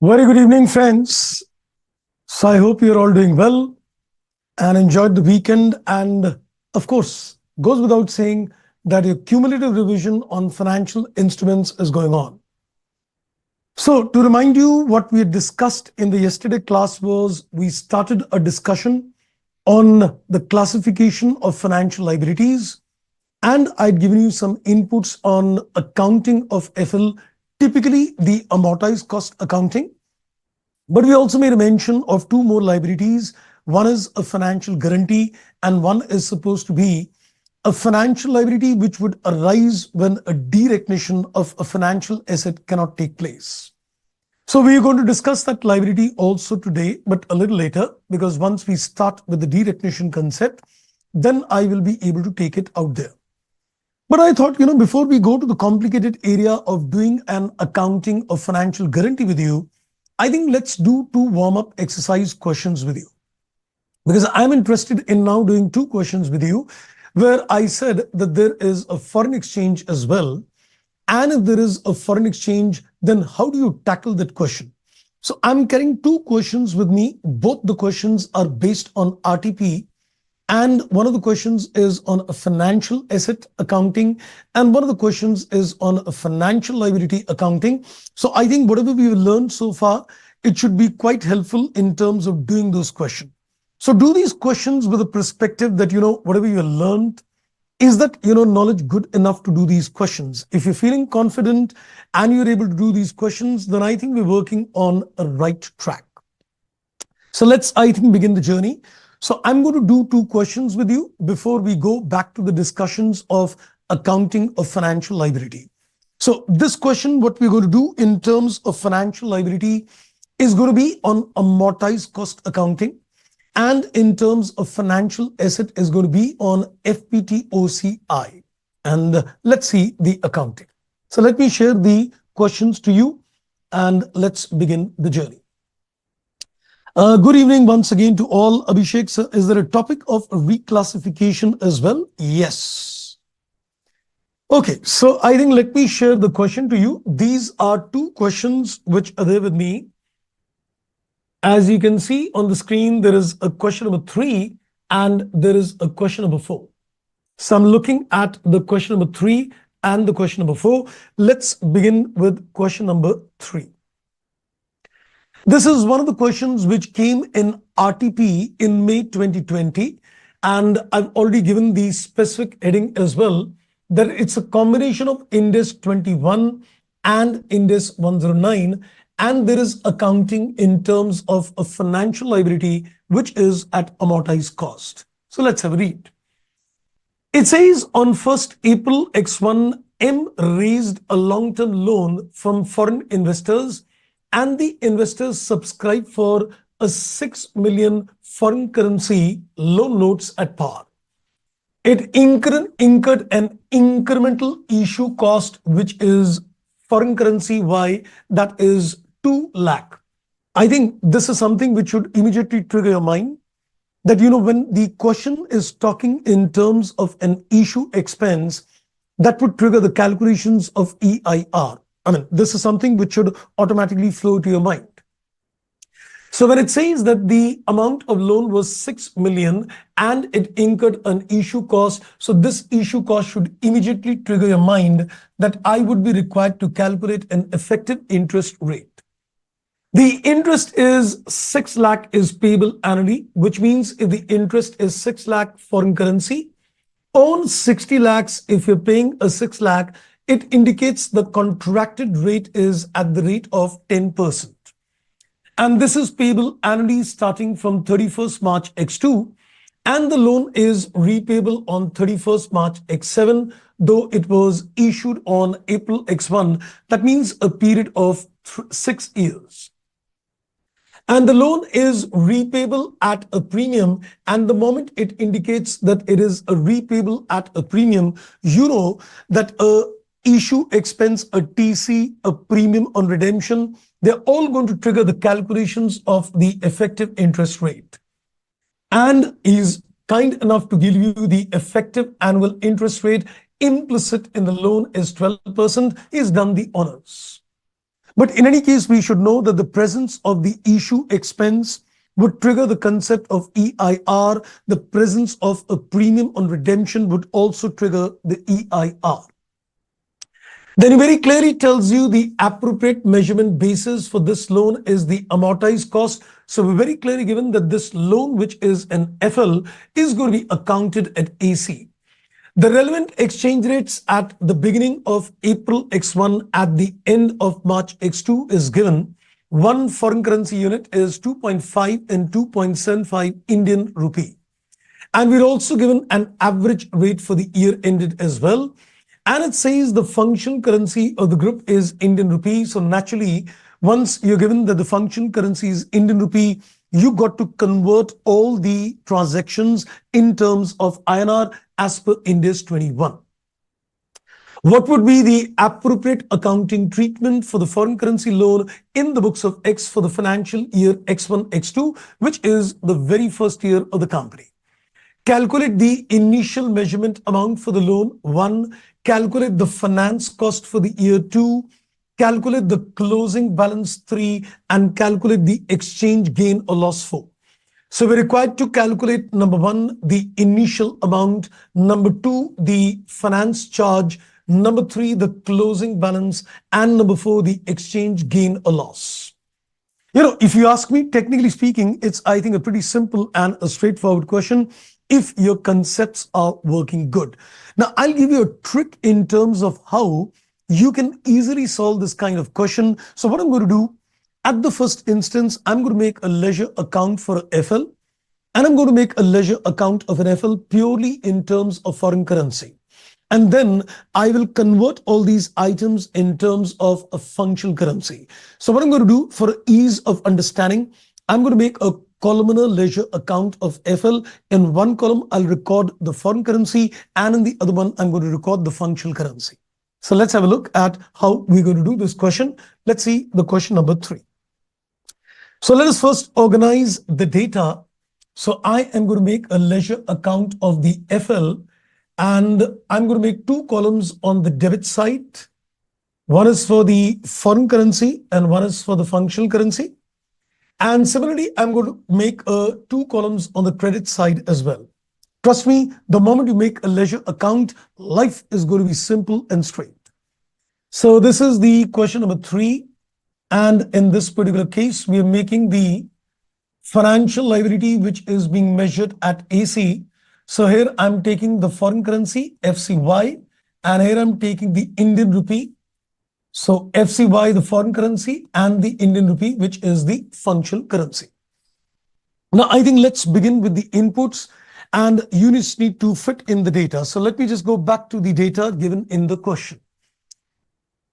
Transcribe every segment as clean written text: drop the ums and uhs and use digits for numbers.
Very good evening, friends. So I hope you're all doing well and enjoyed the weekend. And of course, goes without saying that your cumulative revision on financial instruments is going on. So to remind you, what we had discussed in the yesterday class was we started a discussion on the classification of financial liabilities. And I'd given you some inputs on accounting of FL, typically the amortized cost accounting. But we also made a mention of two more liabilities. One is a financial guarantee, and one is supposed to be a financial liability which would arise when a derecognition of a financial asset cannot take place. So we are going to discuss that liability also today, but a little later, because once we start with the derecognition concept, then I will be able to take it out there. But I thought, before we go to the complicated area of doing an accounting of financial guarantee with you, I think let's do two warm-up exercise questions with you. Because I'm interested in now doing two questions with you, where I said that there is a foreign exchange as well. And if there is a foreign exchange, then how do you tackle that question? So I'm carrying two questions with me. Both the questions are based on RTP. And one of the questions is on a financial asset accounting, and one of the questions is on a financial liability accounting. So I think whatever we have learned so far, it should be quite helpful in terms of doing those questions. So do these questions with a perspective that, whatever you have learned, is that, knowledge good enough to do these questions? If you're feeling confident and you're able to do these questions, then I think we're working on a right track. So let's, I think, begin the journey. So I'm going to do two questions with you before we go back to the discussions of accounting of financial liability. So this question, what we're going to do in terms of financial liability is going to be on amortized cost accounting. And in terms of financial asset is going to be on FPTOCI. And let's see the accounting. So let me share the questions to you and let's begin the journey. Good evening once again to all. Abhishek, sir, is there a topic of reclassification as well? Yes. Okay, so I think let me share the question to you. These are two questions which are there with me. As you can see on the screen, there is a question number 3 and there is a question number 4. So I'm looking at the question number 3 and the question number 4. Let's begin with question number 3. This is one of the questions which came in RTP in May 2020, and I've already given the specific heading as well, that it's a combination of Index 21 and Index 109, and there is accounting in terms of a financial liability which is at amortized cost. So let's have a read. It says on 1st April X1, M raised a long-term loan from foreign investors, and the investors subscribed for a 6 million foreign currency loan notes at par. It incurred an incremental issue cost, which is foreign currency Y, that is 2 lakh. I think this is something which should immediately trigger your mind that, when the question is talking in terms of an issue expense, that would trigger the calculations of EIR. I mean, this is something which should automatically flow to your mind. So when it says that the amount of loan was 6 million and it incurred an issue cost, so this issue cost should immediately trigger your mind that I would be required to calculate an effective interest rate. The interest is 6 lakh is payable annually, which means if the interest is 6 lakh foreign currency, on 60 lakhs, if you're paying a 6 lakh, it indicates the contracted rate is at the rate of 10%. And this is payable annually starting from 31st March X2. And the loan is repayable on 31st March X7, though it was issued on April X1. That means a period of 6 years. And the loan is repayable at a premium. And the moment it indicates that it is a repayable at a premium, you know that a issue expense, a TC, a premium on redemption, they're all going to trigger the calculations of the effective interest rate. And he's kind enough to give you the effective annual interest rate implicit in the loan is 12%. He's done the honors. But in any case, we should know that the presence of the issue expense would trigger the concept of EIR. The presence of a premium on redemption would also trigger the EIR. Then it very clearly tells you the appropriate measurement basis for this loan is the amortized cost. So we're very clearly given that this loan, which is an FL, is going to be accounted at AC. The relevant exchange rates at the beginning of April X1 at the end of March X2 is given. One foreign currency unit is 2.5 and 2.75 Indian rupee. And we're also given an average rate for the year ended as well. And it says the functional currency of the group is Indian rupee. So naturally, once you're given that the functional currency is Indian rupee, you got to convert all the transactions in terms of INR as per India's 21. What would be the appropriate accounting treatment for the foreign currency loan in the books of X for the financial year X1, X2, which is the very first year of the company? Calculate the initial measurement amount for the loan, 1. Calculate the finance cost for the year 2. Calculate the closing balance, 3. And calculate the exchange gain or loss, 4. So we're required to calculate, number 1, the initial amount, number 2, the finance charge, number 3, the closing balance, and number 4, the exchange gain or loss. If you ask me, technically speaking, it's, I think, a pretty simple and a straightforward question if your concepts are working good. Now, I'll give you a trick in terms of how you can easily solve this kind of question. So what I'm going to do, at the first instance, I'm going to make a ledger account for a FL, and I'm going to make a ledger account of an FL purely in terms of foreign currency. And then I will convert all these items in terms of a functional currency. So what I'm going to do for ease of understanding, I'm going to make a columnar ledger account of FL. In one column, I'll record the foreign currency, and in the other one, I'm going to record the functional currency. So let's have a look at how we're going to do this question. Let's see the question number 3. So let us first organize the data. So I am going to make a ledger account of the FL, and I'm going to make 2 columns on the debit side. One is for the foreign currency and one is for the functional currency. And similarly, I'm going to make 2 columns on the credit side as well. Trust me, the moment you make a ledger account, life is going to be simple and straight. So this is the question number 3. And in this particular case, we are making the financial liability, which is being measured at AC. So here I'm taking the foreign currency, FCY, and here I'm taking the Indian rupee. So FCY, the foreign currency, and the Indian rupee, which is the functional currency. Now, I think let's begin with the inputs, and units need to fit in the data. So let me just go back to the data given in the question.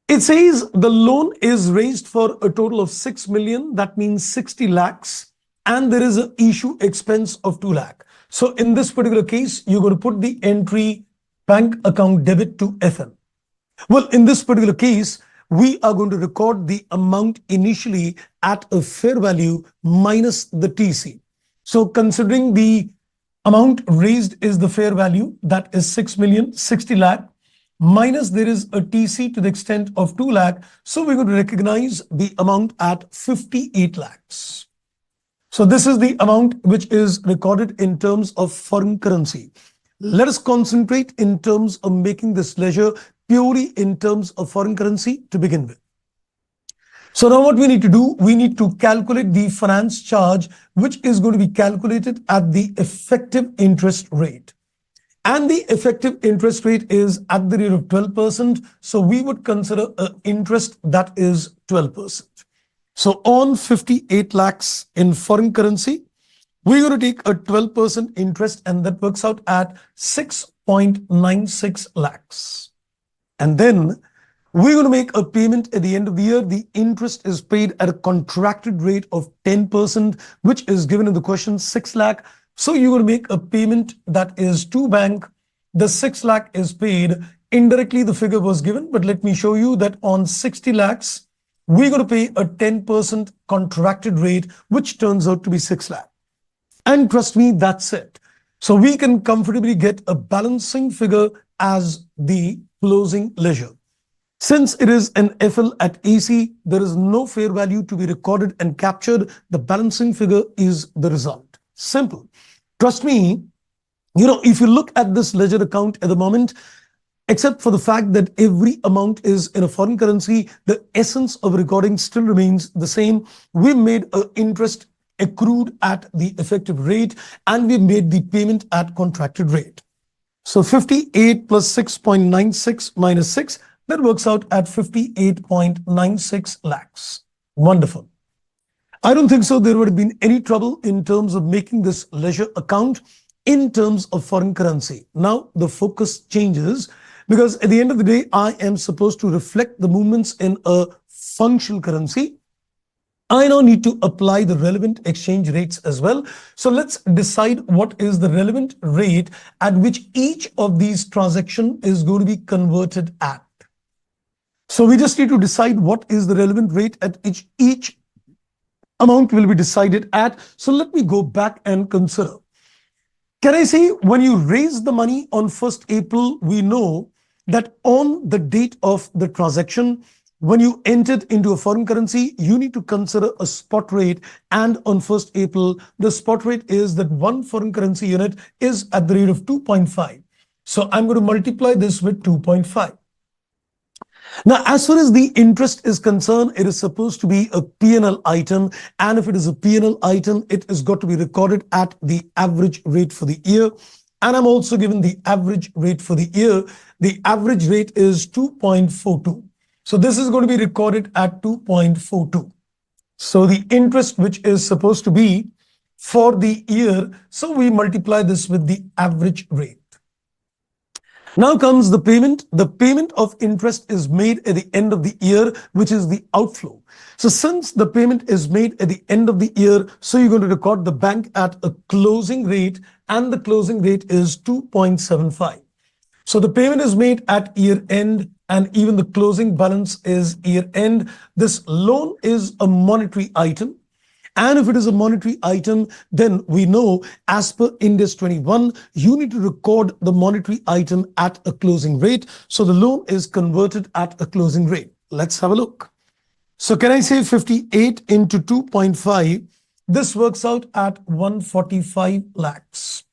It says the loan is raised for a total of 6 million. That means 60 lakhs. And there is an issue expense of 2 lakh. So in this particular case, you're going to put the entry bank account debit to FL. Well, in this particular case, we are going to record the amount initially at a fair value minus the TC. So considering the amount raised is the fair value, that is 6 million, 60 lakh, minus there is a TC to the extent of 2 lakh. So we're going to recognize the amount at 58 lakhs. So this is the amount which is recorded in terms of foreign currency. Let us concentrate in terms of making this ledger purely in terms of foreign currency to begin with. So now what we need to do, we need to calculate the finance charge, which is going to be calculated at the effective interest rate. And the effective interest rate is at the rate of 12%. So we would consider an interest that is 12%. So on 58 lakhs in foreign currency, we're going to take a 12% interest, and that works out at 6.96 lakhs. And then we're going to make a payment at the end of the year. The interest is paid at a contracted rate of 10%, which is given in the question 6 lakh. So you're going to make a payment that is to bank. The 6 lakh is paid. Indirectly, the figure was given, but let me show you that on 60 lakhs, we're going to pay a 10% contracted rate, which turns out to be 6 lakh. And trust me, that's it. So we can comfortably get a balancing figure as the closing ledger. Since it is an FL at AC, there is no fair value to be recorded and captured. The balancing figure is the result. Simple. Trust me, if you look at this ledger account at the moment, except for the fact that every amount is in a foreign currency, the essence of recording still remains the same. We made an interest accrued at the effective rate, and we made the payment at contracted rate. So 58 plus 6.96 minus 6, that works out at 58.96 lakhs. Wonderful. I don't think so there would have been any trouble in terms of making this ledger account in terms of foreign currency. Now the focus changes, because at the end of the day, I am supposed to reflect the movements in a functional currency. I now need to apply the relevant exchange rates as well. So let's decide what is the relevant rate at which each of these transactions is going to be converted at. So we just need to decide what is the relevant rate at which each amount will be decided at. So let me go back and consider. Can I say, when you raise the money on 1st April, we know that on the date of the transaction, when you entered into a foreign currency, you need to consider a spot rate. And on 1st April, the spot rate is that one foreign currency unit is at the rate of 2.5. So I'm going to multiply this with 2.5. Now, as far as the interest is concerned, it is supposed to be a P&L item. And if it is a P&L item, it is got to be recorded at the average rate for the year. And I'm also given the average rate for the year. The average rate is 2.42. So this is going to be recorded at 2.42. So the interest which is supposed to be for the year, so we multiply this with the average rate. Now comes the payment. The payment of interest is made at the end of the year, which is the outflow. So since the payment is made at the end of the year, so you're going to record the bank at a closing rate, and the closing rate is 2.75. So the payment is made at year end, and even the closing balance is year end. This loan is a monetary item. And if it is a monetary item, then we know, as per Index 21, you need to record the monetary item at a closing rate. So the loan is converted at a closing rate. Let's have a look. So can I say 58 into 2.5? This works out at 145 lakhs.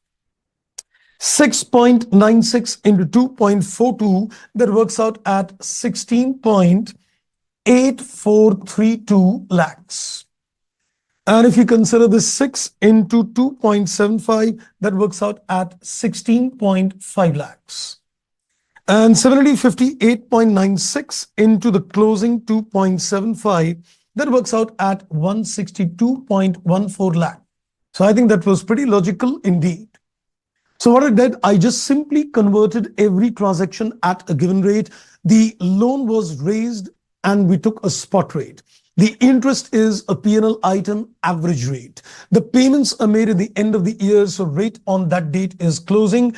6.96 into 2.42, that works out at 16.8432 lakhs. And if you consider this 6 into 2.75, that works out at 16.5 lakhs. And similarly, 58.96 into the closing 2.75, that works out at 162.14 lakh. So I think that was pretty logical indeed. So what I did, I just simply converted every transaction at a given rate. The loan was raised and we took a spot rate. The interest is a P&L item, average rate. The payments are made at the end of the year, so rate on that date is closing.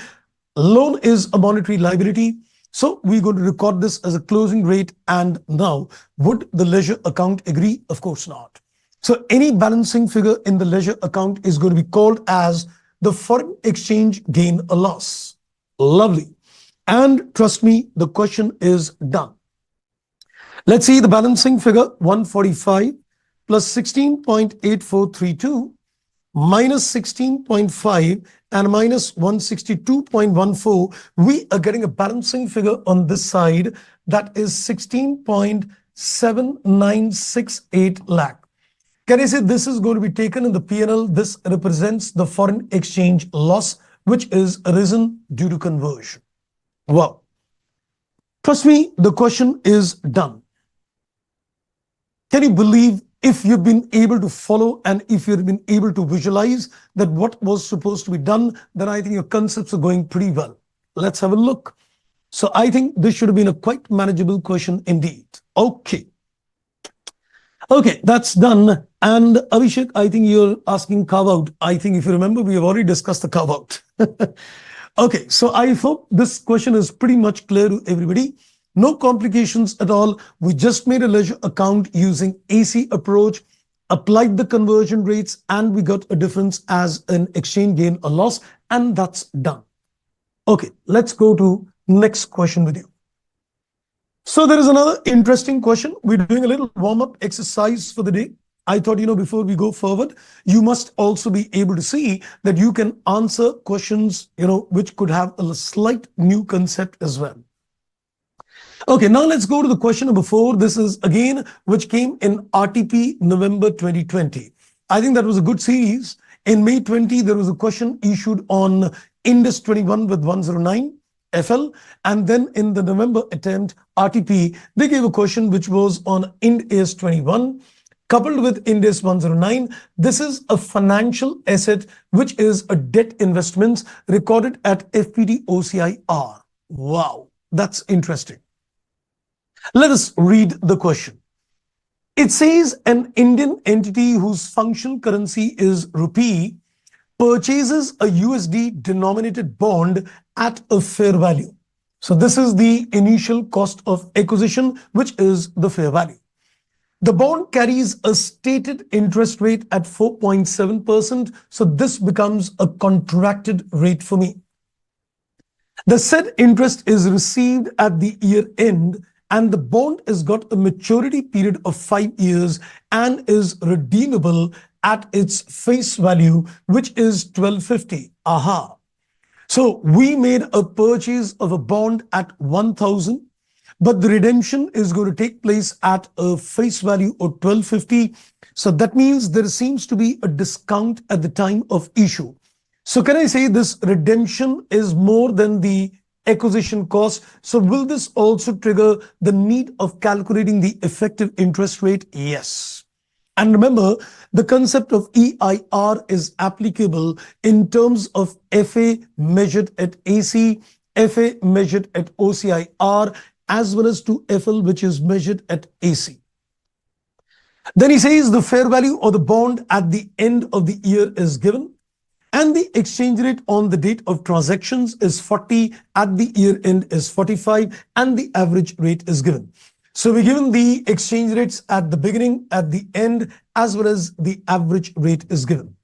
Loan is a monetary liability, so we're going to record this as a closing rate. And now, would the ledger account agree? Of course not. So any balancing figure in the ledger account is going to be called as the foreign exchange gain or loss. Lovely. And trust me, the question is done. Let's see the balancing figure, 145 plus 16.8432 minus 16.5 and minus 162.14. We are getting a balancing figure on this side, that is 16.7968 lakh. Can I say this is going to be taken in the P&L? This represents the foreign exchange loss, which is arisen due to conversion. Wow. Trust me, the question is done. Can you believe, if you've been able to follow and if you've been able to visualize that what was supposed to be done, then I think your concepts are going pretty well. Let's have a look. So I think this should have been a quite manageable question indeed. Okay. Okay, that's done. And Abhishek, I think you're asking carve out. I think if you remember, we have already discussed the carve out. Okay, so I hope this question is pretty much clear to everybody. No complications at all. We just made a ledger account using AC approach, applied the conversion rates, and we got a difference as an exchange gain or loss, and that's done. Okay, let's go to next question with you. So there is another interesting question. We're doing a little warm-up exercise for the day. I thought, before we go forward, you must also be able to see that you can answer questions, which could have a slight new concept as well. Okay, now let's go to the question number 4. This is again, which came in RTP November 2020. I think that was a good series. In May 20, there was a question issued on Indus 21 with 109 FL. And then in the November attempt, RTP, they gave a question which was on Ind AS 21 coupled with Ind AS 109. This is a financial asset, which is a debt investments recorded at FPT OCIR. Wow, that's interesting. Let us read the question. It says an Indian entity whose functional currency is rupee purchases a USD denominated bond at a fair value. So this is the initial cost of acquisition, which is the fair value. The bond carries a stated interest rate at 4.7%. So this becomes a contracted rate for me. The said interest is received at the year end, and the bond has got a maturity period of 5 years and is redeemable at its face value, which is 1250. Aha. So we made a purchase of a bond at 1000, but the redemption is going to take place at a face value of 1250. So that means there seems to be a discount at the time of issue. So can I say this redemption is more than the acquisition cost? So will this also trigger the need of calculating the effective interest rate? Yes. And remember, the concept of EIR is applicable in terms of FA measured at AC, FA measured at OCIR, as well as to FL, which is measured at AC. Then he says the fair value of the bond at the end of the year is given, and the exchange rate on the date of transactions is 40, at the year end is 45, and the average rate is given. So we're given the exchange rates at the beginning, at the end, as well as the average rate is given.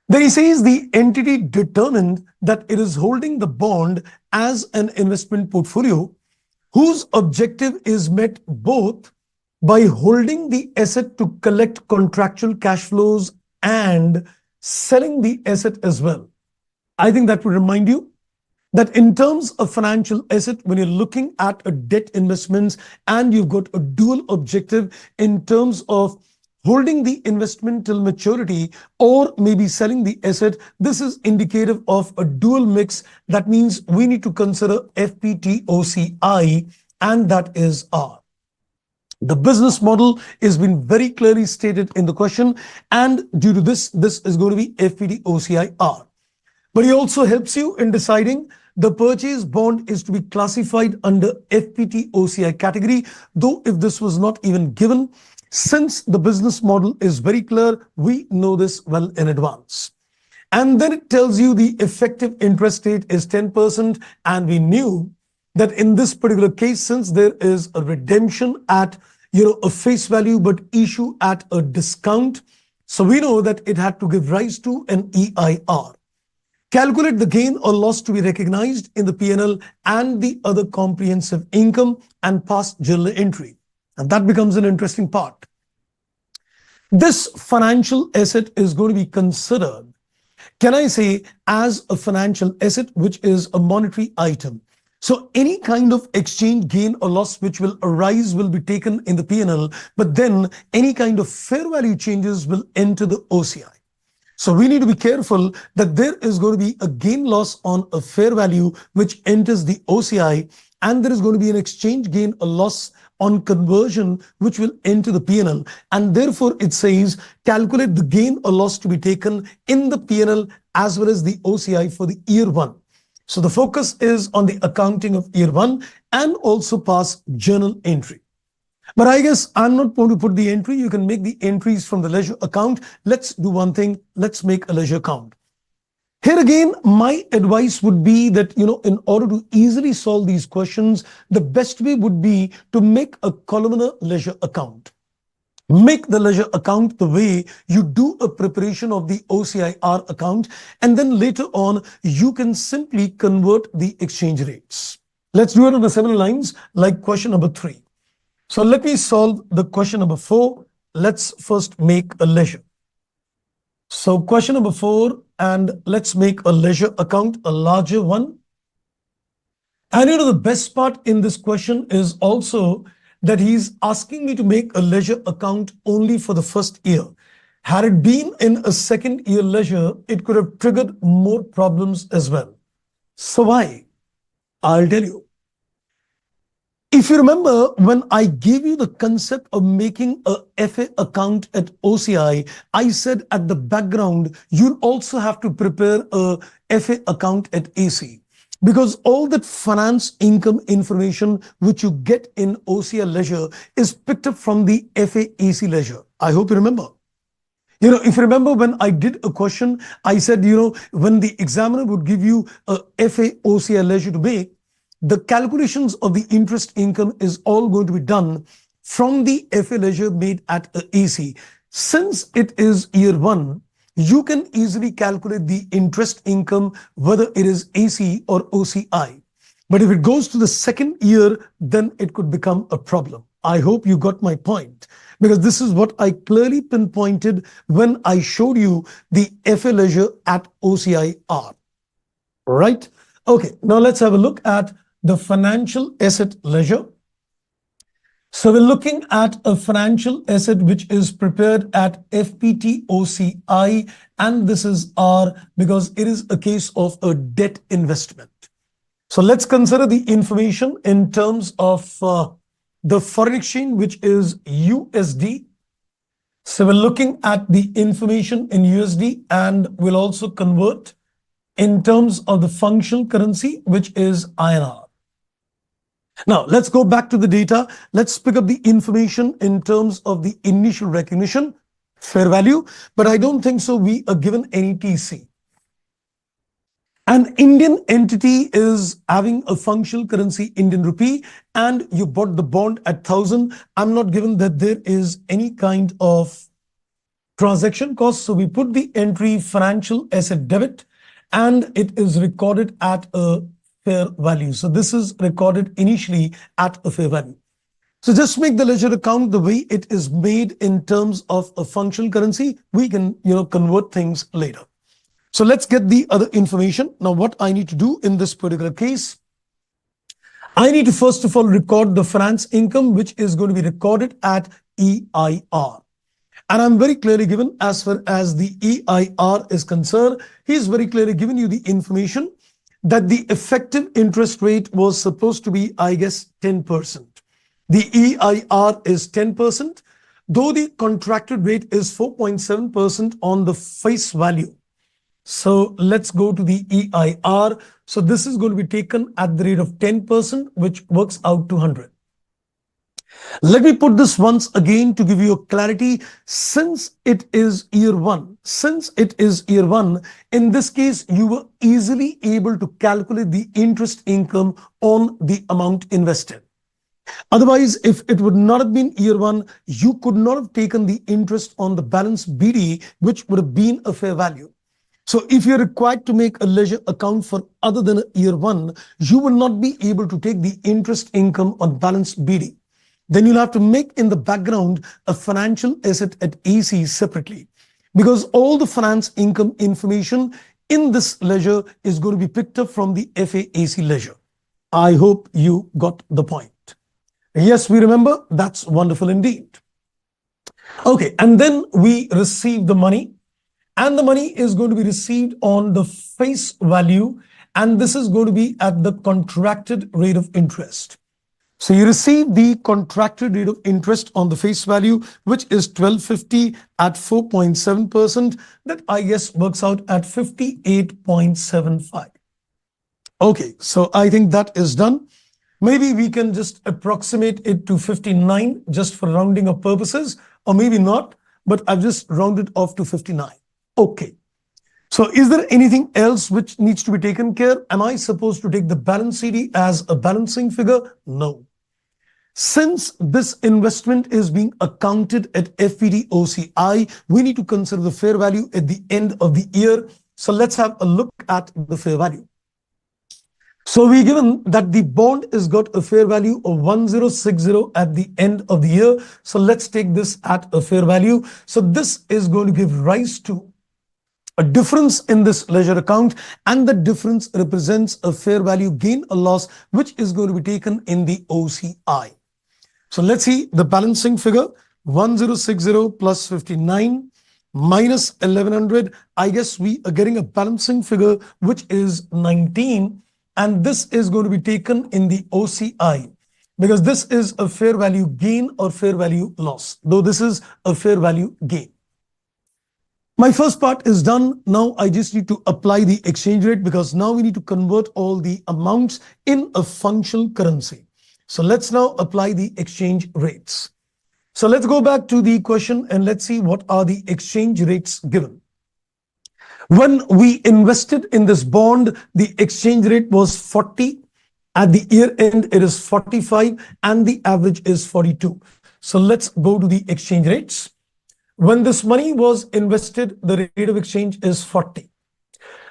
Then he says the entity determined that it is holding the bond as an investment portfolio whose objective is met both by holding the asset to collect contractual cash flows and selling the asset as well. I think that would remind you that in terms of financial asset, when you're looking at a debt investments and you've got a dual objective in terms of holding the investment till maturity or maybe selling the asset, this is indicative of a dual mix. That means we need to consider FPTOCI, and that is R. The business model has been very clearly stated in the question, and due to this is going to be FPTOCIR. But he also helps you in deciding the purchase bond is to be classified under FPTOCI category, though if this was not even given, since the business model is very clear, we know this well in advance. And then it tells you the effective interest rate is 10%, and we knew that in this particular case, since there is a redemption at a face value but issue at a discount, so we know that it had to give rise to an EIR. Calculate the gain or loss to be recognized in the P&L and the other comprehensive income and past journal entry. And that becomes an interesting part. This financial asset is going to be considered, can I say, as a financial asset, which is a monetary item. So any kind of exchange gain or loss which will arise will be taken in the P&L, but then any kind of fair value changes will enter the OCI. So we need to be careful that there is going to be a gain loss on a fair value which enters the OCI, and there is going to be an exchange gain or loss on conversion which will enter the P&L, and therefore it says calculate the gain or loss to be taken in the P&L as well as the OCI for the year 1. So the focus is on the accounting of year 1 and also past journal entry. But I guess I'm not going to put the entry. You can make the entries from the ledger account. Let's do one thing. Let's make a ledger account. Here again, my advice would be that, in order to easily solve these questions, the best way would be to make a columnar ledger account. Make the ledger account the way you do a preparation of the OCIR account, and then later on, you can simply convert the exchange rates. Let's do it on the similar lines like question number 3. So let me solve the question number 4. Let's first make a ledger. So question number 4, and let's make a ledger account, a larger one. And the best part in this question is also that he's asking me to make a ledger account only for the first year. Had it been in a second year ledger, it could have triggered more problems as well. So why? I'll tell you. If you remember, when I gave you the concept of making a FA account at OCI, I said at the background, you'll also have to prepare a FA account at AC. Because all that finance income information which you get in OCI ledger is picked up from the FA AC ledger. I hope you remember. If you remember when I did a question, I said, when the examiner would give you a FA OCI ledger to make, the calculations of the interest income is all going to be done from the FA ledger made at AC. Since it is year 1, you can easily calculate the interest income, whether it is AC or OCI. But if it goes to the second year, then it could become a problem. I hope you got my point, because this is what I clearly pinpointed when I showed you the FA ledger at OCI-R. Right? Okay, now let's have a look at the financial asset ledger. So we're looking at a financial asset which is prepared at FPT OCI, and this is R because it is a case of a debt investment. So let's consider the information in terms of the foreign exchange, which is USD. So we're looking at the information in USD, and we'll also convert in terms of the functional currency, which is INR. Now, let's go back to the data. Let's pick up the information in terms of the initial recognition, fair value, but I don't think so we are given any TC. An Indian entity is having a functional currency Indian rupee, and you bought the bond at 1,000. I'm not given that there is any kind of transaction cost, so we put the entry financial asset debit, and it is recorded at a fair value. So this is recorded initially at a fair value. So just make the ledger account the way it is made in terms of a functional currency. We can, convert things later. So let's get the other information. Now, what I need to do in this particular case, I need to first of all record the finance income, which is going to be recorded at EIR. And I'm very clearly given as far as the EIR is concerned. He's very clearly given you the information that the effective interest rate was supposed to be, I guess, 10%. The EIR is 10%, though the contracted rate is 4.7% on the face value. So let's go to the EIR. So this is going to be taken at the rate of 10%, which works out to 100. Let me put this once again to give you a clarity. Since it is year 1, in this case, you were easily able to calculate the interest income on the amount invested. Otherwise, if it would not have been year 1, you could not have taken the interest on the balance BD, which would have been a fair value. So if you're required to make a ledger account for other than year 1, you will not be able to take the interest income on balance BD. Then you'll have to make in the background a financial asset at AC separately, because all the finance income information in this ledger is going to be picked up from the FAAC ledger. I hope you got the point. Yes, we remember. That's wonderful indeed. Okay, and then we receive the money, and the money is going to be received on the face value, and this is going to be at the contracted rate of interest. So you receive the contracted rate of interest on the face value, which is 1250 at 4.7%. That I guess works out at 58.75. Okay, so I think that is done. Maybe we can just approximate it to 59 just for rounding of purposes, or maybe not, but I've just rounded off to 59. Okay. So is there anything else which needs to be taken care? Am I supposed to take the balance CD as a balancing figure? No. Since this investment is being accounted at FPT OCI, we need to consider the fair value at the end of the year. So let's have a look at the fair value. So we given that the bond is got a fair value of 1060 at the end of the year. So let's take this at a fair value. So this is going to give rise to a difference in this ledger account, and the difference represents a fair value gain or loss, which is going to be taken in the OCI. So let's see the balancing figure. 1060 plus 59 minus 1100. I guess we are getting a balancing figure which is 19, and this is going to be taken in the OCI because this is a fair value gain or fair value loss, though this is a fair value gain. My first part is done. Now I just need to apply the exchange rate because now we need to convert all the amounts in a functional currency. So let's now apply the exchange rates. So let's go back to the question and let's see what are the exchange rates given. When we invested in this bond, the exchange rate was 40. At the year end, it is 45 and the average is 42. So let's go to the exchange rates. When this money was invested, the rate of exchange is 40.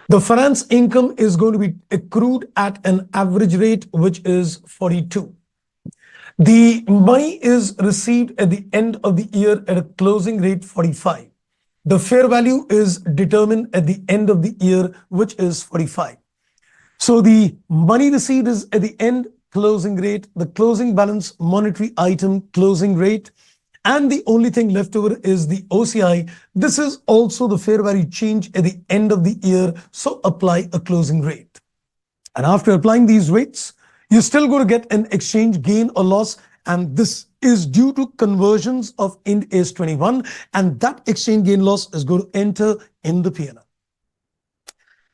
The finance income is going to be accrued at an average rate, which is 42. The money is received at the end of the year at a closing rate 45. The fair value is determined at the end of the year, which is 45. So the money received is at the end closing rate, the closing balance monetary item closing rate, and the only thing left over is the OCI. This is also the fair value change at the end of the year. So apply a closing rate. And after applying these rates, you're still going to get an exchange gain or loss. And this is due to conversions of Ind AS 21. And that exchange gain loss is going to enter in the P&L.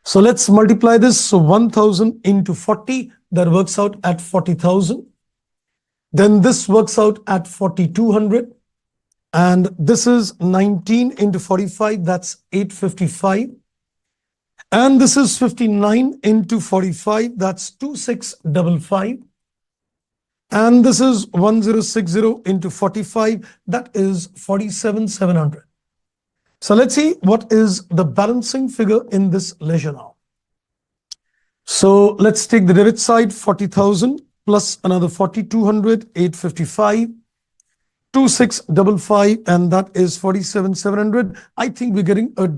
So let's multiply this. So 1000 into 40, that works out at 40,000. Then this works out at 4,200. And this is 19 into 45, that's 855. And this is 59 into 45, that's 2655. And this is 1060 into 45, that is 47,700. So let's see what is the balancing figure in this ledger now. So let's take the debit side, 40,000 plus another 4,200, 855. 2655, and that is 47,700. I think we're getting a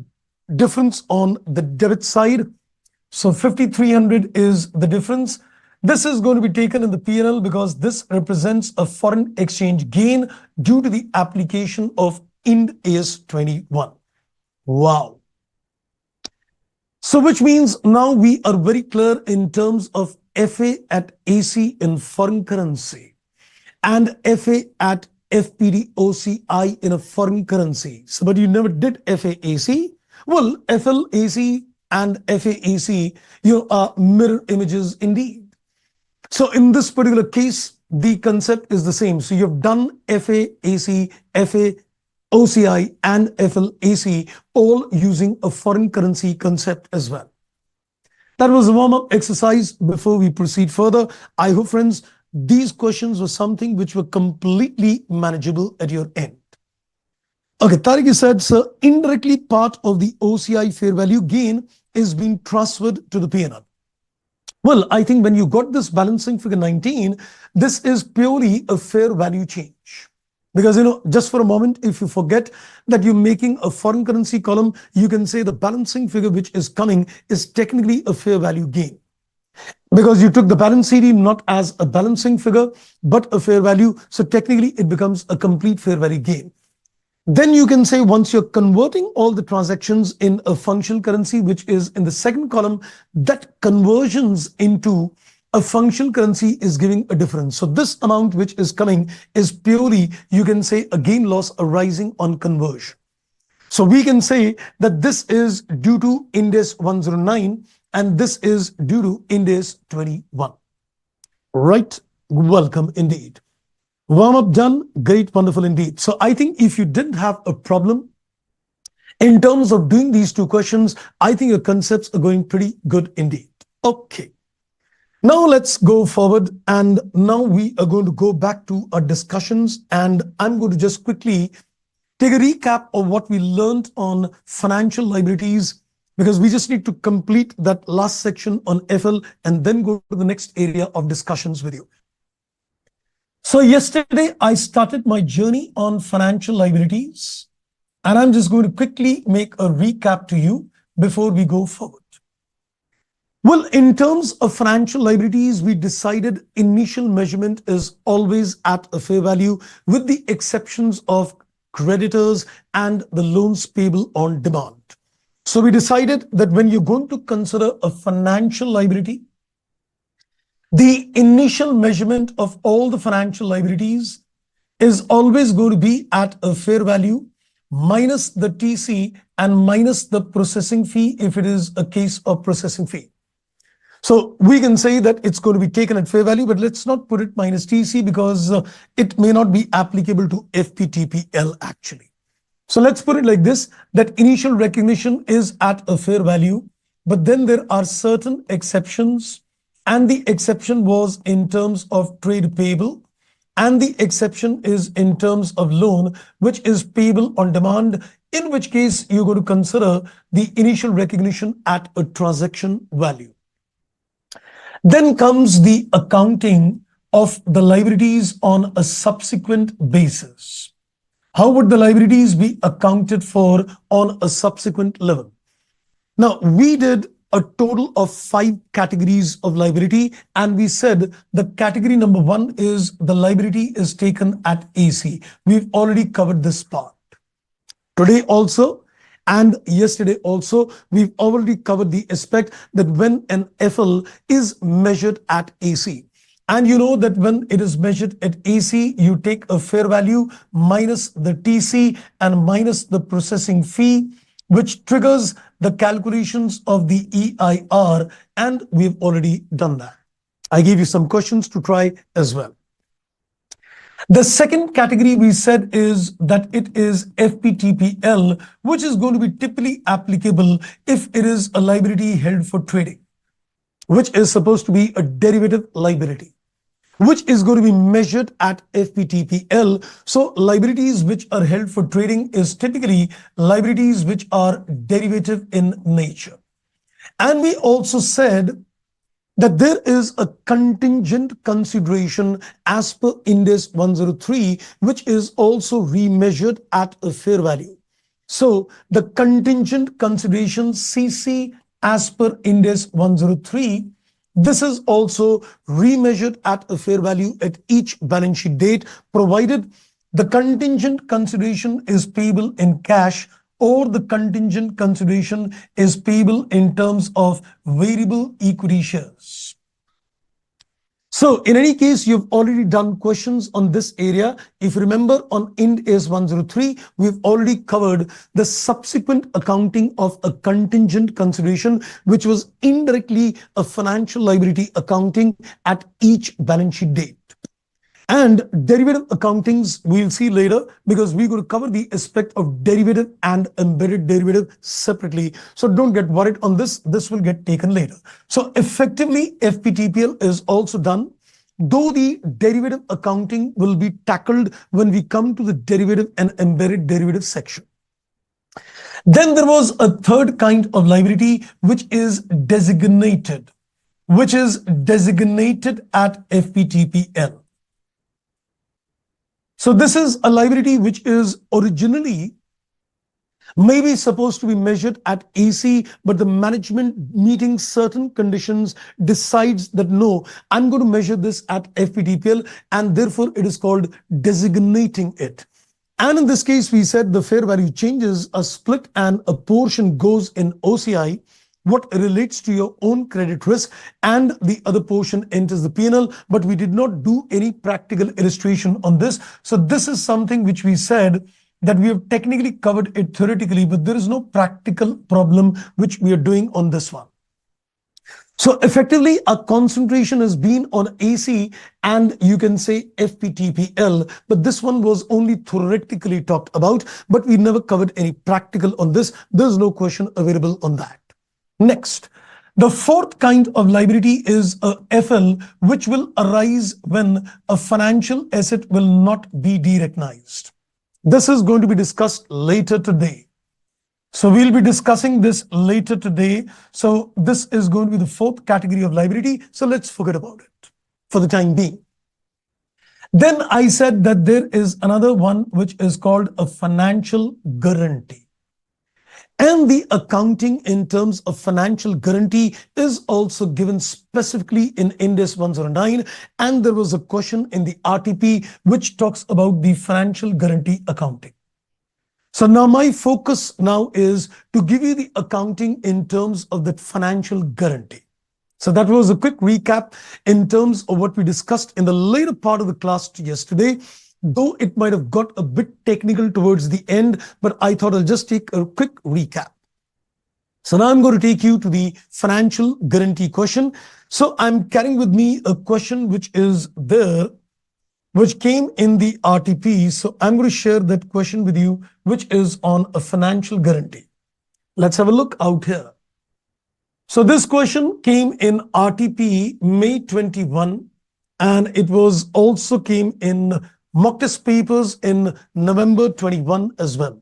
difference on the debit side. So 5,300 is the difference. This is going to be taken in the P&L because this represents a foreign exchange gain due to the application of Ind AS 21. Wow. So which means now we are very clear in terms of FA at AC in foreign currency and FA at FPD-OCI in a foreign currency. So, but you never did FAAC. Well, FLAC and FAAC, are mirror images indeed. So in this particular case, the concept is the same. So you've done FAAC, FAOCI and FLAC all using a foreign currency concept as well. That was a warm-up exercise before we proceed further. I hope, friends, these questions were something which were completely manageable at your end. Okay, Tariq said, sir, indirectly part of the OCI fair value gain is being transferred to the P&L. Well, I think when you got this balancing figure 19, this is purely a fair value change. Because, just for a moment, if you forget that you're making a foreign currency column, you can say the balancing figure which is coming is technically a fair value gain. Because you took the balance CD not as a balancing figure, but a fair value. So technically it becomes a complete fair value gain. Then you can say once you're converting all the transactions in a functional currency, which is in the second column, that conversions into a functional currency is giving a difference. So this amount which is coming is purely, you can say, a gain loss arising on conversion. So we can say that this is due to Ind AS 109 and this is due to Ind AS 21. Right? Welcome indeed. Warm up done. Great, wonderful indeed. So I think if you didn't have a problem in terms of doing these two questions, I think your concepts are going pretty good indeed. Okay. Now let's go forward, and now we are going to go back to our discussions, and I'm going to just quickly take a recap of what we learned on financial liabilities because we just need to complete that last section on FL and then go to the next area of discussions with you. So yesterday I started my journey on financial liabilities, and I'm just going to quickly make a recap to you before we go forward. Well, in terms of financial liabilities, we decided initial measurement is always at a fair value, with the exceptions of creditors and the loans payable on demand. So we decided that when you're going to consider a financial liability, the initial measurement of all the financial liabilities is always going to be at a fair value minus the TC and minus the processing fee if it is a case of processing fee. So we can say that it's going to be taken at fair value, but let's not put it minus TC because it may not be applicable to FPTPL actually. So let's put it like this, that initial recognition is at a fair value, but then there are certain exceptions, and the exception was in terms of trade payable, and the exception is in terms of loan, which is payable on demand, in which case you're going to consider the initial recognition at a transaction value. Then comes the accounting of the liabilities on a subsequent basis. How would the liabilities be accounted for on a subsequent level? Now, we did a total of 5 categories of liability, and we said the category number 1 is the liability is taken at AC. We've already covered this part. Today also and yesterday also, we've already covered the aspect that when an FL is measured at AC. And you know that when it is measured at AC, you take a fair value minus the TC and minus the processing fee, which triggers the calculations of the EIR, and we've already done that. I gave you some questions to try as well. The second category we said is that it is FPTPL, which is going to be typically applicable if it is a liability held for trading, which is supposed to be a derivative liability, which is going to be measured at FPTPL. So liabilities which are held for trading is typically liabilities which are derivative in nature. And we also said that there is a contingent consideration as per Ind AS 103, which is also remeasured at a fair value. So the contingent consideration CC as per Ind AS 103, this is also remeasured at a fair value at each balance sheet date, provided the contingent consideration is payable in cash or the contingent consideration is payable in terms of variable equity shares. So in any case, you've already done questions on this area. If you remember, on Ind AS 103, we've already covered the subsequent accounting of a contingent consideration, which was indirectly a financial liability accounting at each balance sheet date. And derivative accountings we'll see later, because we're going to cover the aspect of derivative and embedded derivative separately. So don't get worried on this. This will get taken later. So effectively, FPTPL is also done, though the derivative accounting will be tackled when we come to the derivative and embedded derivative section. Then there was a third kind of liability, which is designated at FPTPL. So this is a liability which is originally maybe supposed to be measured at AC, but the management meeting certain conditions decides that no, I'm going to measure this at FPTPL, and therefore it is called designating it. And in this case, we said the fair value changes, a split and a portion goes in OCI, what relates to your own credit risk, and the other portion enters the P&L, but we did not do any practical illustration on this. So this is something which we said that we have technically covered it theoretically, but there is no practical problem which we are doing on this one. So effectively, our concentration has been on AC and you can say FPTPL, but this one was only theoretically talked about, but we never covered any practical on this. There's no question available on that. Next, the fourth kind of liability is a FL, which will arise when a financial asset will not be derecognized. This is going to be discussed later today. So we'll be discussing this later today. So this is going to be the fourth category of liability. So let's forget about it for the time being. Then I said that there is another one which is called a financial guarantee. And the accounting in terms of financial guarantee is also given specifically in Ind AS 109. And there was a question in the RTP which talks about the financial guarantee accounting. So now my focus now is to give you the accounting in terms of that financial guarantee. So that was a quick recap in terms of what we discussed in the later part of the class yesterday, though it might have got a bit technical towards the end, but I thought I'll just take a quick recap. So now I'm going to take you to the financial guarantee question. So I'm carrying with me a question which is there, which came in the RTP. So I'm going to share that question with you, which is on a financial guarantee. Let's have a look out here. So this question came in RTP May 21, and it was also came in mock test papers in November 21 as well.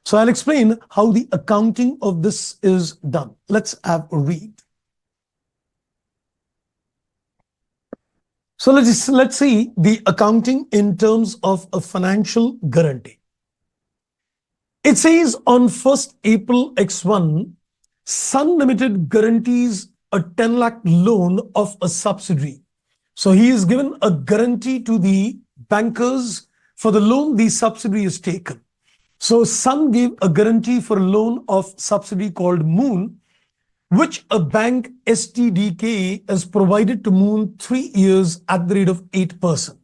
So I'll explain how the accounting of this is done. Let's have a read. So let's see the accounting in terms of a financial guarantee. It says on 1st April X1, Sun Limited guarantees a 10 lakh loan of a subsidiary. So he is given a guarantee to the bankers for the loan the subsidiary is taken. So Sun gave a guarantee for a loan of subsidiary called Moon, which a bank STDK has provided to Moon 3 years at the rate of 8%.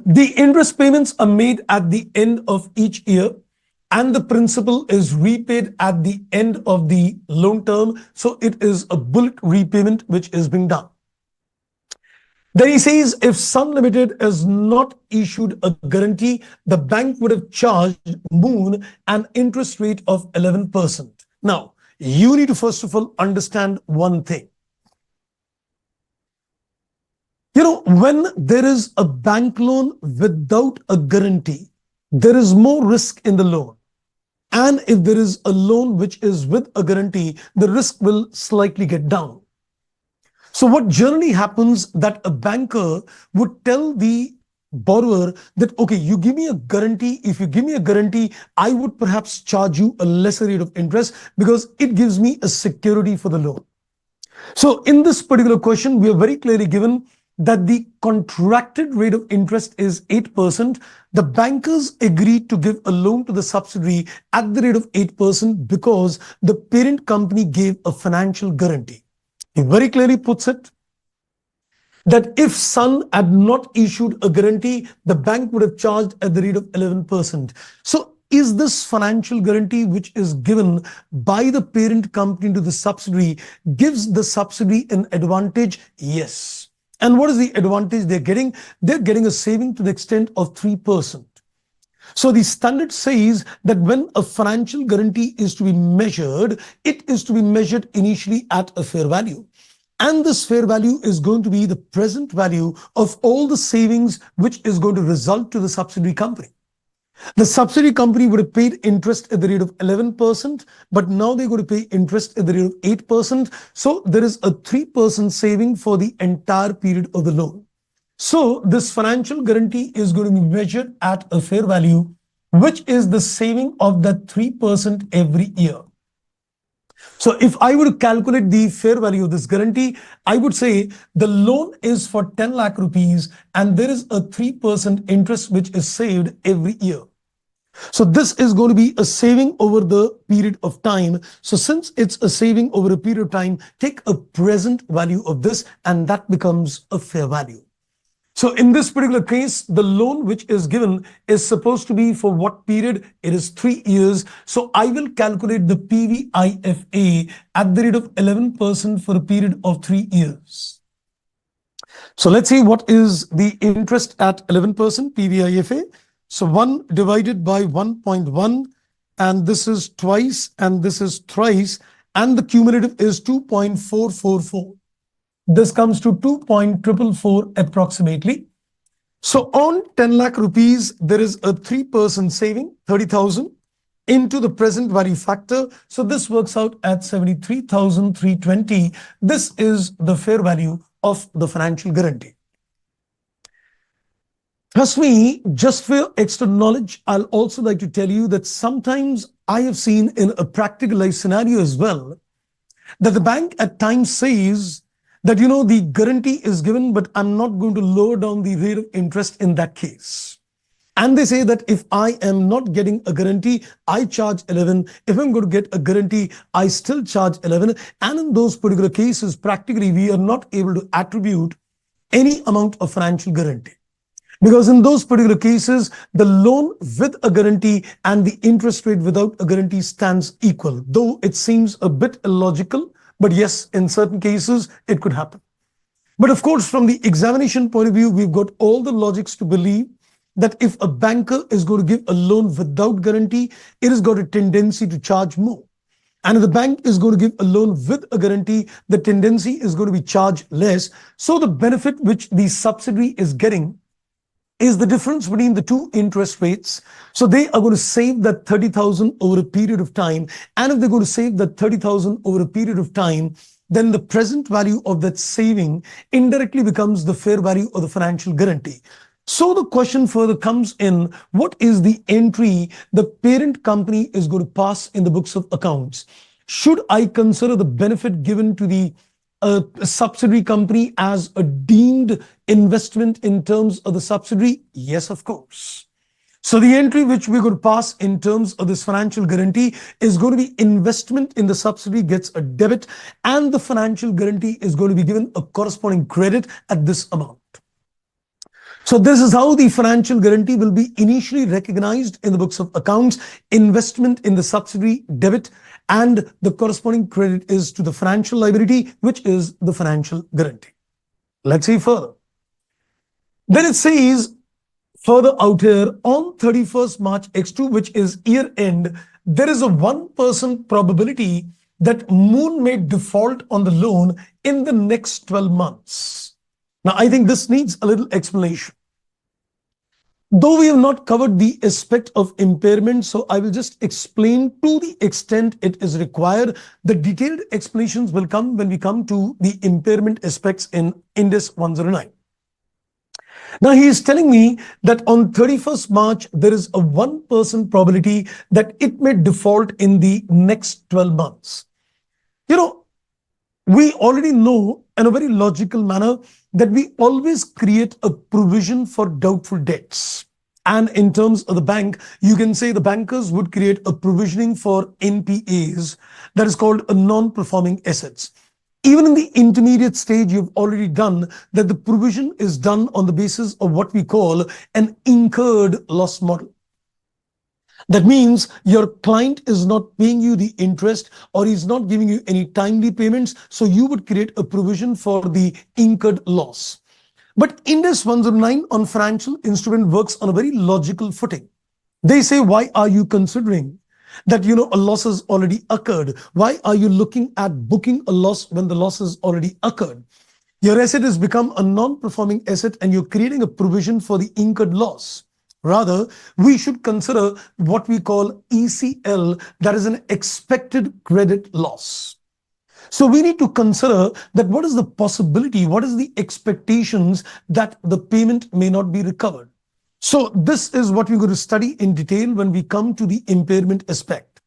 The interest payments are made at the end of each year, and the principal is repaid at the end of the loan term. So it is a bullet repayment which is being done. Then he says if Sun Limited has not issued a guarantee, the bank would have charged Moon an interest rate of 11%. Now, you need to first of all understand one thing. When there is a bank loan without a guarantee, there is more risk in the loan. And if there is a loan which is with a guarantee, the risk will slightly get down. So what generally happens that a banker would tell the borrower that, okay, you give me a guarantee. If you give me a guarantee, I would perhaps charge you a lesser rate of interest because it gives me a security for the loan. So in this particular question, we are very clearly given that the contracted rate of interest is 8%. The bankers agreed to give a loan to the subsidiary at the rate of 8% because the parent company gave a financial guarantee. He very clearly puts it that if Sun had not issued a guarantee, the bank would have charged at the rate of 11%. So is this financial guarantee which is given by the parent company to the subsidiary gives the subsidiary an advantage? Yes. And what is the advantage they're getting? They're getting a saving to the extent of 3%. So the standard says that when a financial guarantee is to be measured, it is to be measured initially at a fair value. And this fair value is going to be the present value of all the savings which is going to result to the subsidiary company. The subsidiary company would have paid interest at the rate of 11%, but now they're going to pay interest at the rate of 8%. So there is a 3% saving for the entire period of the loan. So this financial guarantee is going to be measured at a fair value, which is the saving of that 3% every year. So if I were to calculate the fair value of this guarantee, I would say the loan is for 10 lakh rupees and there is a 3% interest which is saved every year. So this is going to be a saving over the period of time. So since it's a saving over a period of time, take a present value of this and that becomes a fair value. So in this particular case, the loan which is given is supposed to be for what period? It is 3 years. So I will calculate the PVIFA at the rate of 11% for a period of 3 years. So let's see what is the interest at 11% PVIFA. So 1 divided by 1.1, and this is twice, and this is thrice, and the cumulative is 2.444. This comes to 2.444 approximately. So on 10 lakh rupees, there is a 3% saving, 30,000. into the present value factor. So this works out at 73,320. This is the fair value of the financial guarantee. Trust me, just for your extra knowledge, I'll also like to tell you that sometimes I have seen in a practical life scenario as well, that the bank at times says that, the guarantee is given, but I'm not going to lower down the rate of interest in that case. And they say that if I am not getting a guarantee, I charge 11. If I'm going to get a guarantee, I still charge 11. And in those particular cases, practically, we are not able to attribute any amount of financial guarantee. Because in those particular cases, the loan with a guarantee and the interest rate without a guarantee stands equal. Though it seems a bit illogical, but yes, in certain cases, it could happen. But of course, from the examination point of view, we've got all the logics to believe that if a banker is going to give a loan without guarantee, it has got a tendency to charge more. And if the bank is going to give a loan with a guarantee, the tendency is going to be charged less. So the benefit which the subsidiary is getting is the difference between the two interest rates. So they are going to save that 30,000 over a period of time. And if they're going to save that 30,000 over a period of time, then the present value of that saving indirectly becomes the fair value of the financial guarantee. So the question further comes in, what is the entry the parent company is going to pass in the books of accounts? Should I consider the benefit given to the subsidiary company as a deemed investment in terms of the subsidiary? Yes, of course. So the entry which we're going to pass in terms of this financial guarantee is going to be investment in the subsidiary gets a debit, and the financial guarantee is going to be given a corresponding credit at this amount. So this is how the financial guarantee will be initially recognized in the books of accounts. Investment in the subsidiary debit, and the corresponding credit is to the financial liability, which is the financial guarantee. Let's see further. Then it says further out here, on 31st March X2, which is year end, there is a 1% probability that Moon may default on the loan in the next 12 months. Now, I think this needs a little explanation. Though we have not covered the aspect of impairment, so I will just explain to the extent it is required. The detailed explanations will come when we come to the impairment aspects in Ind AS 109. Now, he is telling me that on 31st March, there is a 1% probability that it may default in the next 12 months. We already know in a very logical manner that we always create a provision for doubtful debts. And in terms of the bank, you can say the bankers would create a provisioning for NPAs, that is called a non-performing assets. Even in the intermediate stage, you've already done that the provision is done on the basis of what we call an incurred loss model. That means your client is not paying you the interest, or he's not giving you any timely payments. So you would create a provision for the incurred loss. But Ind AS 109 on financial instrument works on a very logical footing. They say, why are you considering that, a loss has already occurred? Why are you looking at booking a loss when the loss has already occurred? Your asset has become a non-performing asset and you're creating a provision for the incurred loss. Rather, we should consider what we call ECL, that is an expected credit loss. So we need to consider that what is the possibility, what is the expectations that the payment may not be recovered. So this is what we're going to study in detail when we come to the impairment aspect.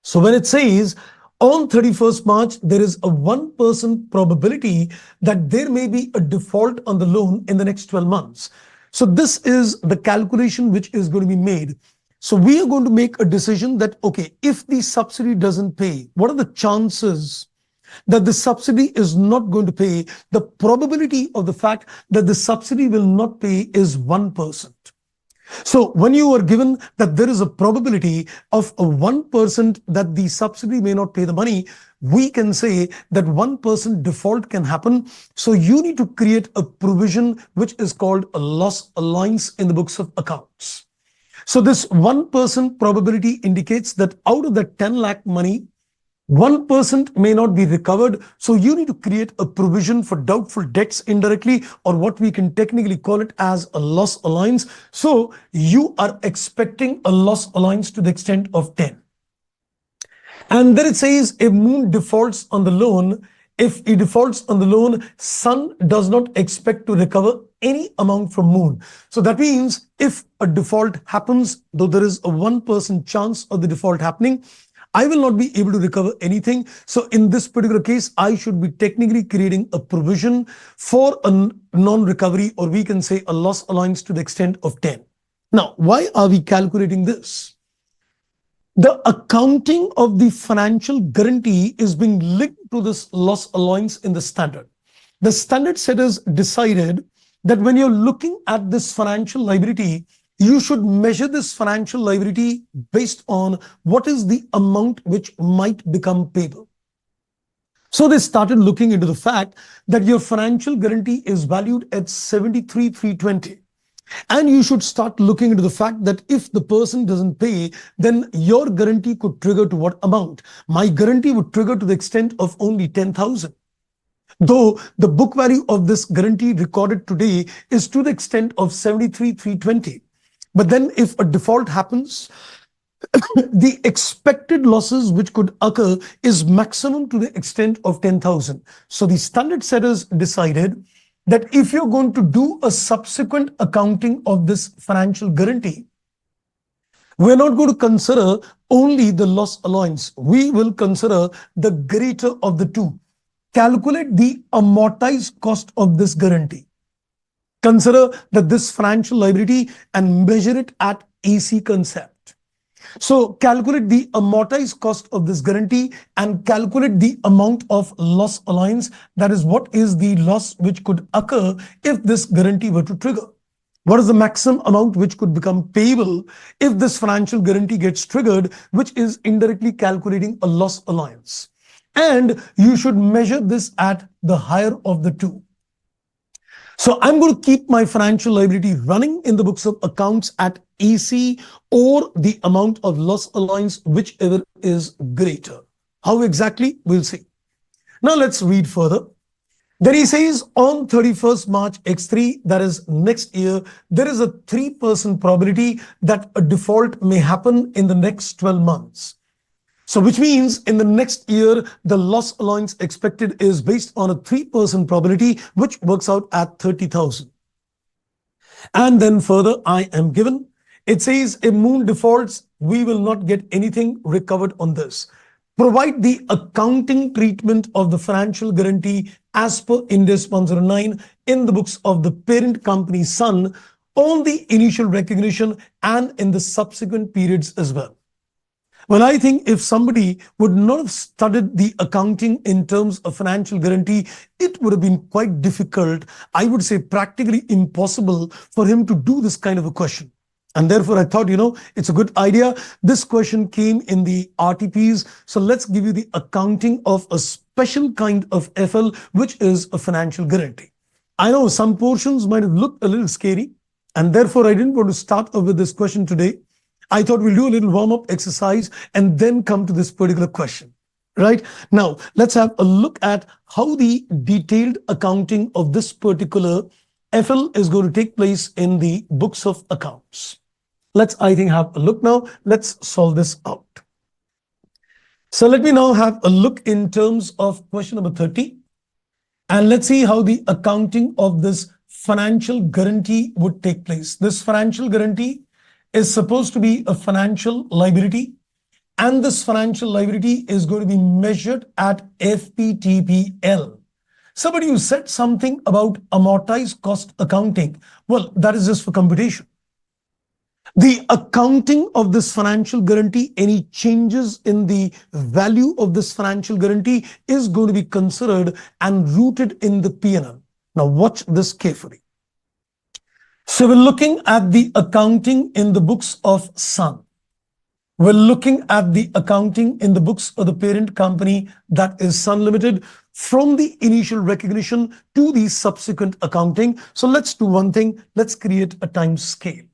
So when it says on 31st March, there is a 1% probability that there may be a default on the loan in the next 12 months. So this is the calculation which is going to be made. So we are going to make a decision that, okay, if the subsidy doesn't pay, what are the chances that the subsidy is not going to pay? The probability of the fact that the subsidy will not pay is 1%. So when you are given that there is a probability of a 1% that the subsidy may not pay the money, we can say that 1% default can happen. So you need to create a provision which is called a loss allowance in the books of accounts. So this 1% probability indicates that out of the 10 lakh money, 1% may not be recovered. So you need to create a provision for doubtful debts indirectly, or what we can technically call it as a loss allowance. So you are expecting a loss allowance to the extent of 10. And then it says if moon defaults on the loan, if he defaults on the loan, sun does not expect to recover any amount from moon. So that means if a default happens, though there is a 1% chance of the default happening, I will not be able to recover anything. So in this particular case, I should be technically creating a provision for a non-recovery, or we can say a loss allowance to the extent of 10. Now, why are we calculating this? The accounting of the financial guarantee is being linked to this loss allowance in the standard. The standard setters decided that when you're looking at this financial liability, you should measure this financial liability based on what is the amount which might become payable. So they started looking into the fact that your financial guarantee is valued at 73,320. And you should start looking into the fact that if the person doesn't pay, then your guarantee could trigger to what amount? My guarantee would trigger to the extent of only 10,000. Though the book value of this guarantee recorded today is to the extent of 73,320. But then if a default happens, the expected losses which could occur is maximum to the extent of 10,000. So the standard setters decided that if you're going to do a subsequent accounting of this financial guarantee, we're not going to consider only the loss allowance. We will consider the greater of the two. Calculate the amortized cost of this guarantee. Consider that this financial liability and measure it at AC concept. So calculate the amortized cost of this guarantee and calculate the amount of loss allowance. That is, what is the loss which could occur if this guarantee were to trigger? What is the maximum amount which could become payable if this financial guarantee gets triggered, which is indirectly calculating a loss allowance? And you should measure this at the higher of the two. So I'm going to keep my financial liability running in the books of accounts at AC, or the amount of loss allowance, whichever is greater. How exactly? We'll see. Now let's read further. Then he says on 31st March X3, that is next year, there is a 3% probability that a default may happen in the next 12 months. So which means in the next year, the loss allowance expected is based on a 3% probability, which works out at 30,000. And then further, I am given, it says if moon defaults, we will not get anything recovered on this. Provide the accounting treatment of the financial guarantee as per Ind AS 109 in the books of the parent company Sun on the initial recognition and in the subsequent periods as well. Well, I think if somebody would not have studied the accounting in terms of financial guarantee, it would have been quite difficult, I would say practically impossible, for him to do this kind of a question. And therefore, I thought, it's a good idea. This question came in the RTPs. So let's give you the accounting of a special kind of FL, which is a financial guarantee. I know some portions might have looked a little scary, and therefore I didn't want to start off with this question today. I thought we'll do a little warm-up exercise and then come to this particular question. Right? Now, let's have a look at how the detailed accounting of this particular FL is going to take place in the books of accounts. Let's, I think, have a look now. Let's solve this out. So let me now have a look in terms of question number 30. And let's see how the accounting of this financial guarantee would take place. This financial guarantee is supposed to be a financial liability, and this financial liability is going to be measured at FPTPL. Somebody who said something about amortized cost accounting, well, that is just for computation. The accounting of this financial guarantee, any changes in the value of this financial guarantee is going to be considered and rooted in the P&L. Now watch this carefully. So we're looking at the accounting in the books of Sun. We're looking at the accounting in the books of the parent company, that is Sun Limited, from the initial recognition to the subsequent accounting. So let's do one thing. Let's create a time scale.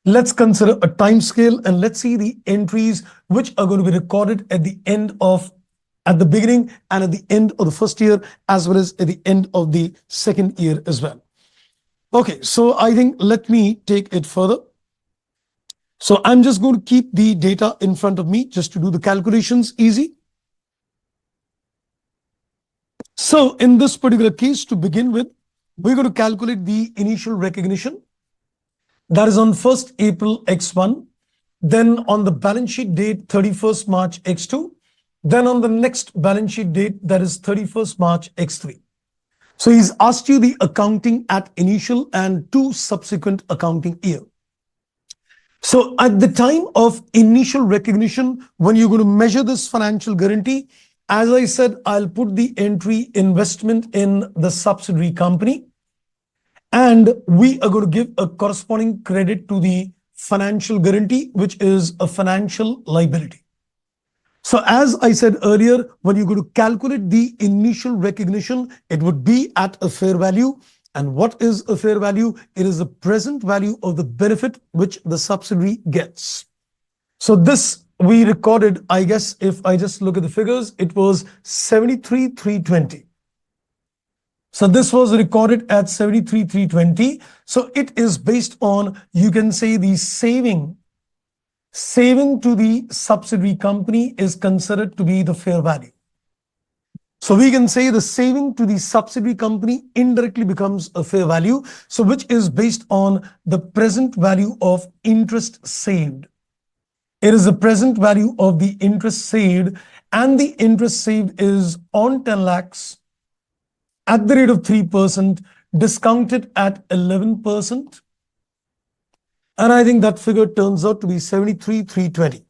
Let's consider a time scale and let's see the entries which are going to be recorded at the beginning and at the end of the first year, as well as at the end of the second year as well. Okay, so I think let me take it further. So I'm just going to keep the data in front of me just to do the calculations easy. So in this particular case, to begin with, we're going to calculate the initial recognition. That is on 1st April X1, then on the balance sheet date 31st March X2, then on the next balance sheet date, that is 31st March X3. So he's asked you the accounting at initial and 2 subsequent accounting year. So at the time of initial recognition, when you're going to measure this financial guarantee, as I said, I'll put the entry investment in the subsidiary company, and we are going to give a corresponding credit to the financial guarantee, which is a financial liability. So as I said earlier, when you're going to calculate the initial recognition, it would be at a fair value. And what is a fair value? It is the present value of the benefit which the subsidiary gets. So this we recorded, I guess, if I just look at the figures, it was 73,320. So this was recorded at 73,320. So it is based on, you can say, the saving to the subsidiary company is considered to be the fair value. So we can say the saving to the subsidiary company indirectly becomes a fair value. So which is based on the present value of interest saved. It is the present value of the interest saved, and the interest saved is on 10 lakhs at the rate of 3%, discounted at 11%. And I think that figure turns out to be 73,320.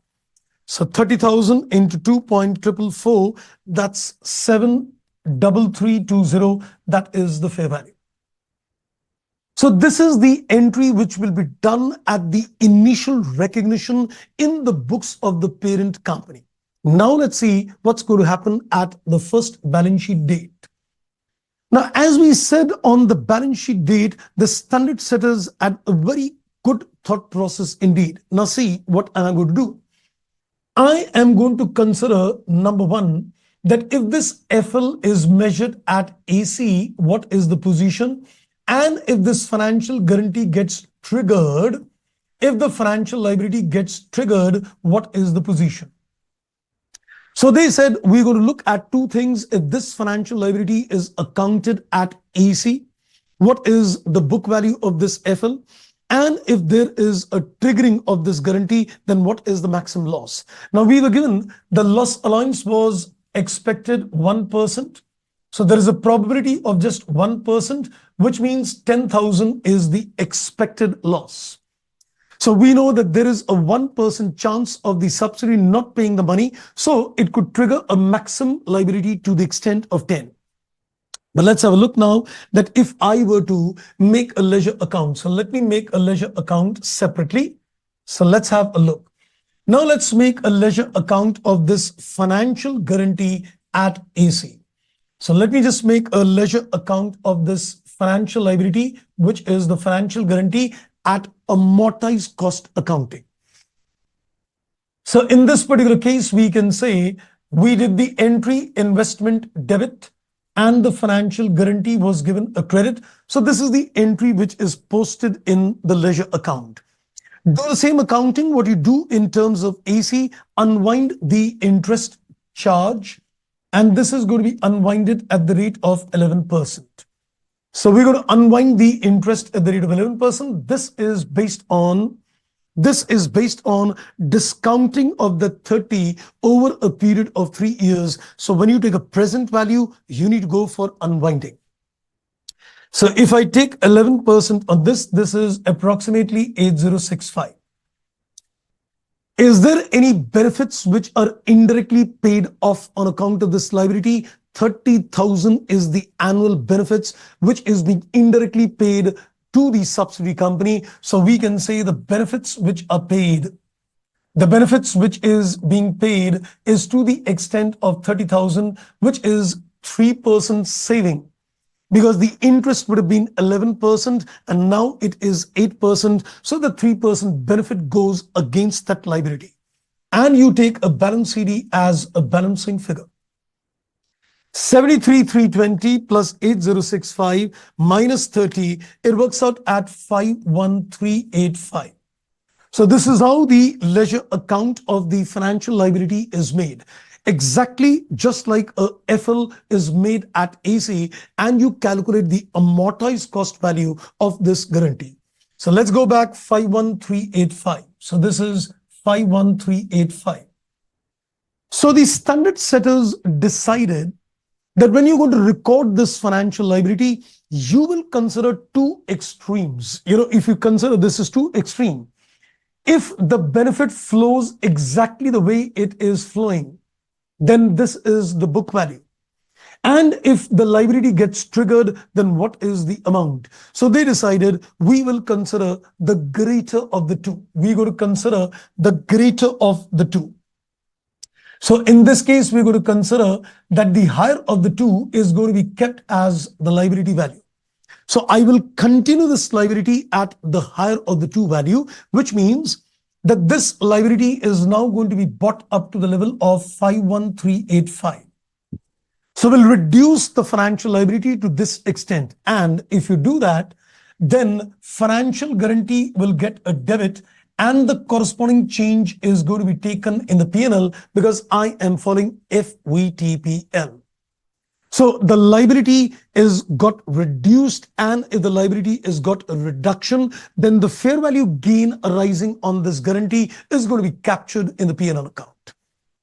So 30,000 into 2.444, that's 73320. That is the fair value. So this is the entry which will be done at the initial recognition in the books of the parent company. Now let's see what's going to happen at the first balance sheet date. Now, as we said on the balance sheet date, the standard setters had a very good thought process indeed. Now see what I'm going to do. I am going to consider, number one, that if this FL is measured at AC, what is the position? And if this financial guarantee gets triggered, if the financial liability gets triggered, what is the position? So they said we're going to look at 2 things. If this financial liability is accounted at AC, what is the book value of this FL? And if there is a triggering of this guarantee, then what is the maximum loss? Now we were given the loss allowance was expected 1%. So there is a probability of just 1%, which means 10,000 is the expected loss. So we know that there is a 1% chance of the subsidiary not paying the money. So it could trigger a maximum liability to the extent of 10. But let's have a look now that if I were to make a ledger account. So let me make a ledger account separately. So let's have a look. Now let's make a ledger account of this financial guarantee at AC. So let me just make a ledger account of this financial liability, which is the financial guarantee at amortized cost accounting. So in this particular case, we can say we did the entry investment debit and the financial guarantee was given a credit. So this is the entry which is posted in the ledger account. Do the same accounting, what you do in terms of AC, unwind the interest charge, and this is going to be unwinded at the rate of 11%. So we're going to unwind the interest at the rate of 11%. This is based on discounting of the 30 over a period of 3 years. So when you take a present value, you need to go for unwinding. So if I take 11% on this, this is approximately 8065. Is there any benefits which are indirectly paid off on account of this liability? 30,000 is the annual benefits which is being indirectly paid to the subsidiary company. So we can say the benefits which are paid, the benefits which is being paid is to the extent of 30,000, which is 3% saving. because the interest would have been 11% and now it is 8%. So the 3% benefit goes against that liability. And you take a balance CD as a balancing figure. 73,320 plus 8065 minus 30, it works out at 51385. So this is how the ledger account of the financial liability is made. Exactly just like a FL is made at AC, and you calculate the amortized cost value of this guarantee. So let's go back 51385. So this is 51385. So the standard setters decided that when you're going to record this financial liability, you will consider two extremes. If you consider this is too extreme, if the benefit flows exactly the way it is flowing, then this is the book value. And if the liability gets triggered, then what is the amount? So they decided we will consider the greater of the two. We're going to consider the greater of the two. So in this case, we're going to consider that the higher of the two is going to be kept as the liability value. So I will continue this liability at the higher of the two value, which means that this liability is now going to be brought up to the level of 51385. So we'll reduce the financial liability to this extent. And if you do that, then financial guarantee will get a debit and the corresponding change is going to be taken in the P&L because I am following FVTPL. So the liability is got reduced, and if the liability is got a reduction, then the fair value gain arising on this guarantee is going to be captured in the P&L account.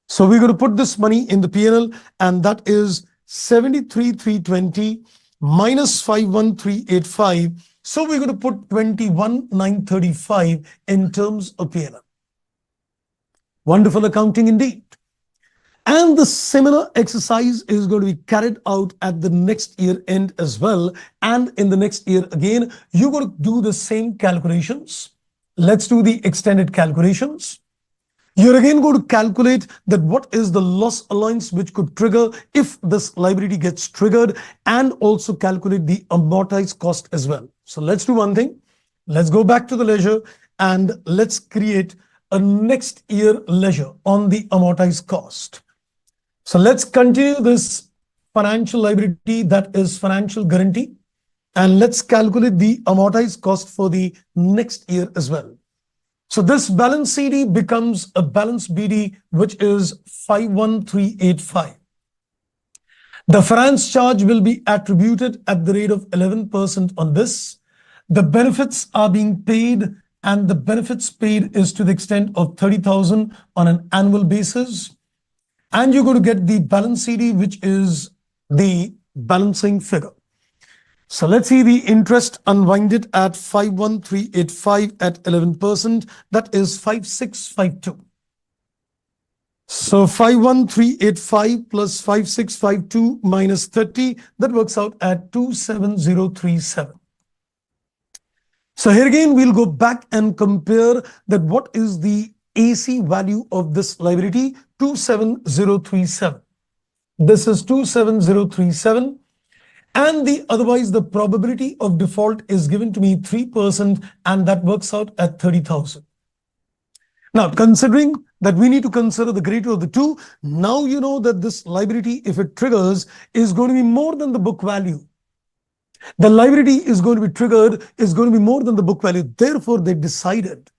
So we're going to put this money in the P&L, and that is 73,320 minus 51385. So we're going to put 21,935 in terms of P&L. Wonderful accounting indeed. And the similar exercise is going to be carried out at the next year end as well. And in the next year again, you're going to do the same calculations. Let's do the extended calculations. You're again going to calculate that what is the loss allowance which could trigger if this liability gets triggered, and also calculate the amortized cost as well. So let's do one thing. Let's go back to the ledger and let's create a next year ledger on the amortized cost. So let's continue this financial liability, that is financial guarantee, and let's calculate the amortized cost for the next year as well. So this balance CD becomes a balance BD, which is 51385. The finance charge will be attributed at the rate of 11% on this. The benefits are being paid, and the benefits paid is to the extent of 30,000 on an annual basis. And you're going to get the balance CD, which is the balancing figure. So let's see the interest unwinded at 51385 at 11%. That is 5652. So 51385 plus 5652 minus 30, that works out at 27037. So here again, we'll go back and compare that what is the AC value of this liability, 27037. This is 27037. And otherwise the probability of default is given to me 3%, and that works out at 30,000. Now, considering that we need to consider the greater of the two, now you know that this liability, if it triggers, is going to be more than the book value. The liability is going to be triggered, is going to be more than the book value. Therefore, they decided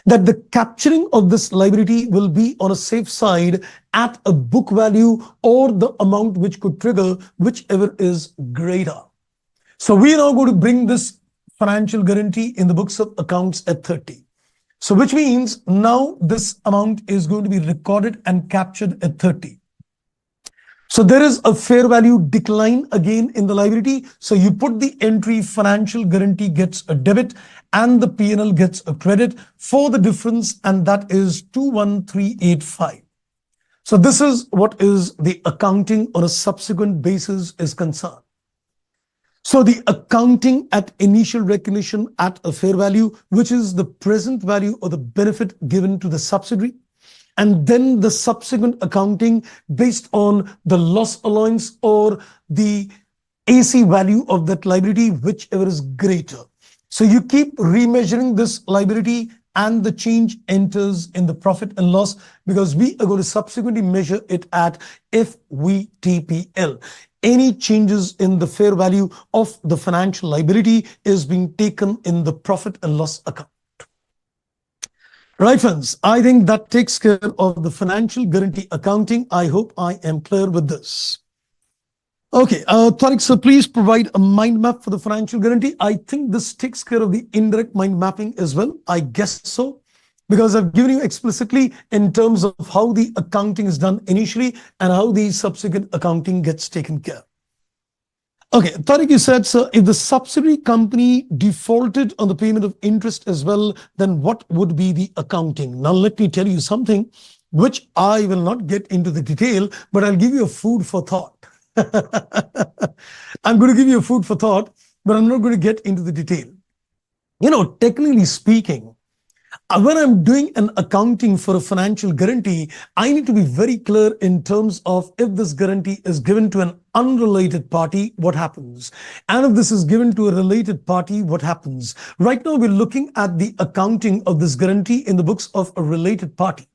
that the capturing of this liability will be on a safe side at a book value or the amount which could trigger, whichever is greater. So we are now going to bring this financial guarantee in the books of accounts at 30. So which means now this amount is going to be recorded and captured at 30. So there is a fair value decline again in the liability. So you put the entry financial guarantee gets a debit and the P&L gets a credit for the difference, and that is 21385. So this is what is the accounting on a subsequent basis is concerned. So the accounting at initial recognition at a fair value, which is the present value of the benefit given to the subsidiary, and then the subsequent accounting based on the loss allowance or the AC value of that liability, whichever is greater. So you keep remeasuring this liability and the change enters in the profit and loss, because we are going to subsequently measure it at FVTPL. Any changes in the fair value of the financial liability is being taken in the profit and loss account. Right, friends, I think that takes care of the financial guarantee accounting. I hope I am clear with this. Okay, Tariq, so please provide a mind map for the financial guarantee. I think this takes care of the indirect mind mapping as well. I guess so, because I've given you explicitly in terms of how the accounting is done initially and how the subsequent accounting gets taken care of. Okay, Tariq, you said, so if the subsidiary company defaulted on the payment of interest as well, then what would be the accounting? Now, let me tell you something which I will not get into the detail, but I'll give you a food for thought. I'm going to give you a food for thought, but I'm not going to get into the detail. Technically speaking, when I'm doing an accounting for a financial guarantee, I need to be very clear in terms of if this guarantee is given to an unrelated party, what happens? And if this is given to a related party, what happens? Right now, we're looking at the accounting of this guarantee in the books of a related party.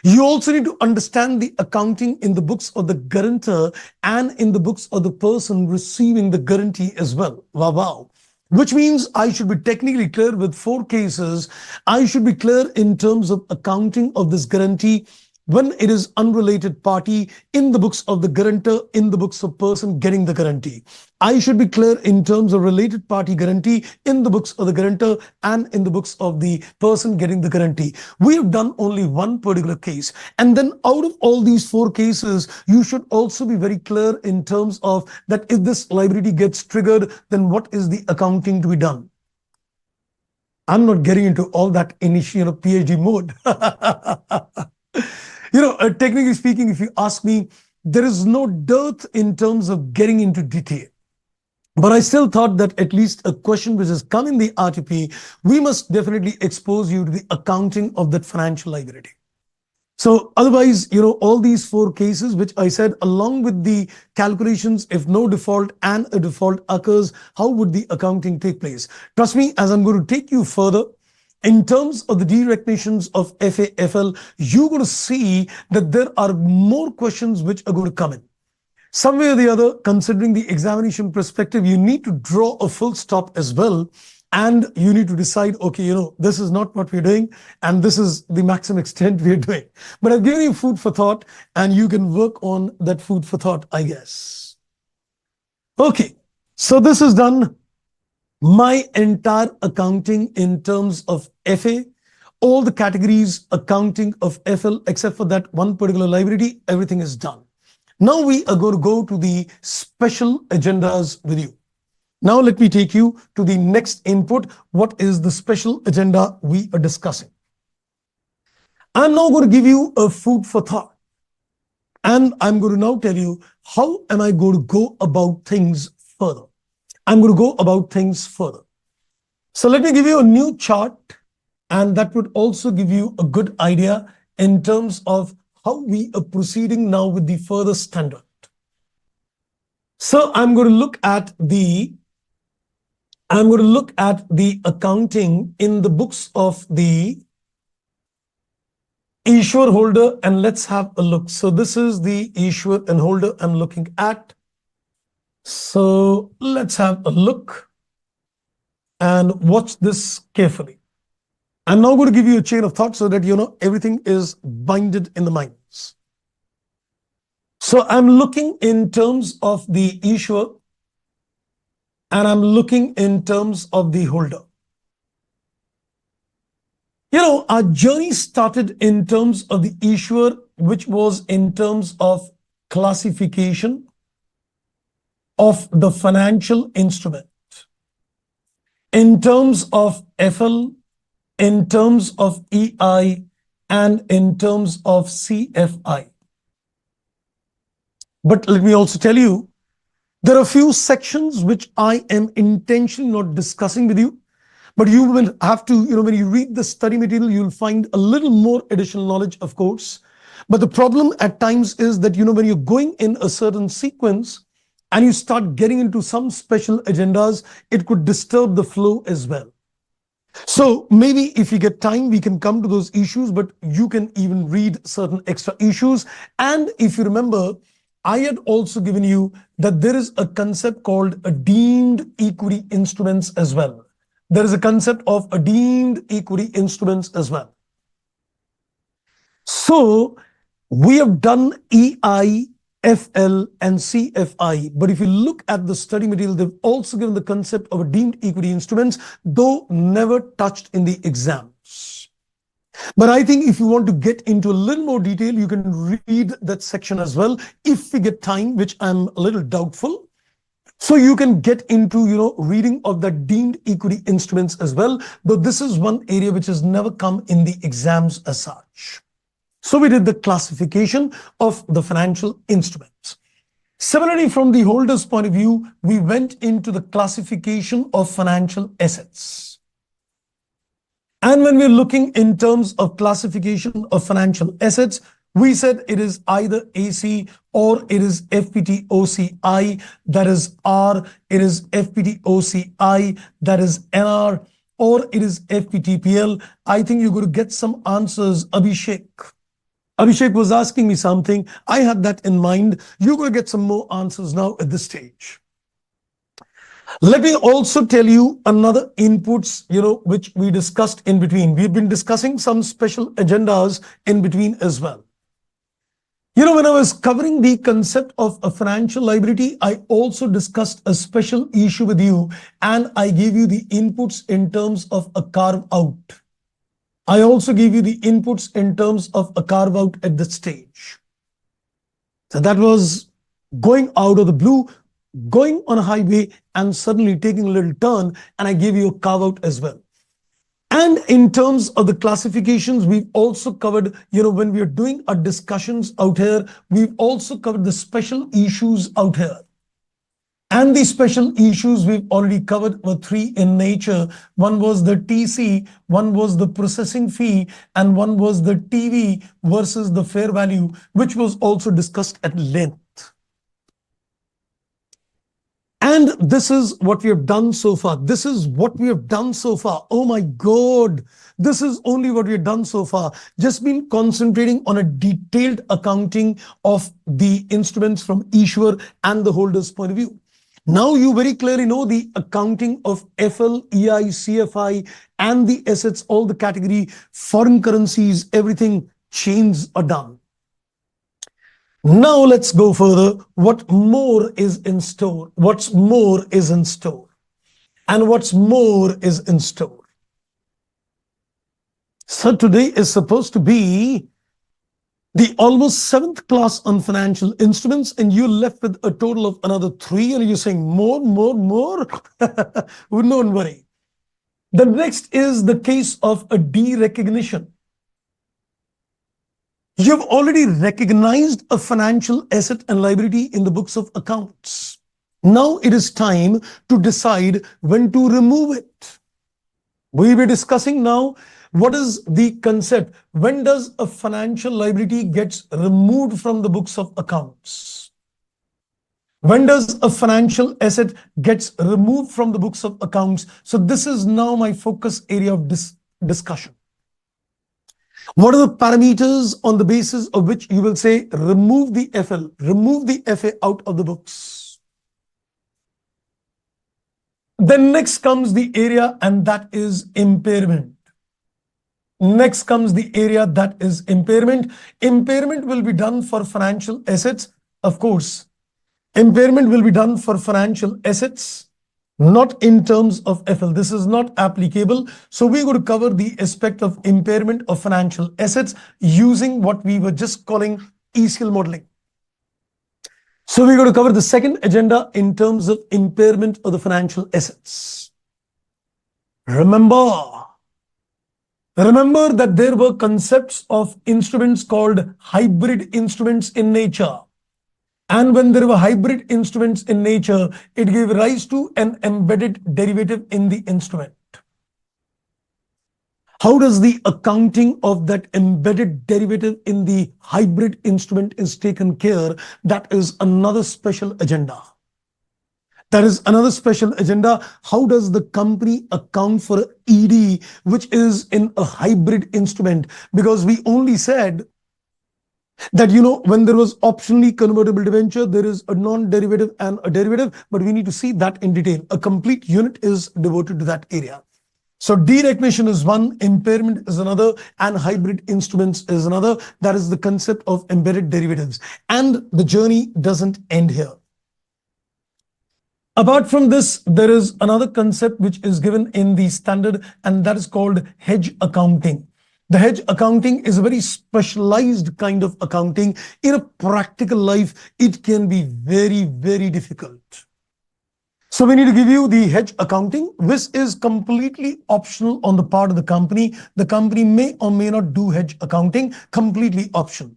You also need to understand the accounting in the books of the guarantor and in the books of the person receiving the guarantee as well. Wow. Which means I should be technically clear with 4 cases. I should be clear in terms of accounting of this guarantee when it is unrelated party, in the books of the guarantor, in the books of person getting the guarantee. I should be clear in terms of related party guarantee in the books of the guarantor and in the books of the person getting the guarantee. We have done only one particular case. And then out of all these 4 cases, you should also be very clear in terms of that if this liability gets triggered, then what is the accounting to be done? I'm not getting into all that initial PhD mode. Technically speaking, if you ask me, there is no dearth in terms of getting into detail. But I still thought that at least a question which has come in the RTP, we must definitely expose you to the accounting of that financial liability. So otherwise, all these 4 cases, which I said, along with the calculations, if no default and a default occurs, how would the accounting take place? Trust me, as I'm going to take you further, in terms of the derecognitions of FAFL, you're going to see that there are more questions which are going to come in. Some way or the other, considering the examination perspective, you need to draw a full stop as well. And you need to decide, okay, this is not what we're doing, and this is the maximum extent we're doing. But I've given you food for thought, and you can work on that food for thought, I guess. Okay, so this is done. My entire accounting in terms of FA, all the categories accounting of FL, except for that one particular liability, everything is done. Now we are going to go to the special agendas with you. Now let me take you to the next input. What is the special agenda we are discussing? I'm now going to give you a food for thought. And I'm going to now tell you, how am I going to go about things further? I'm going to go about things further. So let me give you a new chart, and that would also give you a good idea in terms of how we are proceeding now with the further standard. So I'm going to look at the accounting in the books of the issuer holder, and let's have a look. So this is the issuer and holder I'm looking at. So let's have a look and watch this carefully. I'm now going to give you a chain of thought so that everything is binded in the minds. So I'm looking in terms of the issuer and I'm looking in terms of the holder. Our journey started in terms of the issuer, which was in terms of classification of the financial instrument, in terms of FL, in terms of EI, and in terms of CFI. But let me also tell you, there are a few sections which I am intentionally not discussing with you, but you will have to, when you read the study material, you'll find a little more additional knowledge, of course. But the problem at times is that, when you're going in a certain sequence, and you start getting into some special agendas, it could disturb the flow as well. So maybe if you get time, we can come to those issues, but you can even read certain extra issues. And if you remember, I had also given you that there is a concept called a deemed equity instruments as well. There is a concept of a deemed equity instruments as well. So we have done EI, FL, and CFI. But if you look at the study material, they've also given the concept of a deemed equity instruments, though never touched in the exams. But I think if you want to get into a little more detail, you can read that section as well, if we get time, which I'm a little doubtful. So you can get into, reading of the deemed equity instruments as well, though this is one area which has never come in the exams as such. So we did the classification of the financial instruments. Similarly, from the holder's point of view, we went into the classification of financial assets. And when we're looking in terms of classification of financial assets, we said it is either AC or it is FPTOCI, that is R, it is FPTOCI, that is NR, or it is FPTPL. I think you're going to get some answers, Abhishek. Abhishek was asking me something. I had that in mind. You're going to get some more answers now at this stage. Let me also tell you another inputs, which we discussed in between. We've been discussing some special agendas in between as well. When I was covering the concept of a financial liability, I also discussed a special issue with you, and I gave you the inputs in terms of a carve out. I also gave you the inputs in terms of a carve out at this stage. So that was going out of the blue, going on a highway and suddenly taking a little turn, and I gave you a carve out as well. And in terms of the classifications, we've also covered, when we are doing our discussions out here, we've also covered the special issues out here. And the special issues we've already covered were three in nature. One was the TC, one was the processing fee, and one was the TV versus the fair value, which was also discussed at length. And this is what we have done so far. This is what we have done so far. Oh my God, this is only what we have done so far. Just been concentrating on a detailed accounting of the instruments from issuer and the holder's point of view. Now you very clearly know the accounting of FL, EI, CFI, and the assets, all the category, foreign currencies, everything, chains are done. Now let's go further. What more is in store? What's more is in store? And what's more is in store? So today is supposed to be the almost 7th class on financial instruments, and you're left with a total of another 3, and you're saying more. Don't worry. The next is the case of a derecognition. You've already recognized a financial asset and liability in the books of accounts. Now it is time to decide when to remove it. We were discussing now what is the concept. When does a financial liability gets removed from the books of accounts? When does a financial asset gets removed from the books of accounts? So this is now my focus area of discussion. What are the parameters on the basis of which you will say remove the FL, remove the FA out of the books? Then next comes the area, and that is impairment. Next comes the area that is impairment. Impairment will be done for financial assets, of course. Impairment will be done for financial assets, not in terms of FL. This is not applicable. So we're going to cover the aspect of impairment of financial assets using what we were just calling ECL modeling. So we're going to cover the second agenda in terms of impairment of the financial assets. Remember that there were concepts of instruments called hybrid instruments in nature. And when there were hybrid instruments in nature, it gave rise to an embedded derivative in the instrument. How does the accounting of that embedded derivative in the hybrid instrument is taken care? That is another special agenda. That is another special agenda. How does the company account for ED, which is in a hybrid instrument? Because we only said that, when there was optionally convertible debenture, there is a non-derivative and a derivative, but we need to see that in detail. A complete unit is devoted to that area. So derecognition is one, impairment is another, and hybrid instruments is another. That is the concept of embedded derivatives. And the journey doesn't end here. Apart from this, there is another concept which is given in the standard, and that is called hedge accounting. The hedge accounting is a very specialized kind of accounting. In a practical life, it can be very, very difficult. So we need to give you the hedge accounting. This is completely optional on the part of the company. The company may or may not do hedge accounting, completely optional.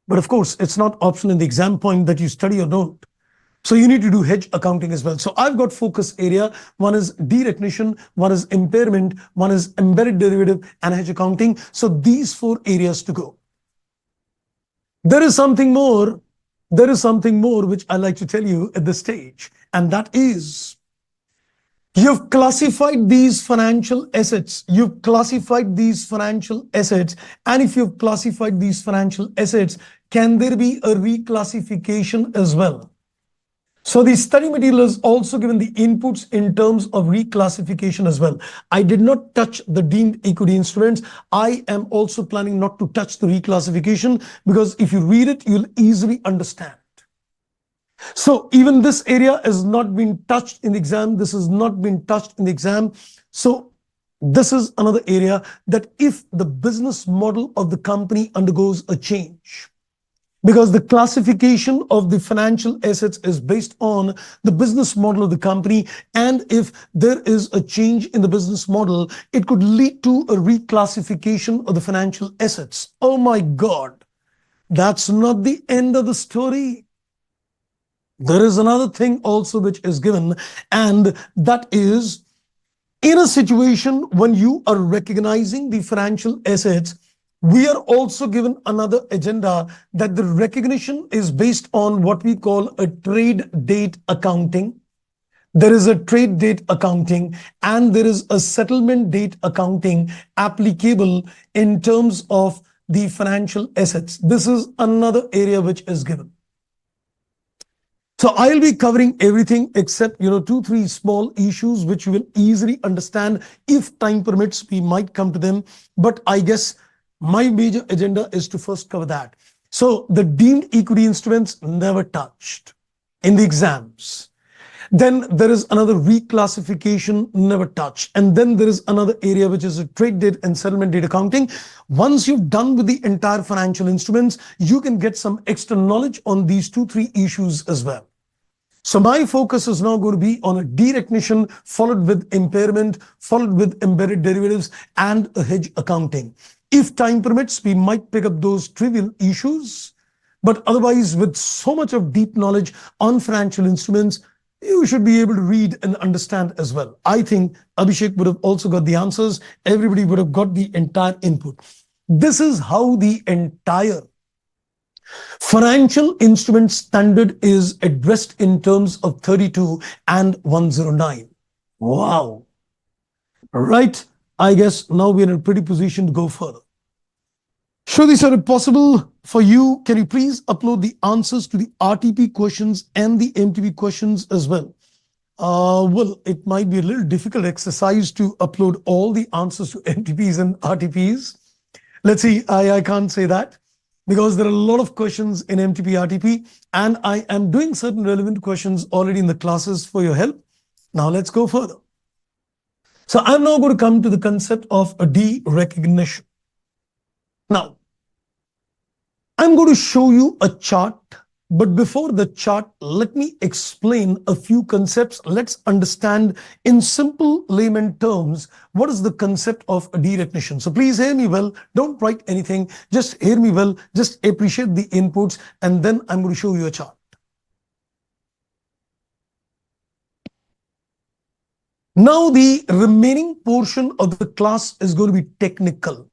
But of course, it's not optional in the exam point that you study or don't. So you need to do hedge accounting as well. So I've got focus area. One is derecognition, one is impairment, one is embedded derivative, and hedge accounting. So these 4 areas to go. There is something more. There is something more which I like to tell you at this stage, and that is you've classified these financial assets. You've classified these financial assets, and if you've classified these financial assets, can there be a reclassification as well? So the study material is also given the inputs in terms of reclassification as well. I did not touch the deemed equity instruments. I am also planning not to touch the reclassification, because if you read it, you'll easily understand. So even this area has not been touched in the exam. This has not been touched in the exam. So this is another area that if the business model of the company undergoes a change, because the classification of the financial assets is based on the business model of the company. And if there is a change in the business model, it could lead to a reclassification of the financial assets. Oh my God, that's not the end of the story. There is another thing also which is given, and that is in a situation when you are recognizing the financial assets, we are also given another agenda that the recognition is based on what we call a trade date accounting. There is a trade date accounting and there is a settlement date accounting applicable in terms of the financial assets. This is another area which is given. So I'll be covering everything except, 2-3 small issues which you will easily understand. If time permits, we might come to them, but I guess my major agenda is to first cover that. So the deemed equity instruments never touched in the exams. Then there is another reclassification, never touched. And then there is another area which is a trade date and settlement date accounting. Once you've done with the entire financial instruments, you can get some extra knowledge on these 2-3 issues as well. So my focus is now going to be on a derecognition, followed with impairment, followed with embedded derivatives and a hedge accounting. If time permits, we might pick up those trivial issues, but otherwise with so much of deep knowledge on financial instruments, you should be able to read and understand as well. I think Abhishek would have also got the answers. Everybody would have got the entire input. This is how the entire financial instrument standard is addressed in terms of 32 and 109. Wow. Right. I guess now we're in a pretty position to go further. Shruti sir, if possible for you, can you please upload the answers to the RTP questions and the MTP questions as well? Well, it might be a little difficult exercise to upload all the answers to MTPs and RTPs. Let's see, I can't say that because there are a lot of questions in MTP, RTP, and I am doing certain relevant questions already in the classes for your help. Now let's go further. So I'm now going to come to the concept of a derecognition. Now, I'm going to show you a chart, but before the chart, let me explain a few concepts. Let's understand in simple layman terms, what is the concept of a derecognition. So please hear me well. Don't write anything. Just hear me well. Just appreciate the inputs, and then I'm going to show you a chart. Now, the remaining portion of the class is going to be technical.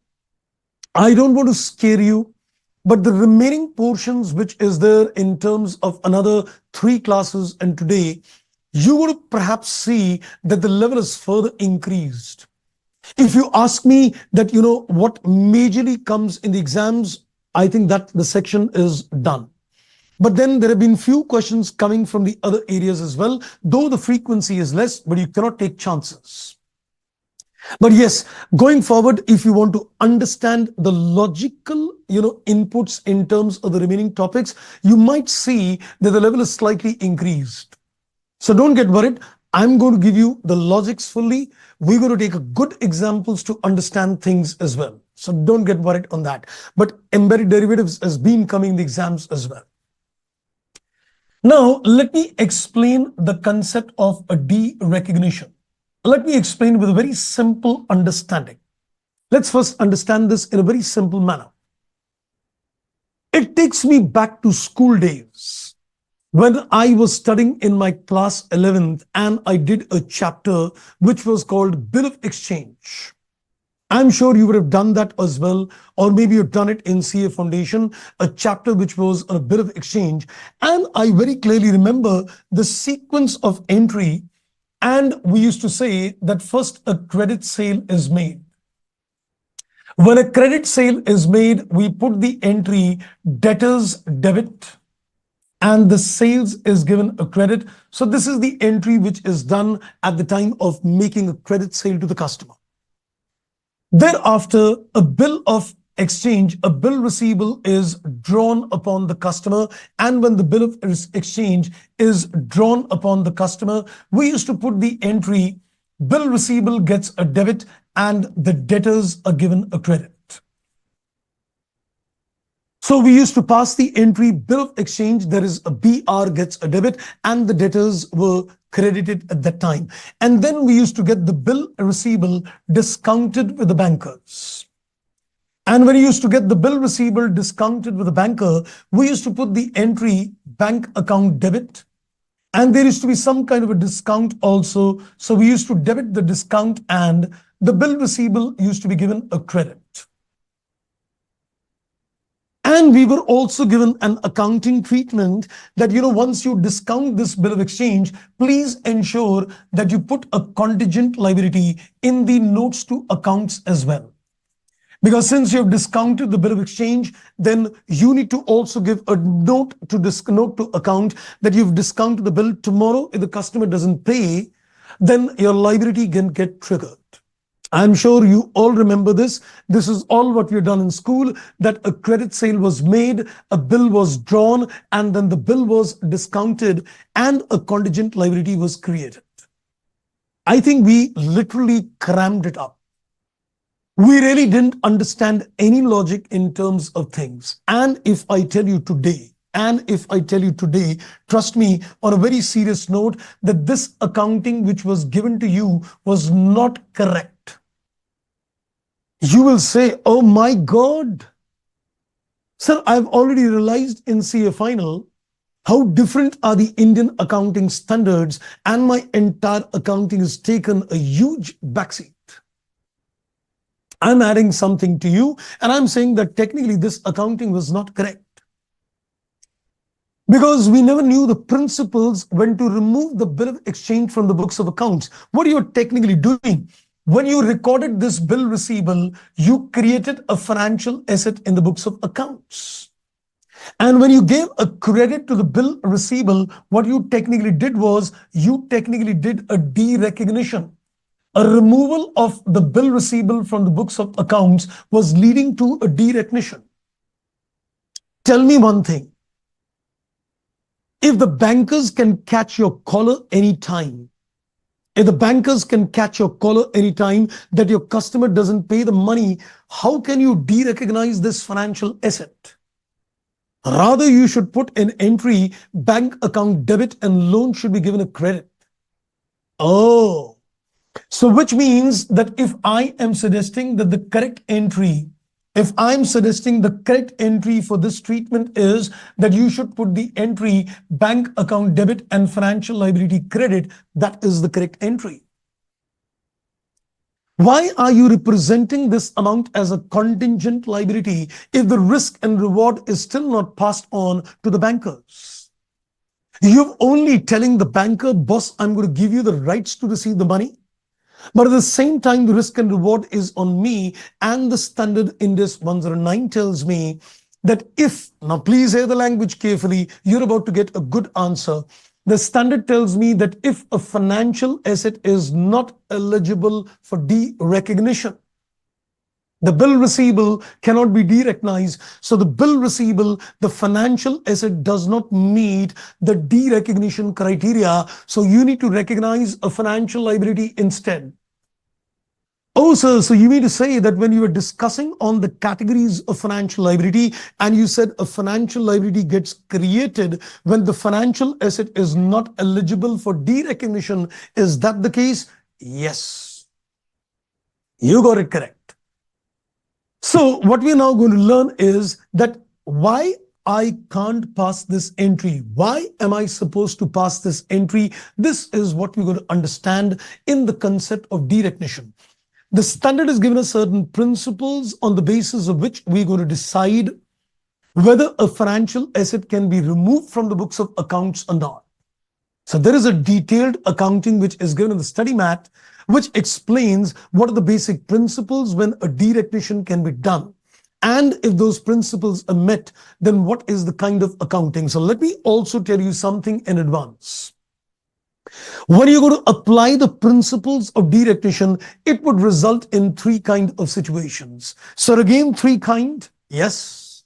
I don't want to scare you, but the remaining portions which is there in terms of another 3 classes and today, you would perhaps see that the level is further increased. If you ask me that, what majorly comes in the exams, I think that the section is done. But then there have been few questions coming from the other areas as well, though the frequency is less, but you cannot take chances. But yes, going forward, if you want to understand the logical, inputs in terms of the remaining topics, you might see that the level is slightly increased. So don't get worried. I'm going to give you the logics fully. We're going to take a good examples to understand things as well. So don't get worried on that. But embedded derivatives has been coming in the exams as well. Now, let me explain the concept of a derecognition. Let me explain with a very simple understanding. Let's first understand this in a very simple manner. It takes me back to school days when I was studying in my class 11th and I did a chapter which was called Bill of Exchange. I'm sure you would have done that as well, or maybe you've done it in CA Foundation, a chapter which was on a Bill of Exchange. And I very clearly remember the sequence of entry. And we used to say that first a credit sale is made. When a credit sale is made, we put the entry debtors debit and the sales is given a credit. So this is the entry which is done at the time of making a credit sale to the customer. Thereafter, a bill of exchange, a bill receivable is drawn upon the customer. And when the bill of exchange is drawn upon the customer, we used to put the entry, bill receivable gets a debit and the debtors are given a credit. So we used to pass the entry, bill of exchange, there is a BR gets a debit and the debtors were credited at that time. And then we used to get the bill receivable discounted with the bankers. And when you used to get the bill receivable discounted with the banker, we used to put the entry bank account debit. And there used to be some kind of a discount also. So we used to debit the discount and the bill receivable used to be given a credit. And we were also given an accounting treatment that, once you discount this bill of exchange, please ensure that you put a contingent liability in the notes to accounts as well. Because since you have discounted the bill of exchange, then you need to also give a note to account that you've discounted the bill. Tomorrow, if the customer doesn't pay, then your liability can get triggered. I'm sure you all remember this. This is all what we've done in school, that a credit sale was made, a bill was drawn, and then the bill was discounted and a contingent liability was created. I think we literally crammed it up. We really didn't understand any logic in terms of things. And if I tell you today, trust me, on a very serious note, that this accounting which was given to you was not correct, you will say, oh my God, sir, I've already realized in CA Final how different are the Indian accounting standards, and my entire accounting has taken a huge backseat. I'm adding something to you, and I'm saying that technically this accounting was not correct. Because we never knew the principles when to remove the bill of exchange from the books of accounts. What you're technically doing, when you recorded this bill receivable, you created a financial asset in the books of accounts. And when you gave a credit to the bill receivable, what you technically did was, you technically did a derecognition. A removal of the bill receivable from the books of accounts was leading to a derecognition. Tell me one thing. If the bankers can catch your collar anytime, if the bankers can catch your collar anytime that your customer doesn't pay the money, how can you derecognize this financial asset? Rather, you should put an entry, bank account debit, and loan should be given a credit. Oh. So which means that if I am suggesting that the correct entry, if I'm suggesting the correct entry for this treatment is that you should put the entry bank account debit and financial liability credit, that is the correct entry. Why are you representing this amount as a contingent liability if the risk and reward is still not passed on to the bankers? You're only telling the banker, boss, I'm going to give you the rights to receive the money. But at the same time, the risk and reward is on me. And the standard Indus 109 tells me that if, now please hear the language carefully, you're about to get a good answer. The standard tells me that if a financial asset is not eligible for derecognition, the bill receivable cannot be derecognized. So the bill receivable, the financial asset does not meet the derecognition criteria. So you need to recognize a financial liability instead. Oh, sir, so you mean to say that when you were discussing on the categories of financial liability and you said a financial liability gets created when the financial asset is not eligible for derecognition, is that the case? Yes, you got it correct. So what we're now going to learn is that why I can't pass this entry. Why am I supposed to pass this entry? This is what we're going to understand in the concept of derecognition. The standard has given us certain principles on the basis of which we're going to decide whether a financial asset can be removed from the books of accounts or not. So there is a detailed accounting which is given in the study mat, which explains what are the basic principles when a derecognition can be done. And if those principles are met, then what is the kind of accounting? So let me also tell you something in advance. When you're going to apply the principles of derecognition, it would result in three kind of situations. So again, three kind, yes.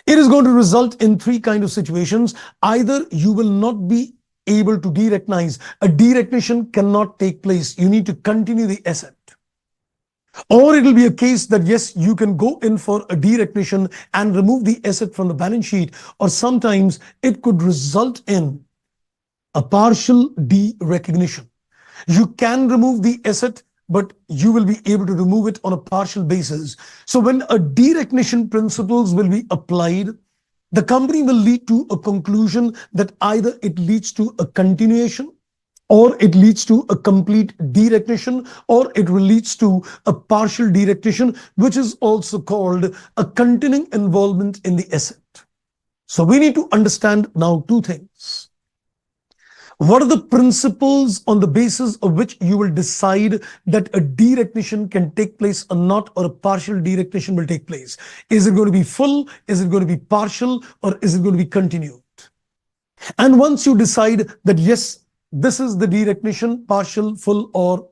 It is going to result in three kind of situations. Either you will not be able to derecognize. A derecognition cannot take place. You need to continue the asset. Or it will be a case that yes, you can go in for a derecognition and remove the asset from the balance sheet. Or sometimes it could result in a partial derecognition. You can remove the asset, but you will be able to remove it on a partial basis. So when a derecognition principles will be applied, the company will lead to a conclusion that either it leads to a continuation, or it leads to a complete derecognition, or it leads to a partial derecognition, which is also called a continuing involvement in the asset. So we need to understand now two things. What are the principles on the basis of which you will decide that a derecognition can take place or not, or a partial derecognition will take place? Is it going to be full? Is it going to be partial? Or is it going to be continued? And once you decide that, yes, this is the derecognition, partial, full, or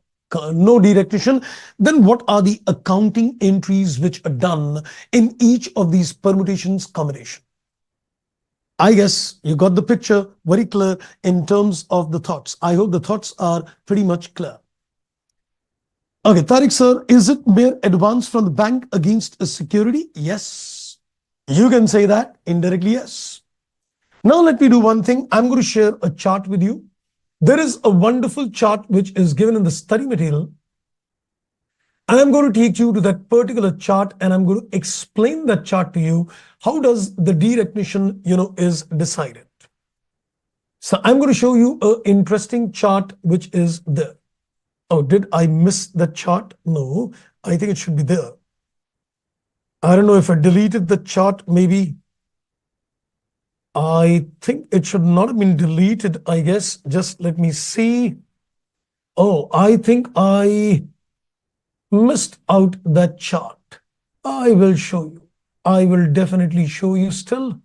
no derecognition, then what are the accounting entries which are done in each of these permutations combination? I guess you got the picture very clear in terms of the thoughts. I hope the thoughts are pretty much clear. Okay, Tariq sir, is it mere advance from the bank against a security? Yes. You can say that indirectly, yes. Now let me do one thing. I'm going to share a chart with you. There is a wonderful chart which is given in the study material. And I'm going to take you to that particular chart and I'm going to explain that chart to you. How does the derecognition, is decided? So I'm going to show you an interesting chart which is there. Oh, did I miss that chart? No, I think it should be there. I don't know if I deleted the chart, maybe. I think it should not have been deleted, I guess. Just let me see. Oh, I think I missed out that chart. I will show you. I will definitely show you still.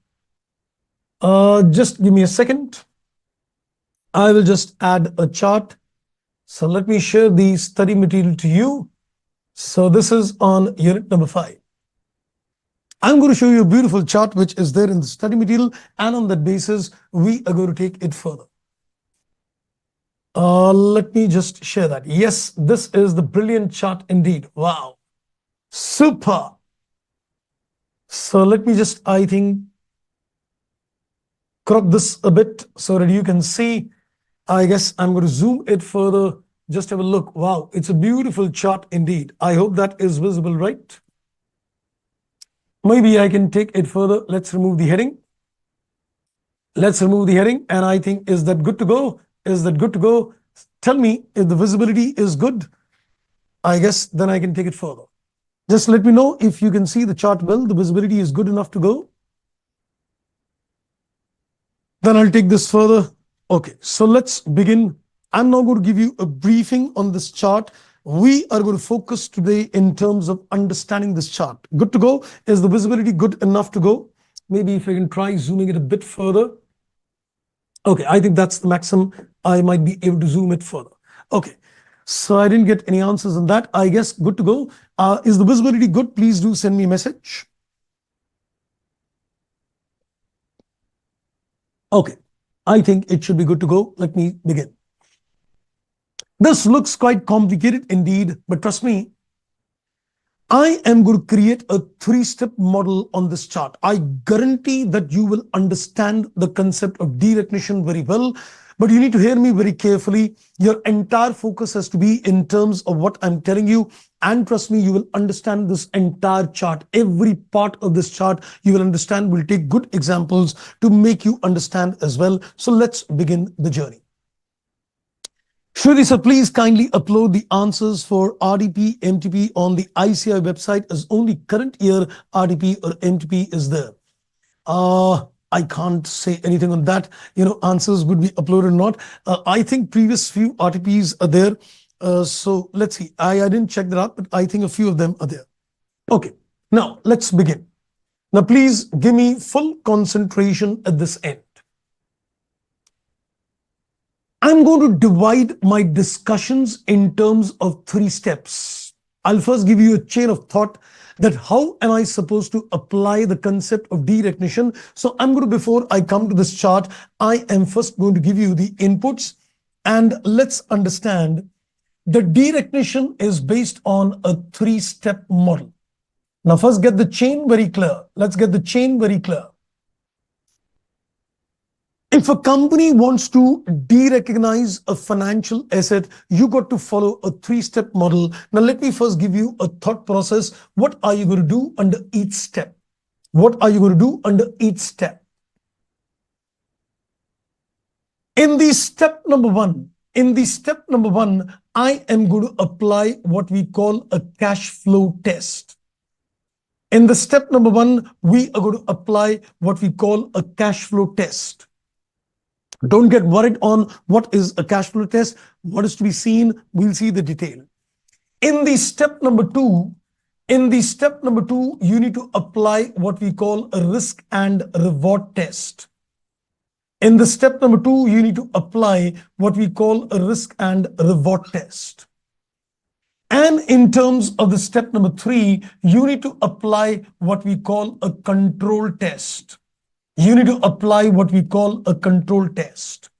Just give me a second. I will just add a chart. So let me share the study material to you. So this is on unit number 5. I'm going to show you a beautiful chart which is there in the study material, and on that basis, we are going to take it further. Let me just share that. Yes, this is the brilliant chart indeed. Wow. Super. So let me just, I think, crop this a bit so that you can see. I guess I'm going to zoom it further. Just have a look. Wow, it's a beautiful chart indeed. I hope that is visible, right? Maybe I can take it further. Let's remove the heading. Let's remove the heading. And I think, is that good to go? Is that good to go? Tell me if the visibility is good. I guess then I can take it further. Just let me know if you can see the chart well. The visibility is good enough to go. Then I'll take this further. Okay, so let's begin. I'm now going to give you a briefing on this chart. We are going to focus today in terms of understanding this chart. Good to go? Is the visibility good enough to go? Maybe if I can try zooming it a bit further. Okay, I think that's the maximum. I might be able to zoom it further. Okay, so I didn't get any answers on that. I guess good to go. Is the visibility good? Please do send me a message. Okay, I think it should be good to go. Let me begin. This looks quite complicated indeed, but trust me, I am going to create a 3-step model on this chart. I guarantee that you will understand the concept of derecognition very well, but you need to hear me very carefully. Your entire focus has to be in terms of what I'm telling you. And trust me, you will understand this entire chart. Every part of this chart you will understand. We'll take good examples to make you understand as well. So let's begin the journey. Shruti sir, please kindly upload the answers for RDP, MTP on the ICAI website, as only current year RDP or MTP is there. I can't say anything on that. Answers would be uploaded or not. I think previous few RTPs are there. So let's see. I didn't check that out, but I think a few of them are there. Okay, now let's begin. Now please give me full concentration at this end. I'm going to divide my discussions in terms of 3 steps. I'll first give you a chain of thought that how am I supposed to apply the concept of derecognition. So I'm going to, before I come to this chart, I am first going to give you the inputs, and let's understand the derecognition is based on a 3-step model. Now first get the chain very clear. Let's get the chain very clear. If a company wants to derecognize a financial asset, you got to follow a 3-step model. Now, let me first give you a thought process. What are you going to do under each step? What are you going to do under each step? In the step number one, I am going to apply what we call a cash flow test. In the step number one, we are going to apply what we call a cash flow test. Don't get worried on what is a cash flow test. What is to be seen, we'll see the detail. In the step number two, you need to apply what we call a risk and reward test. In the step number two, you need to apply what we call a risk and reward test. And in terms of the step number 3, you need to apply what we call a control test. You need to apply what we call a control test.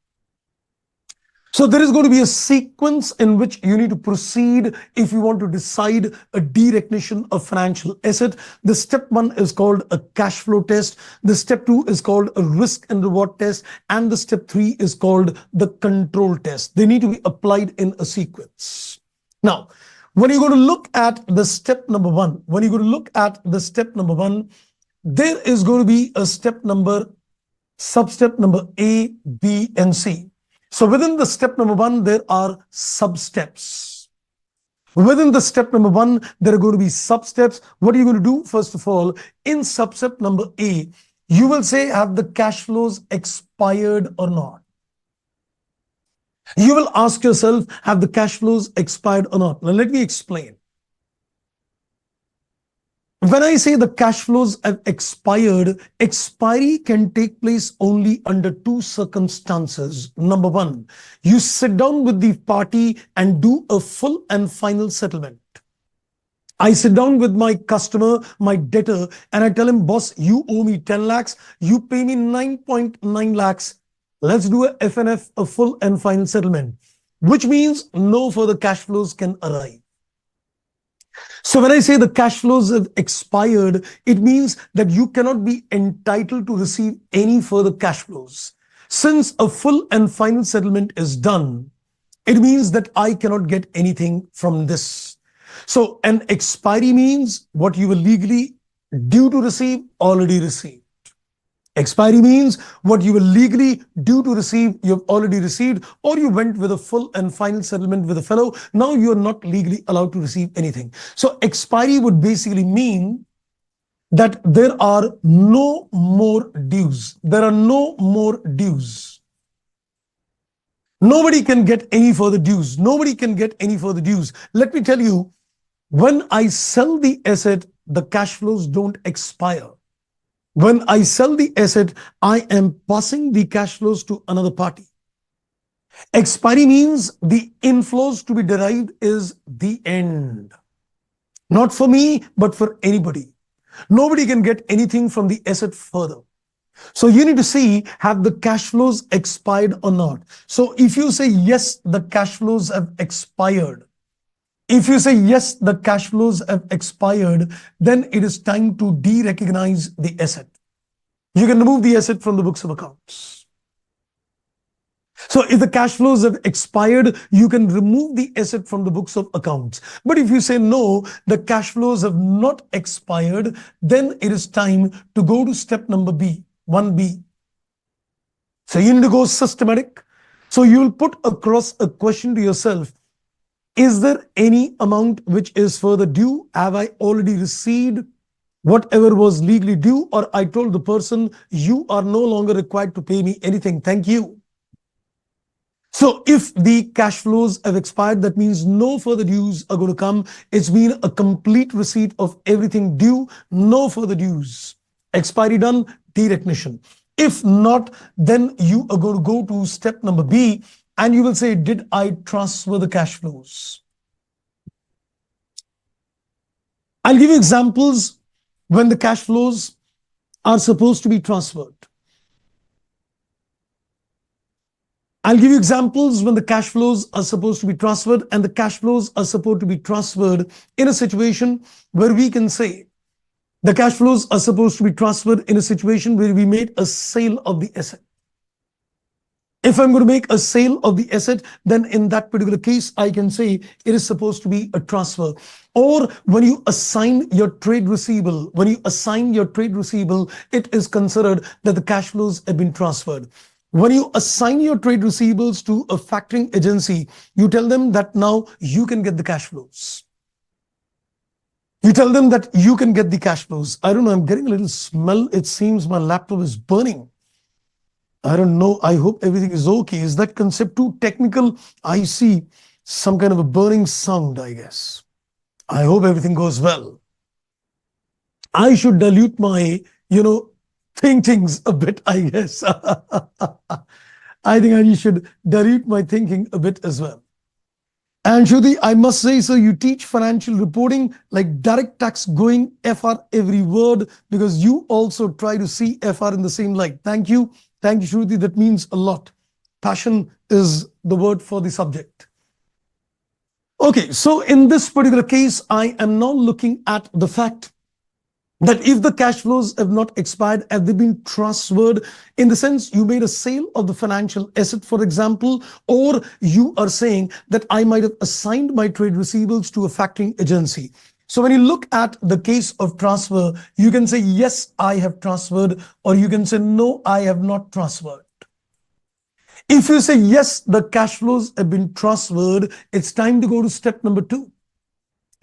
So there is going to be a sequence in which you need to proceed if you want to decide a derecognition of financial asset. The step 1 is called a cash flow test. The step 2 is called a risk and reward test. And the step 3 is called the control test. They need to be applied in a sequence. Now, when you're going to look at the step number 1, there is going to be a step number, sub-step number A, B, and C. So within the step number 1, there are sub-steps. Within the step number 1, there are going to be sub-steps. What are you going to do? First of all, in sub-step number A, you will say, have the cash flows expired or not? You will ask yourself, have the cash flows expired or not? Now let me explain. When I say the cash flows have expired, expiry can take place only under 2 circumstances. Number 1, you sit down with the party and do a full and final settlement. I sit down with my customer, my debtor, and I tell him, boss, you owe me 10 lakhs, you pay me 9.9 lakhs. Let's do a FNF, a full and final settlement, which means no further cash flows can arrive. So when I say the cash flows have expired, it means that you cannot be entitled to receive any further cash flows. Since a full and final settlement is done, it means that I cannot get anything from this. So an expiry means what you were legally due to receive, already received. Expiry means what you were legally due to receive, you have already received, or you went with a full and final settlement with a fellow. Now you are not legally allowed to receive anything. So expiry would basically mean that there are no more dues. There are no more dues. Nobody can get any further dues. Nobody can get any further dues. Let me tell you, when I sell the asset, the cash flows don't expire. When I sell the asset, I am passing the cash flows to another party. Expiry means the inflows to be derived is the end. Not for me, but for anybody. Nobody can get anything from the asset further. So you need to see, have the cash flows expired or not? So if you say yes, the cash flows have expired. If you say yes, the cash flows have expired, then it is time to derecognize the asset. You can remove the asset from the books of accounts. So if the cash flows have expired, you can remove the asset from the books of accounts. But if you say no, the cash flows have not expired, then it is time to go to step number B, 1B. So you need to go systematic. So you will put across a question to yourself. Is there any amount which is further due? Have I already received whatever was legally due? Or I told the person, you are no longer required to pay me anything. Thank you. So if the cash flows have expired, that means no further dues are going to come. It's been a complete receipt of everything due, no further dues. Expiry done, derecognition. If not, then you are going to go to step number B and you will say, did I transfer the cash flows? I'll give you examples when the cash flows are supposed to be transferred. I'll give you examples when the cash flows are supposed to be transferred, and the cash flows are supposed to be transferred in a situation where we can say the cash flows are supposed to be transferred in a situation where we made a sale of the asset. If I'm going to make a sale of the asset, then in that particular case, I can say it is supposed to be a transfer. Or when you assign your trade receivable, it is considered that the cash flows have been transferred. When you assign your trade receivables to a factoring agency, you tell them that now you can get the cash flows. You tell them that you can get the cash flows. I don't know, I'm getting a little smell. It seems my laptop is burning. I don't know. I hope everything is okay. Is that concept too technical? I see some kind of a burning sound, I guess. I hope everything goes well. I should dilute my, thinkings a bit, I guess. I think I should dilute my thinking a bit as well. And Shruti, I must say, so you teach financial reporting like direct tax going FR every word, because you also try to see FR in the same light. Thank you. Thank you, Shruti. That means a lot. Passion is the word for the subject. Okay, so in this particular case, I am now looking at the fact that if the cash flows have not expired, have they been transferred, in the sense you made a sale of the financial asset, for example, or you are saying that I might have assigned my trade receivables to a factoring agency. So when you look at the case of transfer, you can say, yes, I have transferred, or you can say, no, I have not transferred. If you say, yes, the cash flows have been transferred, it's time to go to step number 2.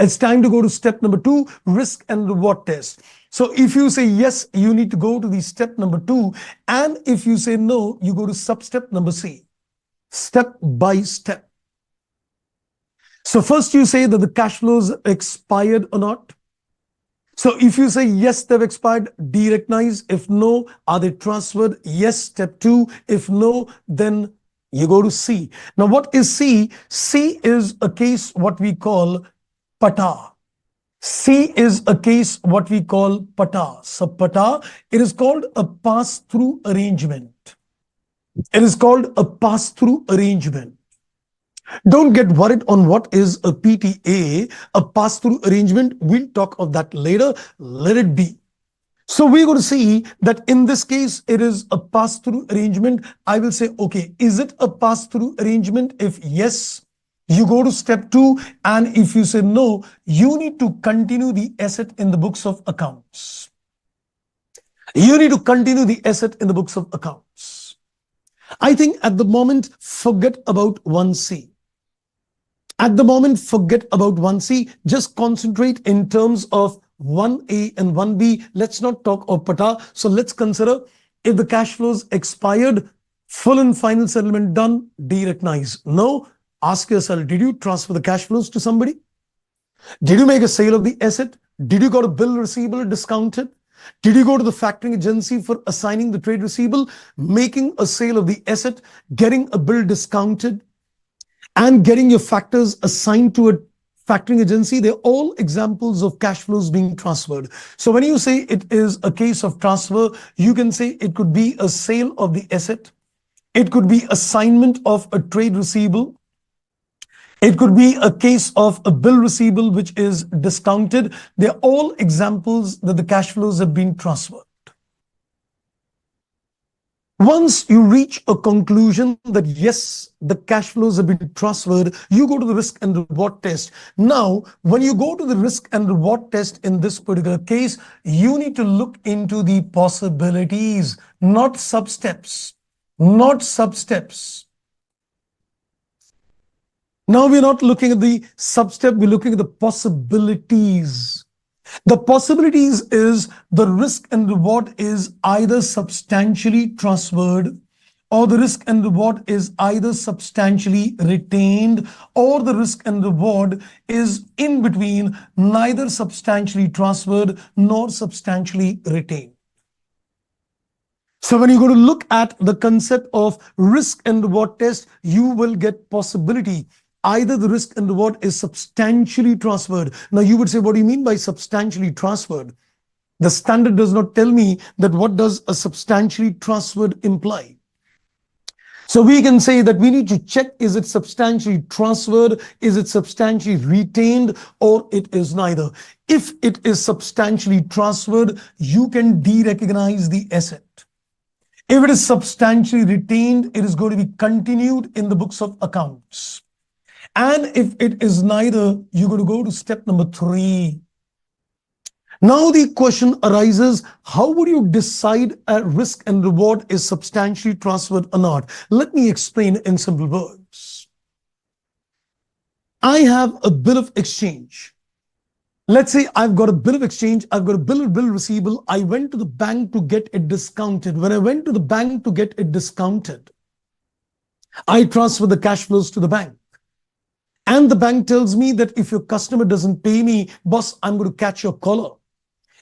It's time to go to step number 2, risk and reward test. So if you say yes, you need to go to the step number 2. And if you say no, you go to sub-step number C, step by step. So first you say that the cash flows expired or not. So if you say yes, they've expired, derecognize. If no, are they transferred? Yes, step 2. If no, then you go to C. Now what is C? C is a case what we call pata. C is a case what we call pata. So pata, it is called a pass-through arrangement. It is called a pass-through arrangement. Don't get worried on what is a PTA, a pass-through arrangement. We'll talk of that later. Let it be. So we're going to see that in this case, it is a pass-through arrangement. I will say, okay, is it a pass-through arrangement? If yes, you go to step 2, and if you say no, you need to continue the asset in the books of accounts. You need to continue the asset in the books of accounts. I think at the moment, forget about 1C. At the moment, forget about 1C. Just concentrate in terms of 1A and 1B. Let's not talk of pata. So let's consider if the cash flows expired, full and final settlement done, derecognize. No, ask yourself, did you transfer the cash flows to somebody? Did you make a sale of the asset? Did you got a bill receivable discounted? Did you go to the factoring agency for assigning the trade receivable, making a sale of the asset, getting a bill discounted, and getting your factors assigned to a factoring agency? They're all examples of cash flows being transferred. So when you say it is a case of transfer, you can say it could be a sale of the asset. It could be assignment of a trade receivable. It could be a case of a bill receivable which is discounted. They're all examples that the cash flows have been transferred. Once you reach a conclusion that yes, the cash flows have been transferred, you go to the risk and reward test. Now, when you go to the risk and reward test in this particular case, you need to look into the possibilities, not sub-steps, not sub-steps. Now we're not looking at the sub-step, we're looking at the possibilities. The possibilities is the risk and reward is either substantially transferred, or the risk and reward is either substantially retained, or the risk and reward is in between, neither substantially transferred nor substantially retained. So when you go to look at the concept of risk and reward test, you will get possibility. Either the risk and reward is substantially transferred. Now you would say, what do you mean by substantially transferred? The standard does not tell me that what does a substantially transferred imply. So we can say that we need to check, is it substantially transferred, is it substantially retained, or it is neither. If it is substantially transferred, you can derecognize the asset. If it is substantially retained, it is going to be continued in the books of accounts. And if it is neither, you're going to go to step number 3. Now the question arises, how would you decide a risk and reward is substantially transferred or not? Let me explain in simple words. I have a bill of exchange. Let's say I've got a bill of exchange, I've got a bill receivable. I went to the bank to get it discounted. When I went to the bank to get it discounted, I transfer the cash flows to the bank. And the bank tells me that if your customer doesn't pay me, boss, I'm going to catch your collar.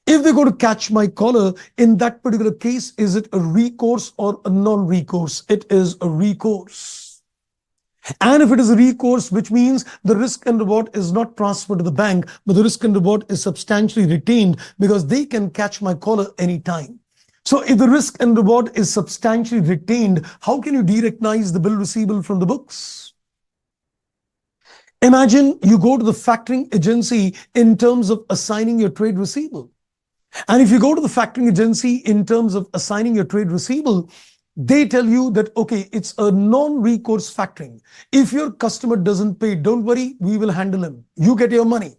If they're going to catch my collar, in that particular case, is it a recourse or a non-recourse? It is a recourse. And if it is a recourse, which means the risk and reward is not transferred to the bank, but the risk and reward is substantially retained because they can catch my collar anytime. So if the risk and reward is substantially retained, how can you derecognize the bill receivable from the books? Imagine you go to the factoring agency in terms of assigning your trade receivable. And if you go to the factoring agency in terms of assigning your trade receivable, they tell you that, okay, it's a non-recourse factoring. If your customer doesn't pay, don't worry, we will handle him. You get your money.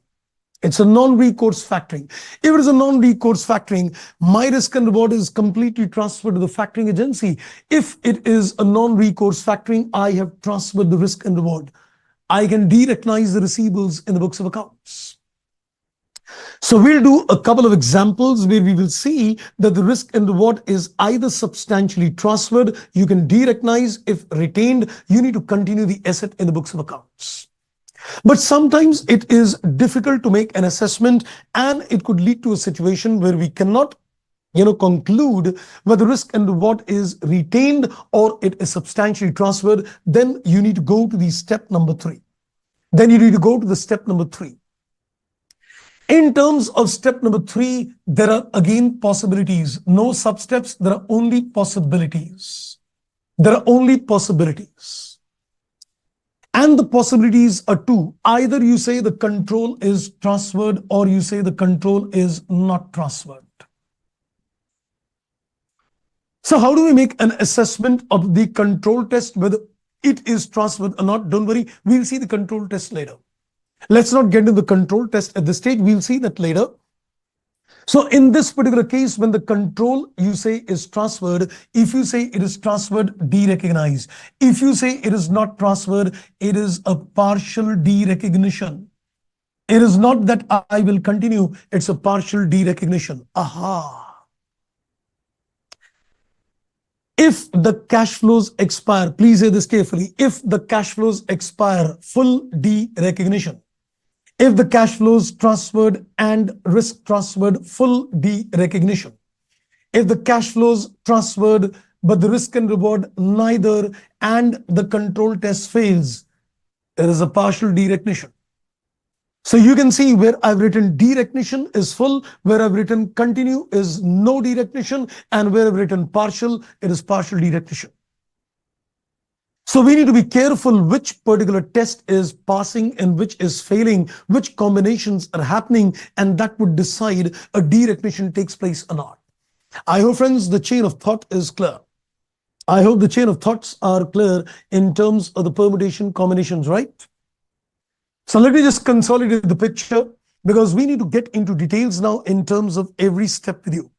It's a non-recourse factoring. If it is a non-recourse factoring, my risk and reward is completely transferred to the factoring agency. If it is a non-recourse factoring, I have transferred the risk and reward. I can derecognize the receivables in the books of accounts. So we'll do a couple of examples where we will see that the risk and reward is either substantially transferred, you can derecognize. If retained, you need to continue the asset in the books of accounts. But sometimes it is difficult to make an assessment, and it could lead to a situation where we cannot conclude whether risk and reward is retained or it is substantially transferred. Then you need to go to the step number 3. Then you need to go to the step number 3. In terms of step number 3, there are again possibilities. No sub-steps, there are only possibilities. There are only possibilities. And the possibilities are 2. Either you say the control is transferred or you say the control is not transferred. So how do we make an assessment of the control test, whether it is transferred or not? Don't worry, we'll see the control test later. Let's not get into the control test at this stage. We'll see that later. So in this particular case, when the control you say is transferred, if you say it is transferred, derecognize. If you say it is not transferred, it is a partial derecognition. It is not that I will continue. It's a partial derecognition. Aha. If the cash flows expire, please hear this carefully. If the cash flows expire, full derecognition. If the cash flows transferred and risk transferred, full derecognition. If the cash flows transferred, but the risk and reward neither and the control test fails, there is a partial derecognition. So you can see where I've written derecognition is full, where I've written continue is no derecognition, and where I've written partial, it is partial derecognition. So we need to be careful which particular test is passing and which is failing, which combinations are happening, and that would decide a derecognition takes place or not. I hope, friends, the chain of thought is clear. I hope the chain of thoughts are clear in terms of the permutation combinations, right? So let me just consolidate the picture, because we need to get into details now in terms of every step with you.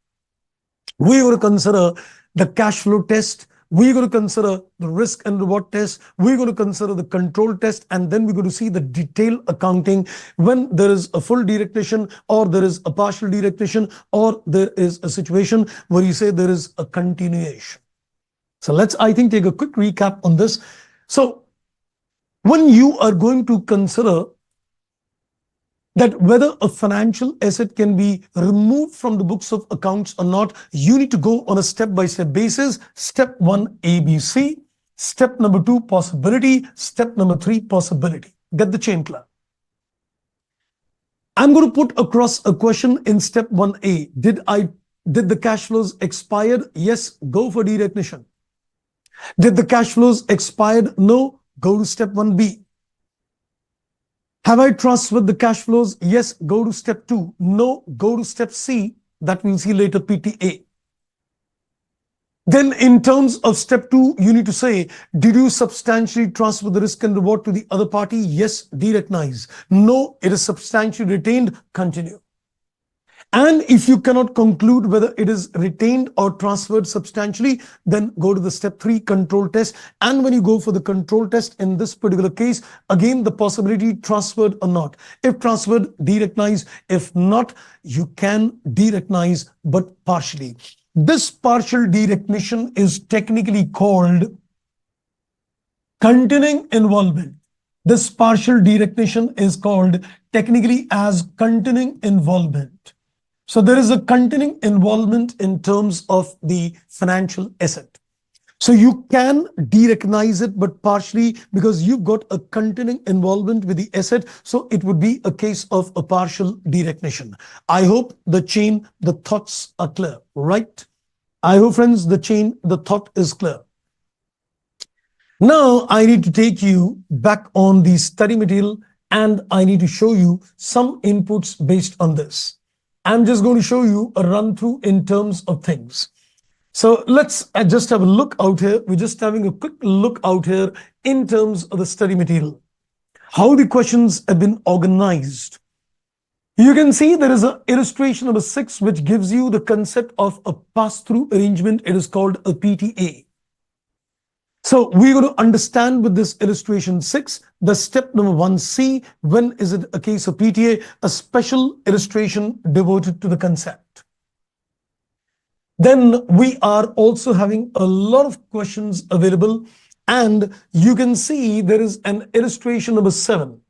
We're going to consider the cash flow test. We're going to consider the risk and reward test. We're going to consider the control test. And then we're going to see the detailed accounting when there is a full derecognition, or there is a partial derecognition, or there is a situation where you say there is a continuation. So let's, I think, take a quick recap on this. So when you are going to consider that whether a financial asset can be removed from the books of accounts or not, you need to go on a step-by-step basis. Step 1, ABC. Step number 2, possibility. Step number 3, possibility. Get the chain clear. I'm going to put across a question in step 1A. Did the cash flows expired? Yes, go for derecognition. Did the cash flows expired? No, go to step 1B. Have I transferred the cash flows? Yes, go to step 2. No, go to step C. That we'll see later, PTA. Then in terms of step 2, you need to say, did you substantially transfer the risk and reward to the other party? Yes, derecognize. No, it is substantially retained. Continue. And if you cannot conclude whether it is retained or transferred substantially, then go to the step 3, control test. And when you go for the control test in this particular case, again, the possibility transferred or not. If transferred, derecognize. If not, you can derecognize, but partially. This partial derecognition is technically called continuing involvement. This partial derecognition is called technically as continuing involvement. So there is a continuing involvement in terms of the financial asset. So you can derecognize it, but partially, because you've got a continuing involvement with the asset. So it would be a case of a partial derecognition. I hope the chain, the thoughts are clear, right? I hope, friends, the chain, the thought is clear. Now I need to take you back on the study material, and I need to show you some inputs based on this. I'm just going to show you a run through in terms of things. So let's just have a look out here. We're just having a quick look out here in terms of the study material, how the questions have been organized. You can see there is an illustration number 6, which gives you the concept of a pass-through arrangement. It is called a PTA. So we're going to understand with this illustration 6, the step number 1C, when is it a case of PTA, a special illustration devoted to the concept. Then we are also having a lot of questions available, and you can see there is an illustration number 7,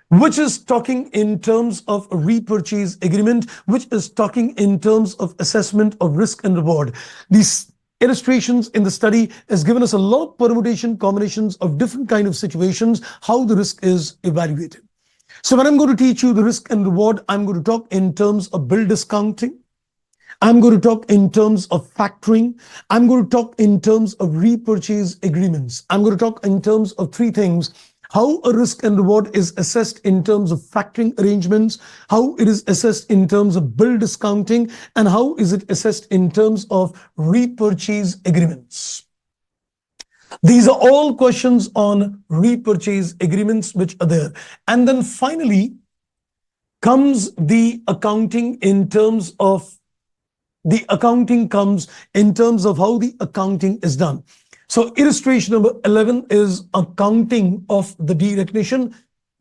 which is talking in terms of a repurchase agreement, which is talking in terms of assessment of risk and reward. These illustrations in the study has given us a lot of permutation combinations of different kind of situations, how the risk is evaluated. So when I'm going to teach you the risk and reward, I'm going to talk in terms of bill discounting. I'm going to talk in terms of factoring. I'm going to talk in terms of repurchase agreements. I'm going to talk in terms of 3 things: how a risk and reward is assessed in terms of factoring arrangements, how it is assessed in terms of bill discounting, and how is it assessed in terms of repurchase agreements. These are all questions on repurchase agreements which are there. And then finally comes the accounting in terms of how the accounting is done. So illustration number 11 is accounting of the derecognition.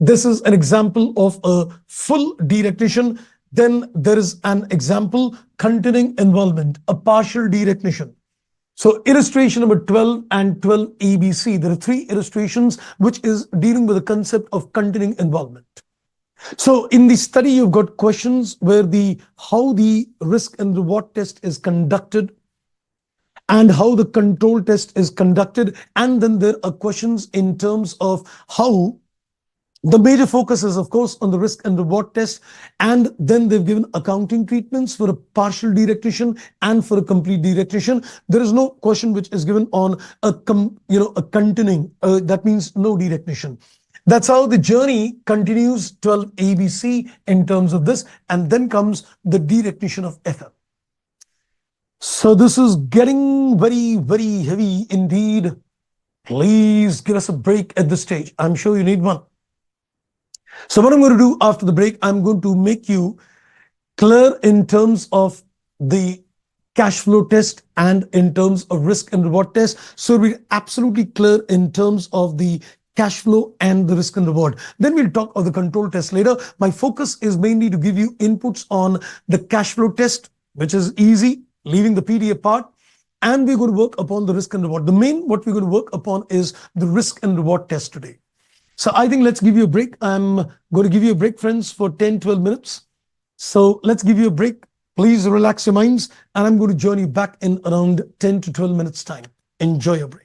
This is an example of a full derecognition. Then there is an example containing involvement, a partial derecognition. So illustration number 12 and 12ABC, there are three illustrations which is dealing with the concept of continuing involvement. So in the study, you've got questions where how the risk and reward test is conducted and how the control test is conducted. And then there are questions in terms of how the major focus is, of course, on the risk and reward test. And then they've given accounting treatments for a partial derecognition and for a complete derecognition. There is no question which is given on a continuing, that means no derecognition. That's how the journey continues 12 ABC in terms of this. And then comes the derecognition of FL. So this is getting very, very heavy indeed. Please give us a break at this stage. I'm sure you need one. So what I'm going to do after the break, I'm going to make you clear in terms of the cash flow test and in terms of risk and reward test. So we're absolutely clear in terms of the cash flow and the risk and reward. Then we'll talk of the control test later. My focus is mainly to give you inputs on the cash flow test, which is easy, leaving the PDF part. And we're going to work upon the risk and reward. The main what we're going to work upon is the risk and reward test today. So I think let's give you a break. I'm going to give you a break, friends, for 10, 12 minutes. So let's give you a break. Please relax your minds. And I'm going to join you back in around 10 to 12 minutes time. Enjoy your break.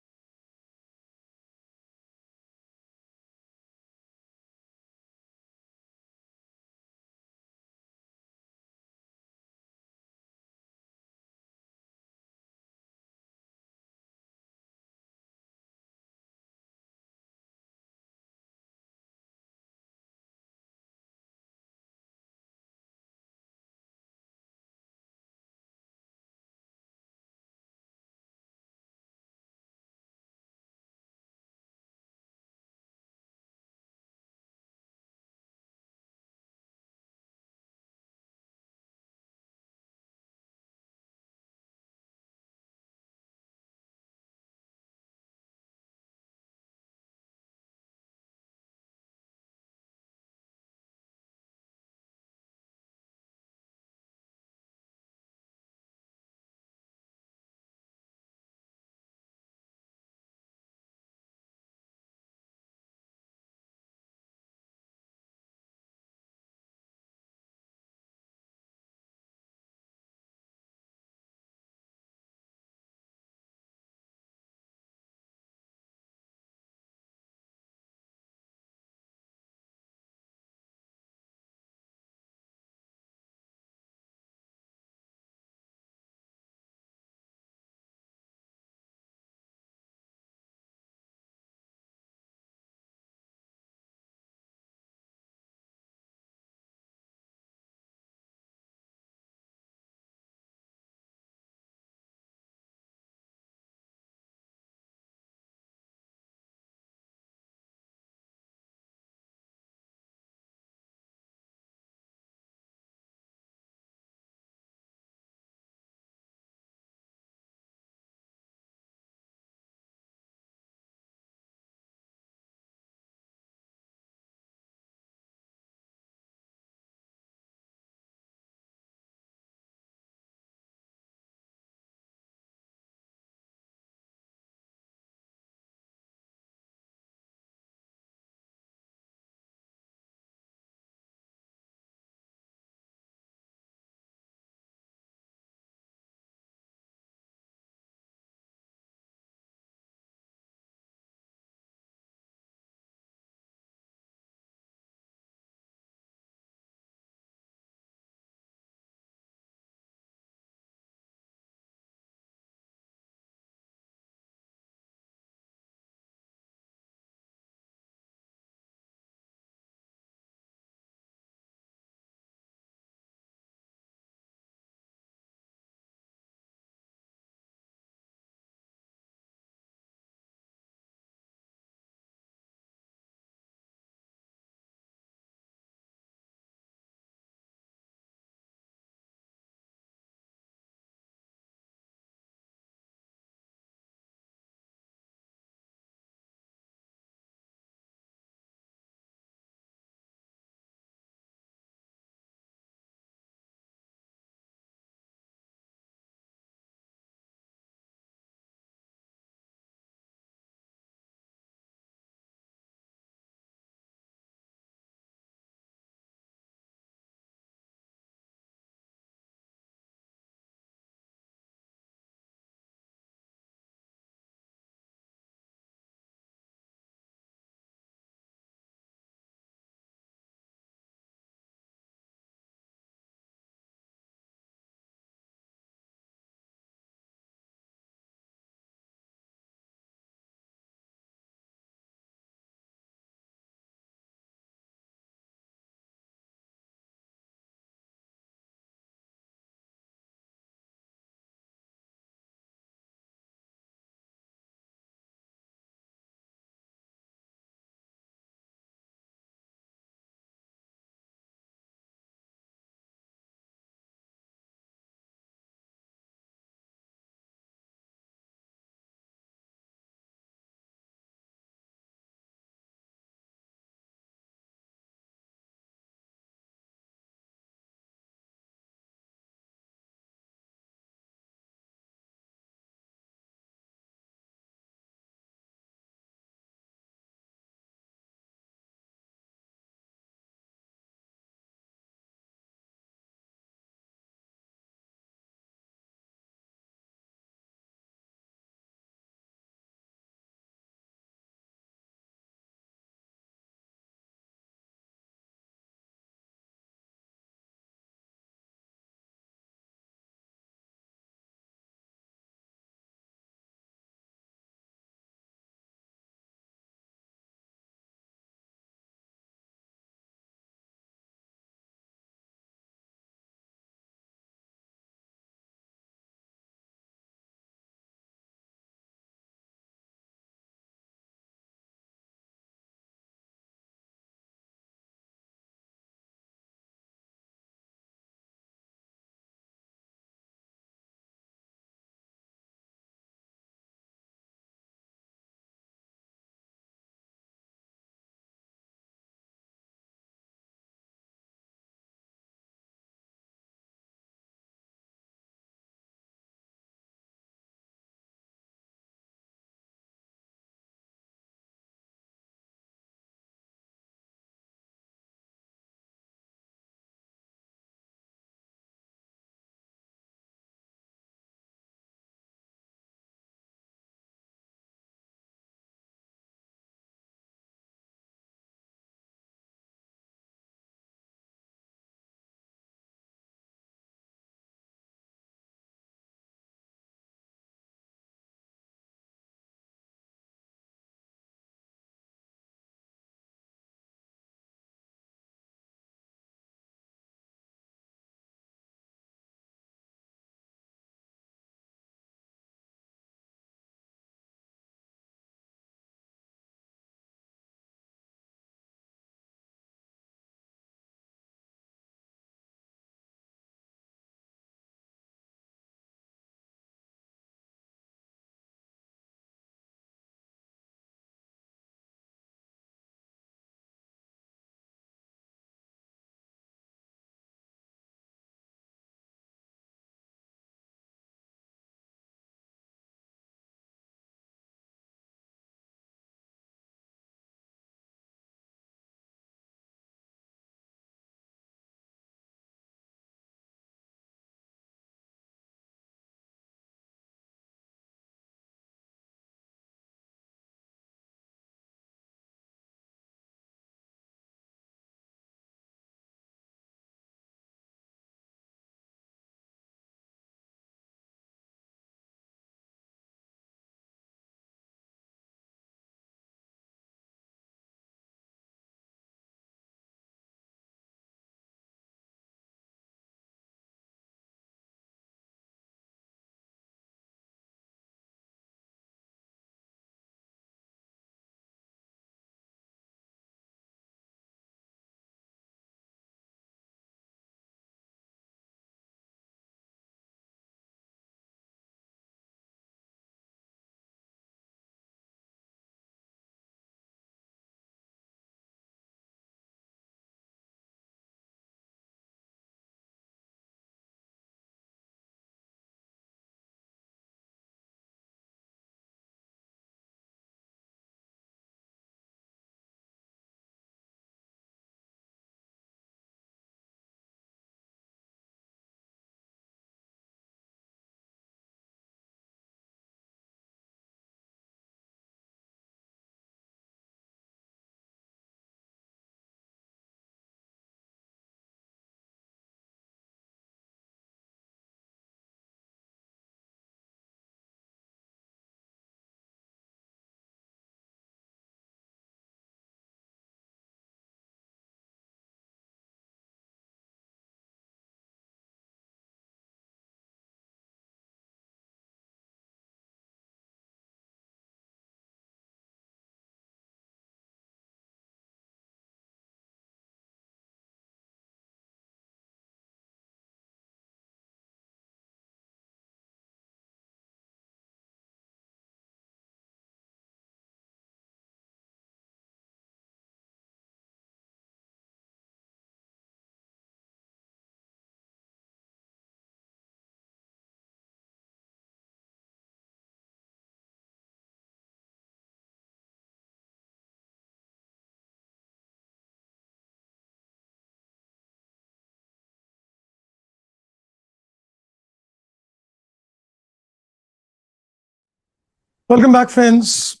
Welcome back, friends.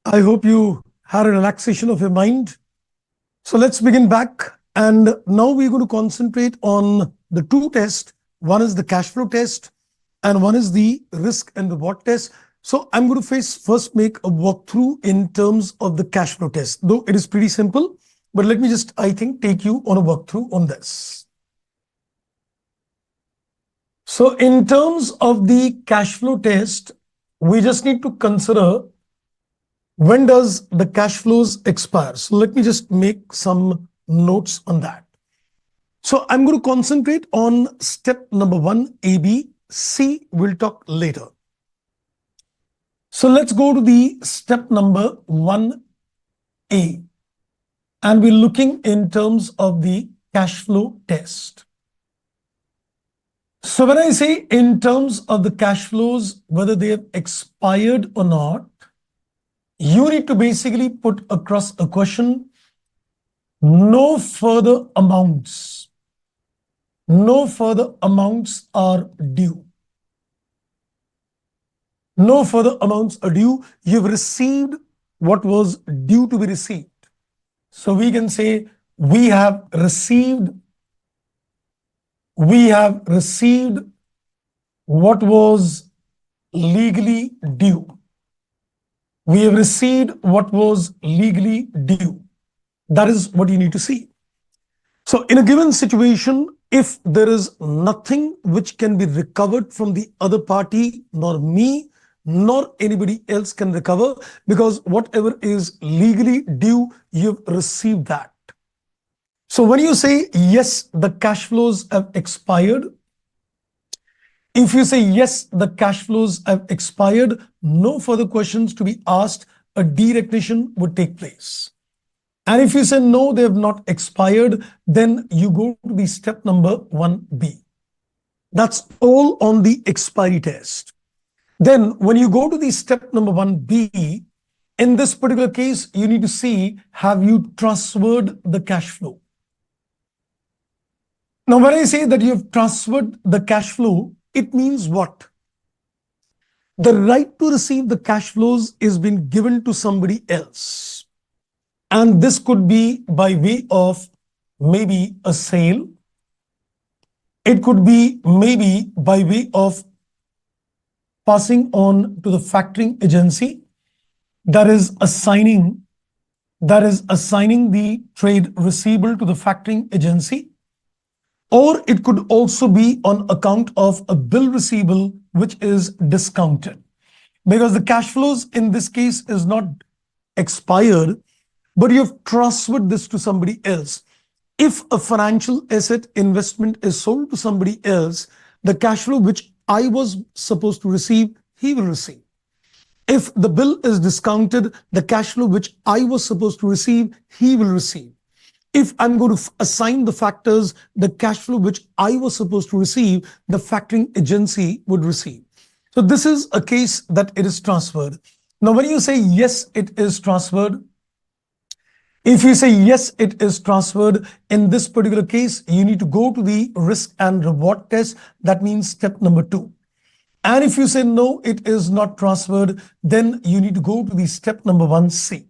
I hope you had a relaxation of your mind. So let's begin back. And now we're going to concentrate on the two tests. One is the cash flow test, and one is the risk and reward test. So I'm going to first make a walkthrough in terms of the cash flow test, though it is pretty simple. But let me just, I think, take you on a walkthrough on this. So in terms of the cash flow test, we just need to consider when does the cash flows expire. So let me just make some notes on that. So I'm going to concentrate on step number 1, A, B, C, we'll talk later. So let's go to the step number 1A. And we're looking in terms of the cash flow test. So when I say in terms of the cash flows, whether they have expired or not, you need to basically put across a question, no further amounts are due. No further amounts are due. You've received what was due to be received. So we can say we have received what was legally due. We have received what was legally due. That is what you need to see. So in a given situation, if there is nothing which can be recovered from the other party, nor me, nor anybody else can recover, because whatever is legally due, you've received that. So when you say, yes, the cash flows have expired, if you say, yes, the cash flows have expired, no further questions to be asked, a derecognition would take place. And if you say, no, they have not expired, then you go to the step number 1B. That's all on the expiry test. Then when you go to the step number 1B, in this particular case, you need to see, have you transferred the cash flow? Now, when I say that you have transferred the cash flow, it means what? The right to receive the cash flows is been given to somebody else. And this could be by way of maybe a sale. It could be maybe by way of passing on to the factoring agency that is assigning the trade receivable to the factoring agency. Or it could also be on account of a bill receivable which is discounted. Because the cash flows in this case is not expired, but you have transferred this to somebody else. If a financial asset investment is sold to somebody else, the cash flow which I was supposed to receive, he will receive. If the bill is discounted, the cash flow which I was supposed to receive, he will receive. If I'm going to assign the factors, the cash flow which I was supposed to receive, the factoring agency would receive. So this is a case that it is transferred. Now, when you say, yes, it is transferred, if you say, yes, it is transferred, in this particular case, you need to go to the risk and reward test. That means step number 2. And if you say, no, it is not transferred, then you need to go to the step number 1C.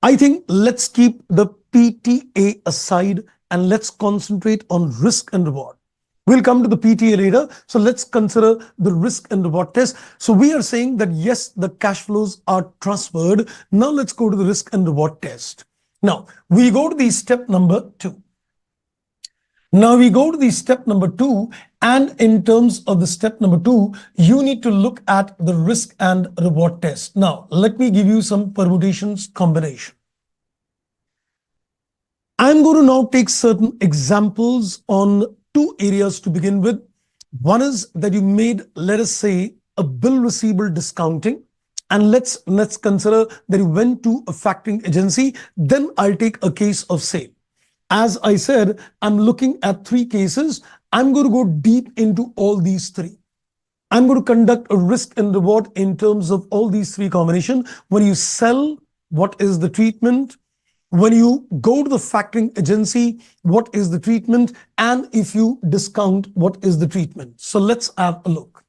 I think let's keep the PTA aside and let's concentrate on risk and reward. We'll come to the PTA later. So let's consider the risk and reward test. So we are saying that, yes, the cash flows are transferred. Now let's go to the risk and reward test. Now we go to the step number 2. Now we go to the step number 2, and in terms of the step number 2, you need to look at the risk and reward test. Now, let me give you some permutations combination. I'm going to now take certain examples on 2 areas to begin with. One is that you made, let us say, a bill receivable discounting, and let's consider that you went to a factoring agency. Then I'll take a case of sale. As I said, I'm looking at 3 cases. I'm going to go deep into all these 3. I'm going to conduct a risk and reward in terms of all these 3 combinations. When you sell, what is the treatment? When you go to the factoring agency, what is the treatment? And if you discount, what is the treatment? So let's have a look.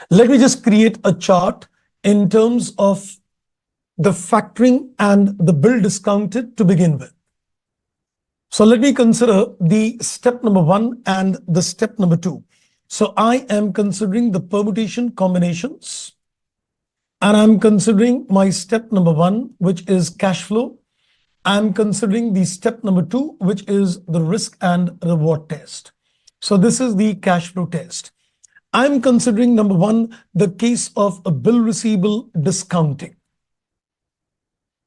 Let me just create a chart in terms of the factoring and the bill discounted to begin with. So let me consider the step number 1 and the step number 2. So I am considering the permutation combinations, and I'm considering my step number 1, which is cash flow. I'm considering the step number 2, which is the risk and reward test. So this is the cash flow test. I'm considering number 1, the case of a bill receivable discounting.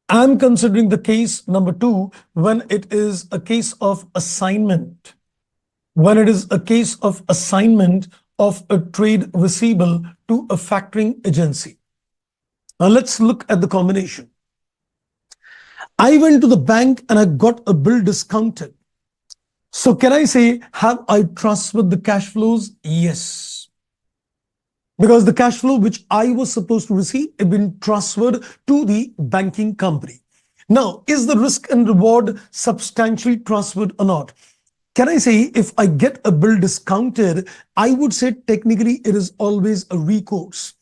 I'm considering the case number 2 when it is a case of assignment. When it is a case of assignment of a trade receivable to a factoring agency. Now let's look at the combination. I went to the bank and I got a bill discounted. So can I say, have I transferred the cash flows? Yes. Because the cash flow which I was supposed to receive had been transferred to the banking company. Now, is the risk and reward substantially transferred or not? Can I say, if I get a bill discounted, I would say technically it is always a recourse.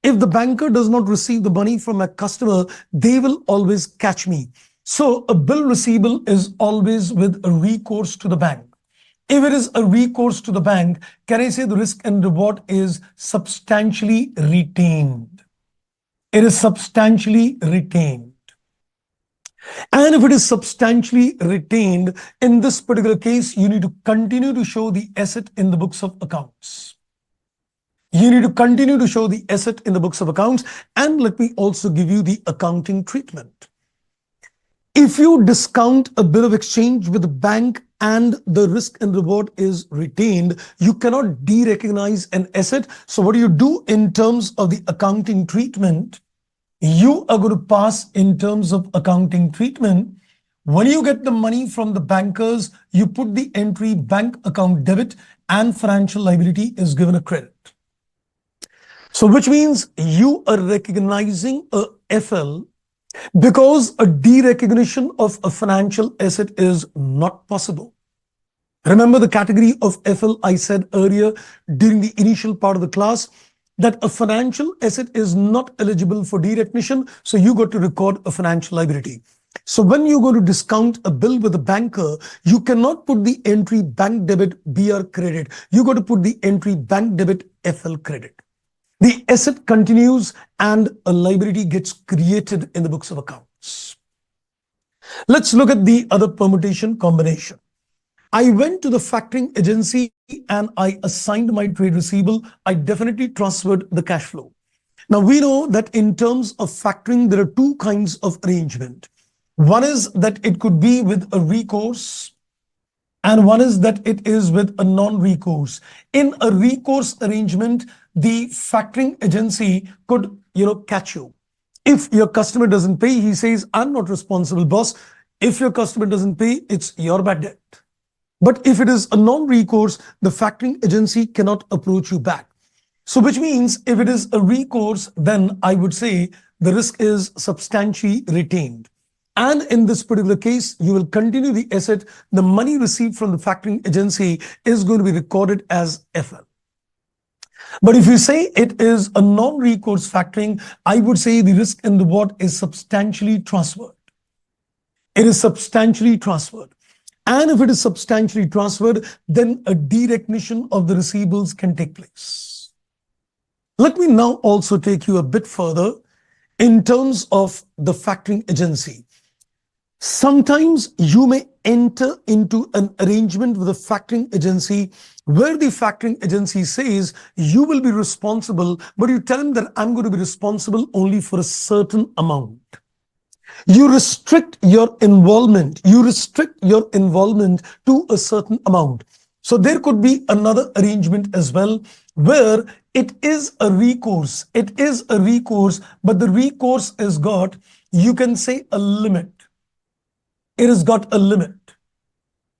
If the banker does not receive the money from a customer, they will always catch me. So a bill receivable is always with a recourse to the bank. If it is a recourse to the bank, can I say the risk and reward is substantially retained? It is substantially retained. And if it is substantially retained, in this particular case, you need to continue to show the asset in the books of accounts. You need to continue to show the asset in the books of accounts. And let me also give you the accounting treatment. If you discount a bill of exchange with the bank and the risk and reward is retained, you cannot derecognize an asset. So what do you do in terms of the accounting treatment? You are going to pass in terms of accounting treatment. When you get the money from the bankers, you put the entry bank account debit and financial liability is given a credit. So which means you are recognizing a FL because a derecognition of a financial asset is not possible. Remember the category of FL I said earlier during the initial part of the class, that a financial asset is not eligible for derecognition, so you got to record a financial liability. So when you're going to discount a bill with a banker, you cannot put the entry bank debit BR credit. You got to put the entry bank debit FL credit. The asset continues and a liability gets created in the books of accounts. Let's look at the other permutation combination. I went to the factoring agency and I assigned my trade receivable. I definitely transferred the cash flow. Now we know that in terms of factoring, there are two kinds of arrangement. One is that it could be with a recourse, and one is that it is with a non-recourse. In a recourse arrangement, the factoring agency could, catch you. If your customer doesn't pay, he says, I'm not responsible, boss. If your customer doesn't pay, it's your bad debt. But if it is a non-recourse, the factoring agency cannot approach you back. So which means if it is a recourse, then I would say the risk is substantially retained. And in this particular case, you will continue the asset. The money received from the factoring agency is going to be recorded as FL. But if you say it is a non-recourse factoring, I would say the risk and reward is substantially transferred. It is substantially transferred. And if it is substantially transferred, then a derecognition of the receivables can take place. Let me now also take you a bit further in terms of the factoring agency. Sometimes you may enter into an arrangement with a factoring agency where the factoring agency says you will be responsible, but you tell him that I'm going to be responsible only for a certain amount. You restrict your involvement. You restrict your involvement to a certain amount. So there could be another arrangement as well where it is a recourse. It is a recourse, but the recourse has got, you can say, a limit. It has got a limit.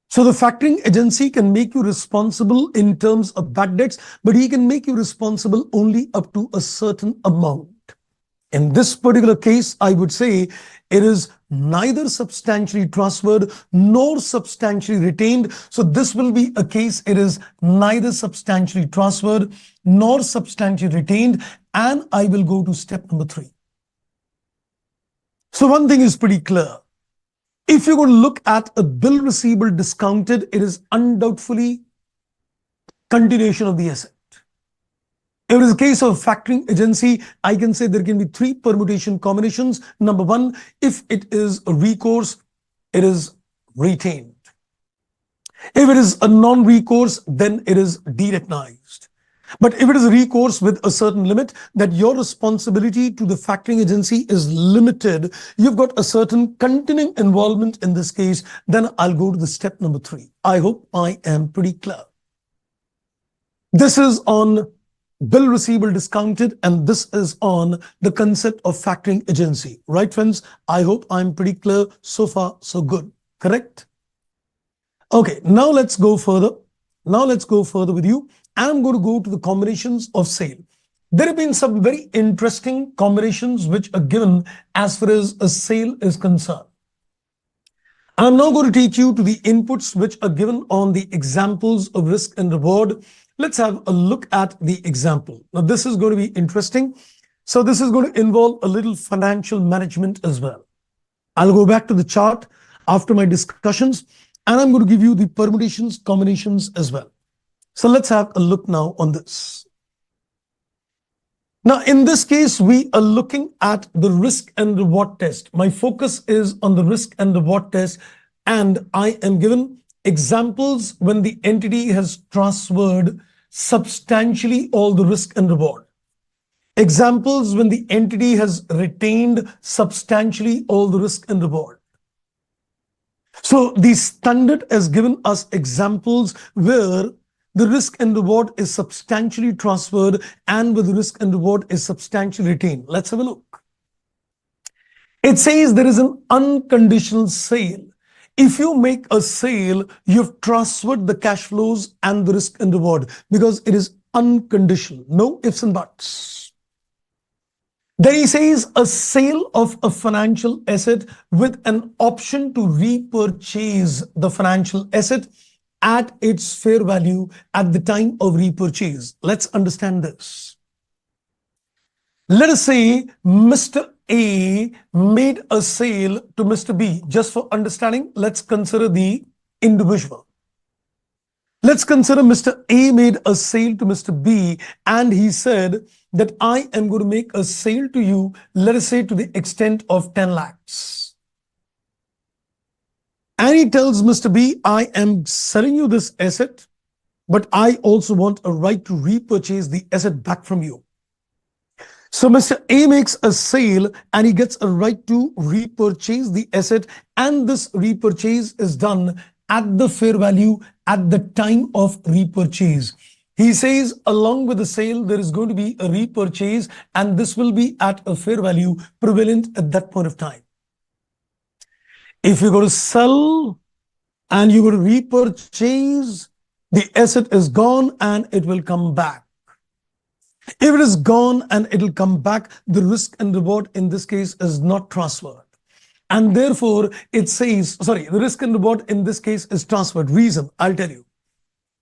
So the factoring agency can make you responsible in terms of bad debts, but he can make you responsible only up to a certain amount. In this particular case, I would say it is neither substantially transferred nor substantially retained. So this will be a case, it is neither substantially transferred nor substantially retained. And I will go to step number 3. So one thing is pretty clear. If you're going to look at a bill receivable discounted, it is undoubtedly continuation of the asset. If it is a case of factoring agency, I can say there can be 3 permutation combinations. Number 1, if it is a recourse, it is retained. If it is a non-recourse, then it is derecognized. But if it is a recourse with a certain limit, that your responsibility to the factoring agency is limited, you've got a certain continuing involvement in this case, then I'll go to the step number 3. I hope I am pretty clear. This is on bill receivable discounted, and this is on the concept of factoring agency. Right, friends? I hope I'm pretty clear. So far, so good. Correct? Okay, now let's go further. Now let's go further with you. I'm going to go to the combinations of sale. There have been some very interesting combinations which are given as far as a sale is concerned. I'm now going to teach you to the inputs which are given on the examples of risk and reward. Let's have a look at the example. Now, this is going to be interesting. So this is going to involve a little financial management as well. I'll go back to the chart after my discussions, and I'm going to give you the permutations, combinations as well. So let's have a look now on this. Now, in this case, we are looking at the risk and reward test. My focus is on the risk and reward test, and I am given examples when the entity has transferred substantially all the risk and reward. Examples when the entity has retained substantially all the risk and reward. So the standard has given us examples where the risk and reward is substantially transferred and where the risk and reward is substantially retained. Let's have a look. It says there is an unconditional sale. If you make a sale, you've transferred the cash flows and the risk and reward because it is unconditional. No ifs and buts. Then he says a sale of a financial asset with an option to repurchase the financial asset at its fair value at the time of repurchase. Let's understand this. Let us say Mr. A made a sale to Mr. B. Just for understanding, let's consider the individual. Let's consider Mr. A made a sale to Mr. B, and he said that I am going to make a sale to you, let us say to the extent of 10 lakhs. And he tells Mr. B, I am selling you this asset, but I also want a right to repurchase the asset back from you. So Mr. A makes a sale and he gets a right to repurchase the asset, and this repurchase is done at the fair value at the time of repurchase. He says along with the sale, there is going to be a repurchase, and this will be at a fair value prevalent at that point of time. If you're going to sell and you're going to repurchase, the asset is gone and it will come back. If it is gone and it will come back, the risk and reward in this case is not transferred. And therefore, it says, the risk and reward in this case is transferred. Reason, I'll tell you.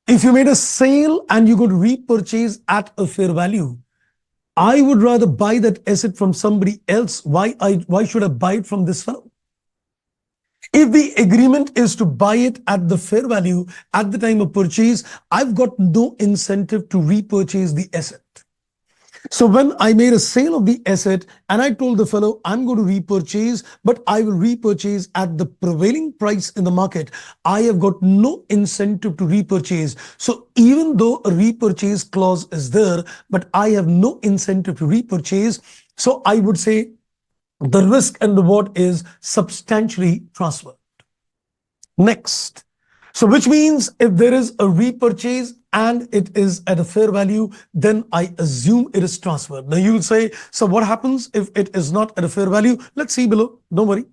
If you made a sale and you could repurchase at a fair value, I would rather buy that asset from somebody else. Why should I buy it from this fellow? If the agreement is to buy it at the fair value at the time of purchase, I've got no incentive to repurchase the asset. So when I made a sale of the asset and I told the fellow, I'm going to repurchase, but I will repurchase at the prevailing price in the market, I have got no incentive to repurchase. So even though a repurchase clause is there, but I have no incentive to repurchase, so I would say the risk and reward is substantially transferred. Next. So which means if there is a repurchase and it is at a fair value, then I assume it is transferred. Now you will say, so what happens if it is not at a fair value? Let's see below, don't worry.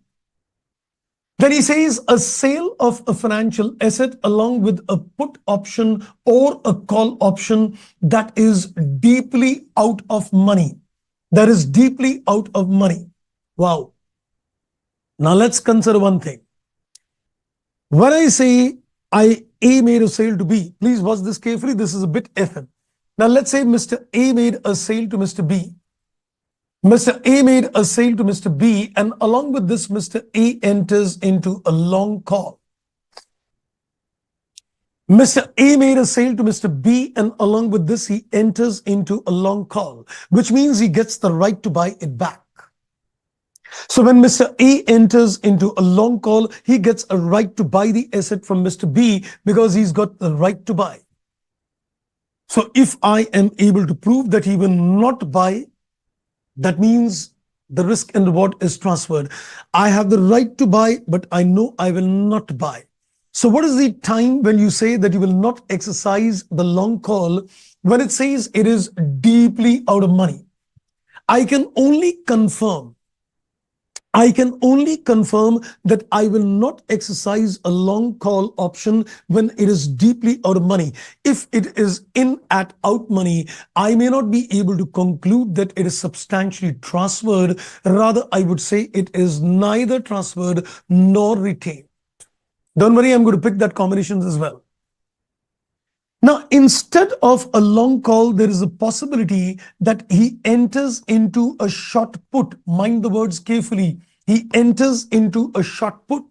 Then he says a sale of a financial asset along with a put option or a call option that is deeply out of money. that is deeply out of money. Wow. Now let's consider one thing. When I say A made a sale to B, please watch this carefully. This is a bit FM. Now let's say Mr. A made a sale to Mr. B. Mr. A made a sale to Mr. B, and along with this, Mr. A enters into a long call. Mr. A made a sale to Mr. B, and along with this, he enters into a long call, which means he gets the right to buy it back. So when Mr. A enters into a long call, he gets a right to buy the asset from Mr. B because he's got the right to buy. So if I am able to prove that he will not buy, that means the risk and reward is transferred. I have the right to buy, but I know I will not buy. So what is the time when you say that you will not exercise the long call? When it says it is deeply out of money, I can only confirm that I will not exercise a long call option when it is deeply out of money. If it is in at out money, I may not be able to conclude that it is substantially transferred. Rather, I would say it is neither transferred nor retained. Don't worry, I'm going to pick that combinations as well. Now, instead of a long call, there is a possibility that he enters into a short put. Mind the words carefully. He enters into a short put.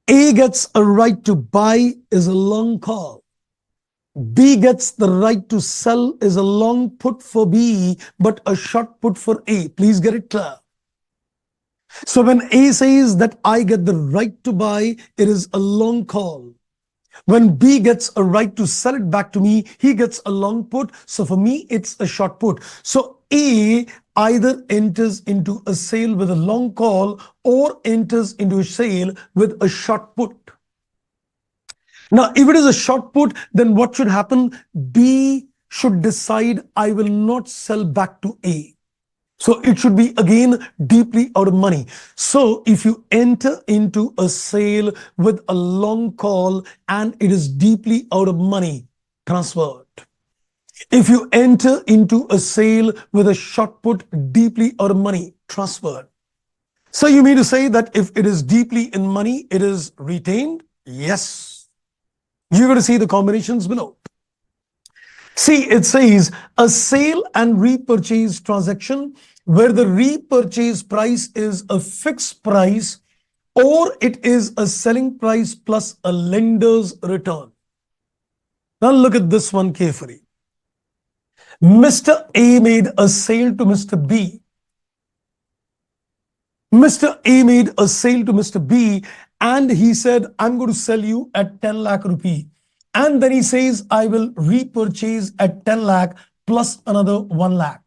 A gets a right to buy is a long call. B gets the right to sell is a long put for B, but a short put for A. Please get it clear. So when A says that I get the right to buy, it is a long call. When B gets a right to sell it back to me, he gets a long put. So for me, it's a short put. So A either enters into a sale with a long call or enters into a sale with a short put. Now, if it is a short put, then what should happen? B should decide I will not sell back to A. So it should be again deeply out of money. So if you enter into a sale with a long call and it is deeply out of money, transferred. If you enter into a sale with a short put deeply out of money, transferred. So you mean to say that if it is deeply in money, it is retained? Yes. You're going to see the combinations below. See, it says a sale and repurchase transaction where the repurchase price is a fixed price or it is a selling price plus a lender's return. Now look at this one carefully. Mr. A made a sale to Mr. B. Mr. A made a sale to Mr. B and he said, I'm going to sell you at 10 lakh rupee. And then he says, I will repurchase at 10 lakh plus another 1 lakh.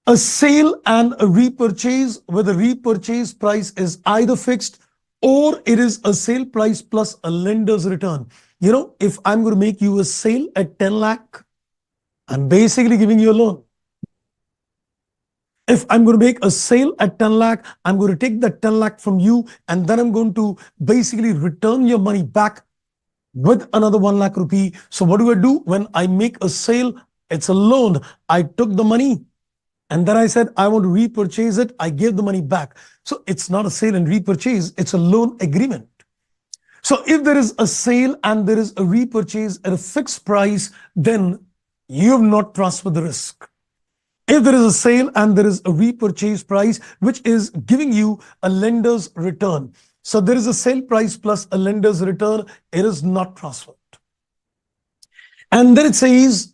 A sale and a repurchase where the repurchase price is either fixed or it is a sale price plus a lender's return. You know, if I'm going to make you a sale at 10 lakh, I'm basically giving you a loan. If I'm going to make a sale at 10 lakh, I'm going to take that 10 lakh from you and then I'm going to basically return your money back with another 1 lakh rupee. So what do? When I make a sale, it's a loan. I took the money and then I said, I want to repurchase it. I gave the money back. So it's not a sale and repurchase. It's a loan agreement. So if there is a sale and there is a repurchase at a fixed price, then you have not transferred the risk. If there is a sale and there is a repurchase price, which is giving you a lender's return. So there is a sale price plus a lender's return. It is not transferred. And then it says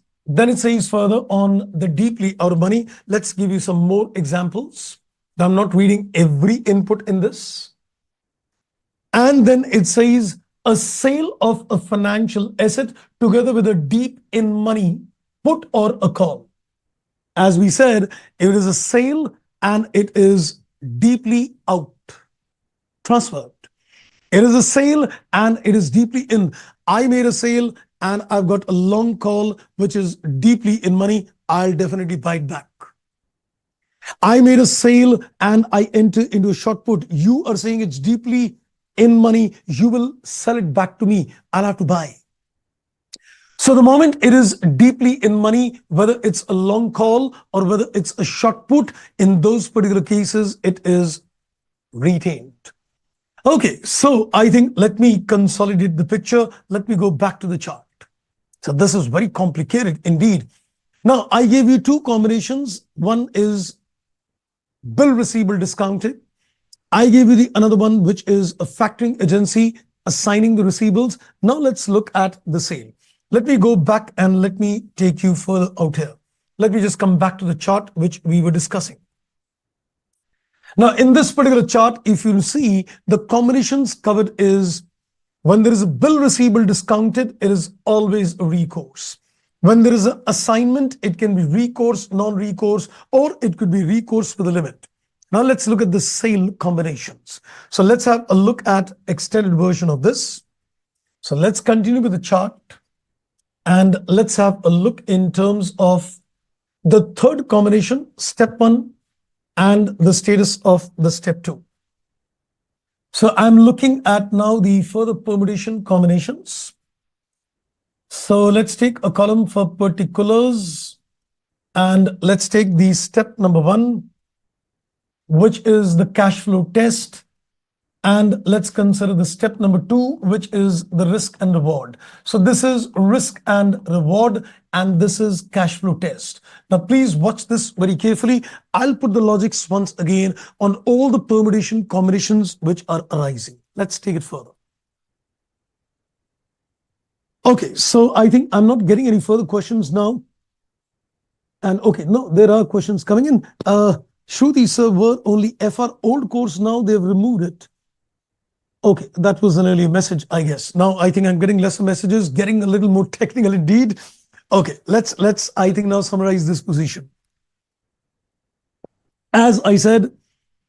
further on the deeply out of money. Let's give you some more examples. I'm not reading every input in this. And then it says a sale of a financial asset together with a deep in money put or a call. As we said, if it is a sale and it is deeply out, transferred. It is a sale and it is deeply in. I made a sale and I've got a long call, which is deeply in money. I'll definitely buy it back. I made a sale and I enter into a short put. You are saying it's deeply in money. You will sell it back to me. I'll have to buy. So the moment it is deeply in money, whether it's a long call or whether it's a short put, in those particular cases, it is retained. Okay, so I think let me consolidate the picture. Let me go back to the chart. So this is very complicated indeed. Now, I gave you two combinations. One is bill receivable discounted. I gave you the another one, which is a factoring agency assigning the receivables. Now let's look at the sale. Let me go back and let me take you further out here. Let me just come back to the chart which we were discussing. Now, in this particular chart, if you'll see, the combinations covered is when there is a bill receivable discounted, it is always a recourse. When there is an assignment, it can be recourse, non-recourse, or it could be recourse with a limit. Now let's look at the sale combinations. So let's have a look at extended version of this. So let's continue with the chart and let's have a look in terms of the third combination, step one, and the status of the step two. So I'm looking at now the further permutation combinations. So let's take a column for particulars and let's take the step number one, which is the cash flow test. And let's consider the step number two, which is the risk and reward. So this is risk and reward, and this is cash flow test. Now, please watch this very carefully. I'll put the logics once again on all the permutation combinations which are arising. Let's take it further. Okay, so I think I'm not getting any further questions now. And okay, no, there are questions coming in. Shruti sir, were only FR old course, now they've removed it. Okay, that was an earlier message, I guess. Now I think I'm getting lesser messages, getting a little more technical indeed. Okay, let's I think now summarize this position. As I said,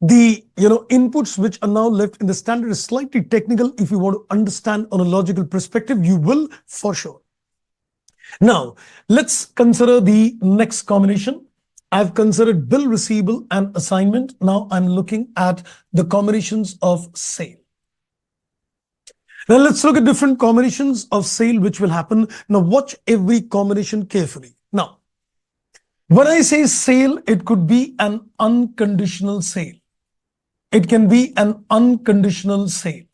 the inputs which are now left in the standard is slightly technical. If you want to understand on a logical perspective, you will for sure. Now, let's consider the next combination. I've considered bill receivable and assignment. Now I'm looking at the combinations of sale. Now let's look at different combinations of sale which will happen. Now watch every combination carefully. Now, when I say sale, it could be an unconditional sale. It can be an unconditional sale.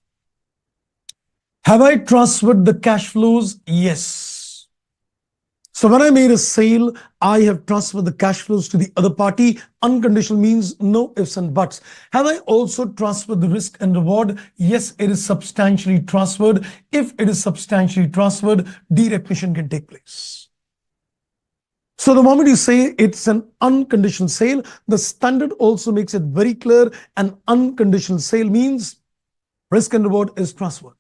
Have I transferred the cash flows? Yes. So when I made a sale, I have transferred the cash flows to the other party. Unconditional means no ifs and buts. Have I also transferred the risk and reward? Yes, it is substantially transferred. If it is substantially transferred, derecognition can take place. So the moment you say it's an unconditional sale, the standard also makes it very clear. An unconditional sale means risk and reward is transferred.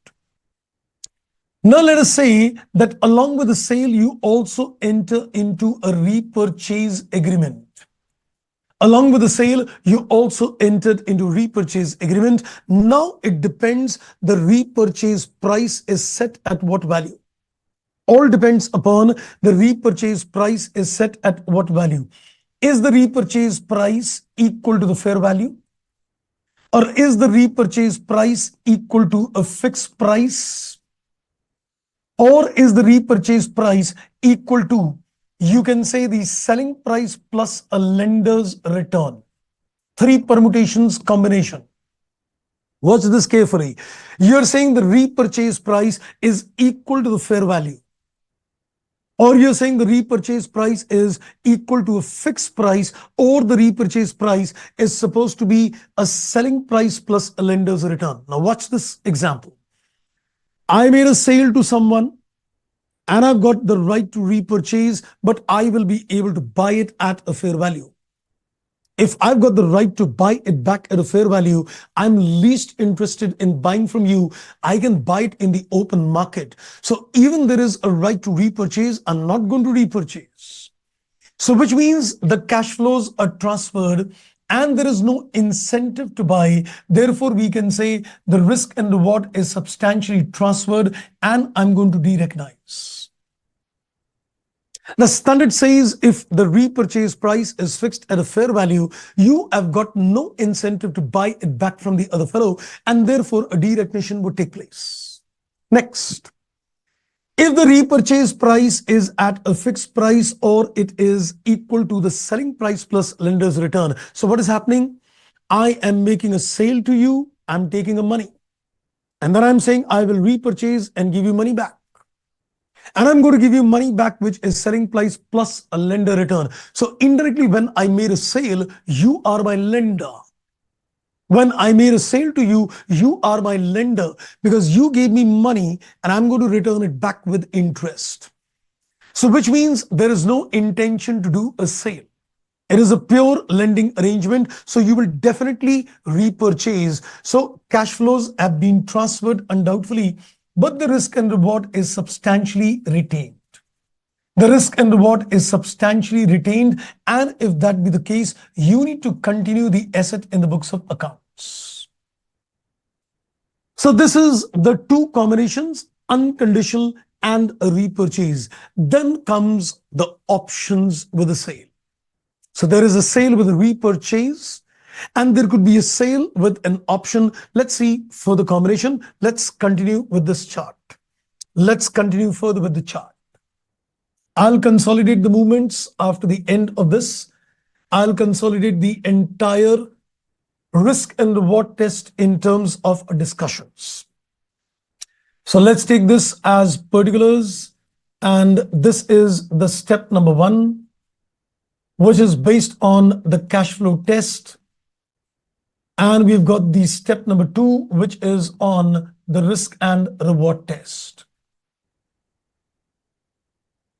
Now let us say that along with the sale, you also enter into a repurchase agreement. Along with the sale, you also entered into repurchase agreement. Now it depends, the repurchase price is set at what value? All depends upon the repurchase price is set at what value. Is the repurchase price equal to the fair value? Or is the repurchase price equal to a fixed price? Or is the repurchase price equal to, you can say, the selling price plus a lender's return? Three permutations combination. Watch this carefully. You're saying the repurchase price is equal to the fair value. Or you're saying the repurchase price is equal to a fixed price, or the repurchase price is supposed to be a selling price plus a lender's return. Now watch this example. I made a sale to someone and I've got the right to repurchase, but I will be able to buy it at a fair value. If I've got the right to buy it back at a fair value, I'm least interested in buying from you. I can buy it in the open market. So even there is a right to repurchase, I'm not going to repurchase. So which means the cash flows are transferred and there is no incentive to buy. Therefore, we can say the risk and reward is substantially transferred and I'm going to derecognize. The standard says if the repurchase price is fixed at a fair value, you have got no incentive to buy it back from the other fellow, and therefore a derecognition would take place. Next. If the repurchase price is at a fixed price or it is equal to the selling price plus lender's return. So what is happening? I am making a sale to you. I'm taking a money. And then I'm saying I will repurchase and give you money back. And I'm going to give you money back, which is selling price plus a lender return. So indirectly, when I made a sale, you are my lender. When I made a sale to you, you are my lender because you gave me money and I'm going to return it back with interest. So which means there is no intention to do a sale. It is a pure lending arrangement. So you will definitely repurchase. So cash flows have been transferred undoubtedly, but the risk and reward is substantially retained. The risk and reward is substantially retained. And if that be the case, you need to continue the asset in the books of accounts. So this is the two combinations, unconditional and a repurchase. Then comes the options with a sale. So there is a sale with a repurchase, and there could be a sale with an option. Let's see for the combination. Let's continue with this chart. Let's continue further with the chart. I'll consolidate the movements after the end of this. I'll consolidate the entire risk and reward test in terms of discussions. So let's take this as particulars. And this is the step number 1, which is based on the cash flow test. And we've got the step number 2, which is on the risk and reward test.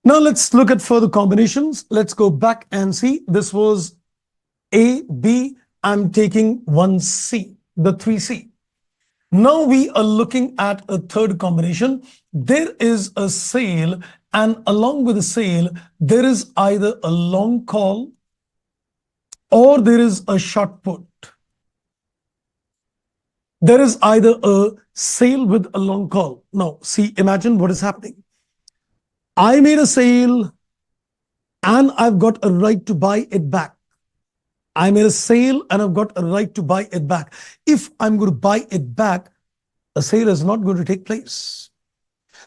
Now let's look at further combinations. Let's go back and see. This was A, B. I'm taking 1C, the 3C. Now we are looking at a third combination. There is a sale, and along with the sale, there is either a long call or there is a short put. There is either a sale with a long call. Now, see, imagine what is happening. I made a sale and I've got a right to buy it back. I made a sale and I've got a right to buy it back. If I'm going to buy it back, a sale is not going to take place.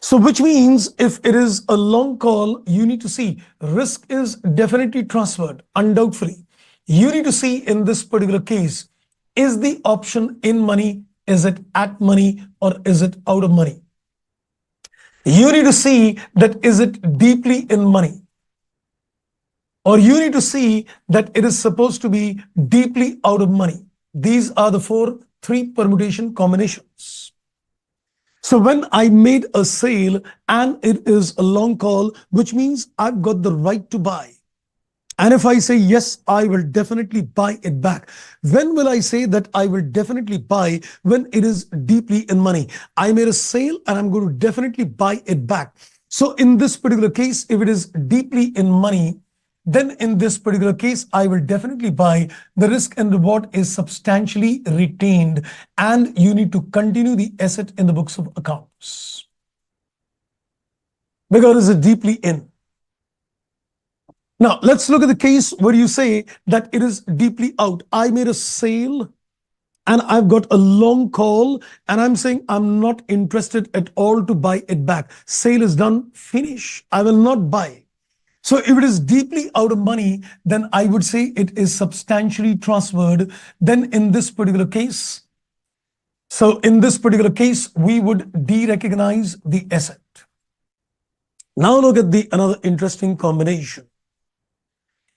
So which means if it is a long call, you need to see risk is definitely transferred, undoubtedly. You need to see in this particular case, is the option in money, is it at money, or is it out of money? You need to see that is it deeply in money, or you need to see that it is supposed to be deeply out of money. These are the three permutation combinations. So when I made a sale and it is a long call, which means I've got the right to buy. And if I say, yes, I will definitely buy it back. When will I say that I will definitely buy? When it is deeply in money. I made a sale and I'm going to definitely buy it back. So in this particular case, if it is deeply in money, then in this particular case, I will definitely buy. The risk and reward is substantially retained, and you need to continue the asset in the books of accounts because it's deeply in. Now, let's look at the case where you say that it is deeply out. I made a sale and I've got a long call and I'm saying I'm not interested at all to buy it back. Sale is done, finish. I will not buy. So if it is deeply out of money, then I would say it is substantially transferred. Then in this particular case, we would derecognize the asset. Now look at another interesting combination.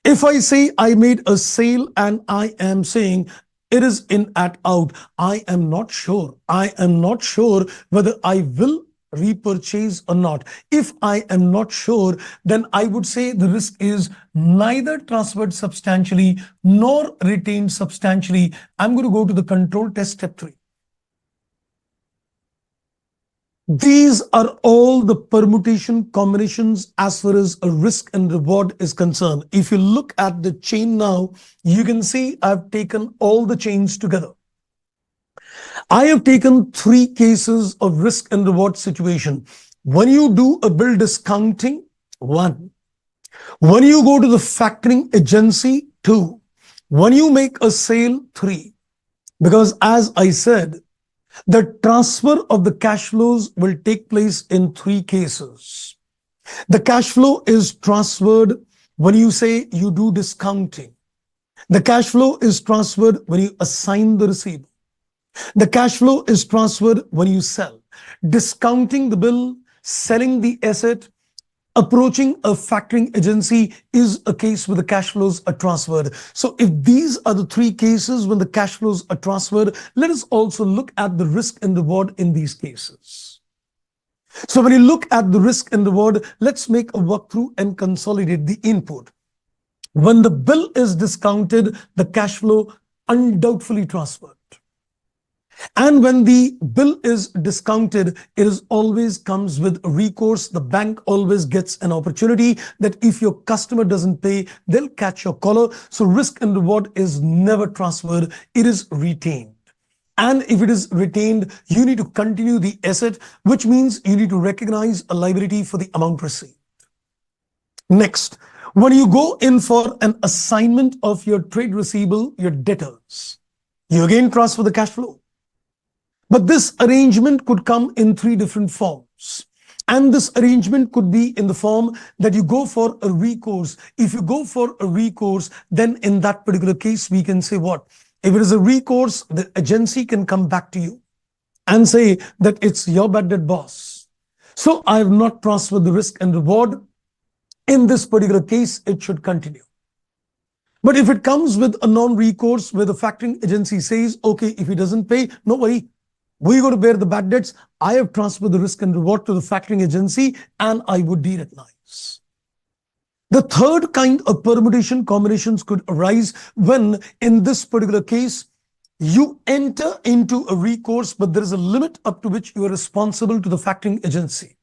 If I say I made a sale and I am saying it is in at out, I am not sure. I am not sure whether I will repurchase or not. If I am not sure, then I would say the risk is neither transferred substantially nor retained substantially. I'm going to go to the control test step 3. These are all the permutation combinations as far as a risk and reward is concerned. If you look at the chain now, you can see I've taken all the chains together. I have taken 3 cases of risk and reward situation. When you do a bill discounting, 1. When you go to the factoring agency, 2. When you make a sale, 3. Because as I said, The transfer of the cash flows will take place in three cases. The cash flow is transferred when you say you do discounting. The cash flow is transferred when you assign the receipt. The cash flow is transferred when you sell. Discounting the bill, selling the asset, approaching a factoring agency is a case where the cash flows are transferred. So if these are the three cases when the cash flows are transferred, let us also look at the risk and reward in these cases. So when you look at the risk and reward, let's make a walkthrough and consolidate the input. When the bill is discounted, the cash flow undoubtedly transferred. And when the bill is discounted, it is always comes with recourse. The bank always gets an opportunity that if your customer doesn't pay, they'll catch your collar. So risk and reward is never transferred. It is retained. And if it is retained, you need to continue the asset, which means you need to recognize a liability for the amount received. Next, when you go in for an assignment of your trade receivable, your debtors, you again transfer the cash flow. But this arrangement could come in three different forms. And this arrangement could be in the form that you go for a recourse. If you go for a recourse, then in that particular case, we can say what? If it is a recourse, the agency can come back to you and say that it's your bad debt, boss. So I have not transferred the risk and reward. In this particular case, it should continue. But if it comes with a non-recourse where the factoring agency says, okay, if he doesn't pay, no worry. We're going to bear the bad debts. I have transferred the risk and reward to the factoring agency and I would derecognize. The third kind of permutation combinations could arise when, in this particular case, you enter into a recourse, but there is a limit up to which you are responsible to the factoring agency.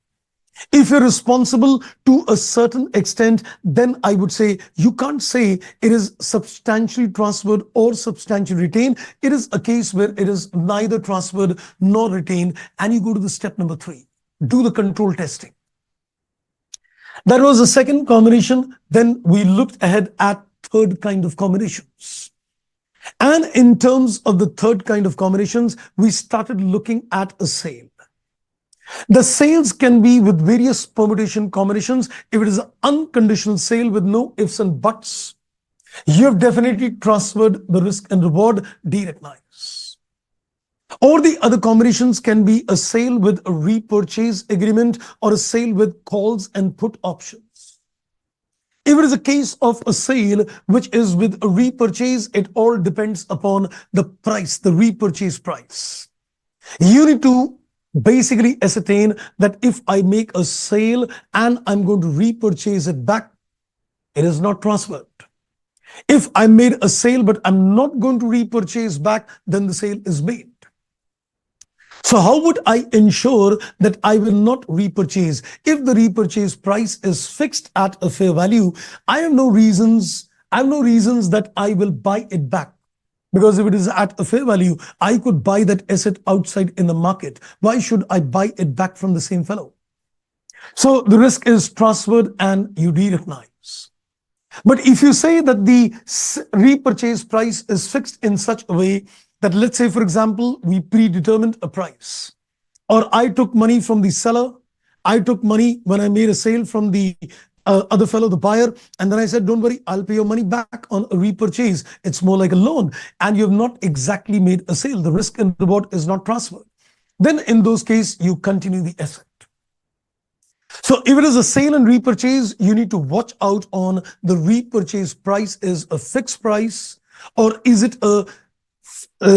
If you're responsible to a certain extent, then I would say you can't say it is substantially transferred or substantially retained. It is a case where it is neither transferred nor retained. And you go to the step number 3, do the control testing. That was the second combination. Then we looked ahead at third kind of combinations. And in terms of the third kind of combinations, we started looking at a sale. The sales can be with various permutation combinations. If it is an unconditional sale with no ifs and buts, you have definitely transferred the risk and reward, derecognize. Or the other combinations can be a sale with a repurchase agreement or a sale with calls and put options. If it is a case of a sale which is with a repurchase, it all depends upon the price, the repurchase price. You need to basically ascertain that if I make a sale and I'm going to repurchase it back, it is not transferred. If I made a sale but I'm not going to repurchase back, then the sale is made. So how would I ensure that I will not repurchase? If the repurchase price is fixed at a fair value, I have no reasons that I will buy it back. Because if it is at a fair value, I could buy that asset outside in the market. Why should I buy it back from the same fellow? So the risk is transferred and you derecognize. But if you say that the repurchase price is fixed in such a way that, let's say, for example, we predetermined a price, or I took money from the seller, I took money when I made a sale from the other fellow, the buyer, and then I said, don't worry, I'll pay your money back on a repurchase. It's more like a loan, and you have not exactly made a sale. The risk and reward is not transferred. Then in those cases, you continue the asset. So if it is a sale and repurchase, you need to watch out on the repurchase price is a fixed price, or is it a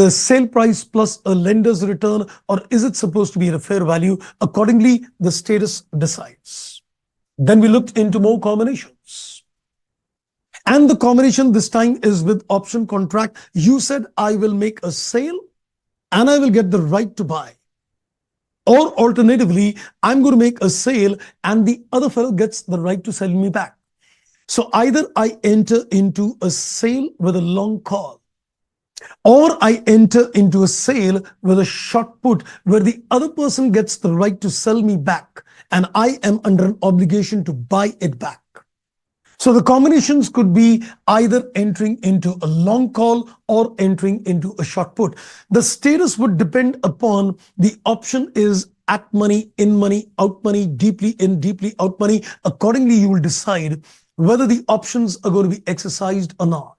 sale price plus a lender's return, or is it supposed to be at a fair value? Accordingly, the status decides. Then we looked into more combinations. And the combination this time is with option contract. You said, I will make a sale and I will get the right to buy. Or alternatively, I'm going to make a sale and the other fellow gets the right to sell me back. So either I enter into a sale with a long call, or I enter into a sale with a short put where the other person gets the right to sell me back and I am under an obligation to buy it back. So the combinations could be either entering into a long call or entering into a short put. The status would depend upon the option is at money, in money, out money, deeply in, deeply out money. Accordingly, you will decide whether the options are going to be exercised or not.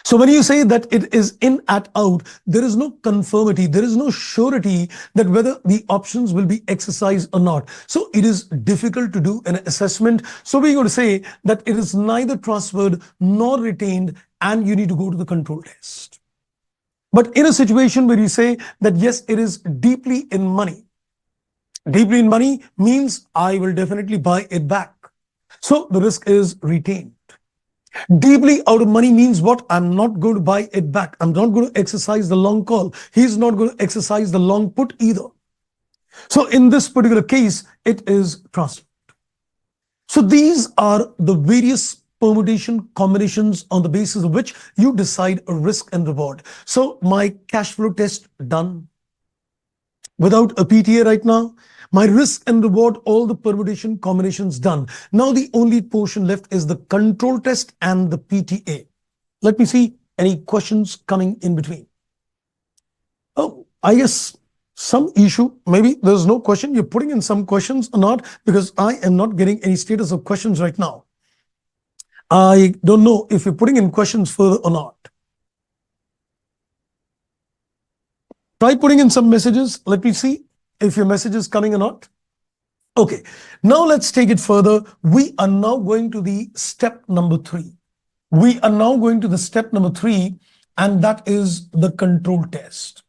So when you say that it is in at out, there is no confirmity, there is no surety that whether the options will be exercised or not. So it is difficult to do an assessment. So we're going to say that it is neither transferred nor retained, and you need to go to the control test. But in a situation where you say that yes, it is deeply in money means I will definitely buy it back. So the risk is retained. Deeply out of money means what? I'm not going to buy it back. I'm not going to exercise the long call. He's not going to exercise the long put either. So in this particular case, it is transferred. So these are the various permutation combinations on the basis of which you decide a risk and reward. So my cash flow test done without a PTA right now. My risk and reward, all the permutation combinations done. Now the only portion left is the control test and the PTA. Let me see any questions coming in between. Oh, I guess some issue. Maybe there's no question. You're putting in some questions or not, because I am not getting any status of questions right now. I don't know if you're putting in questions further or not. Try putting in some messages. Let me see if your message is coming or not. Okay, now let's take it further. We are now going to the step number 3. We are now going to the step number 3, and that is the control test.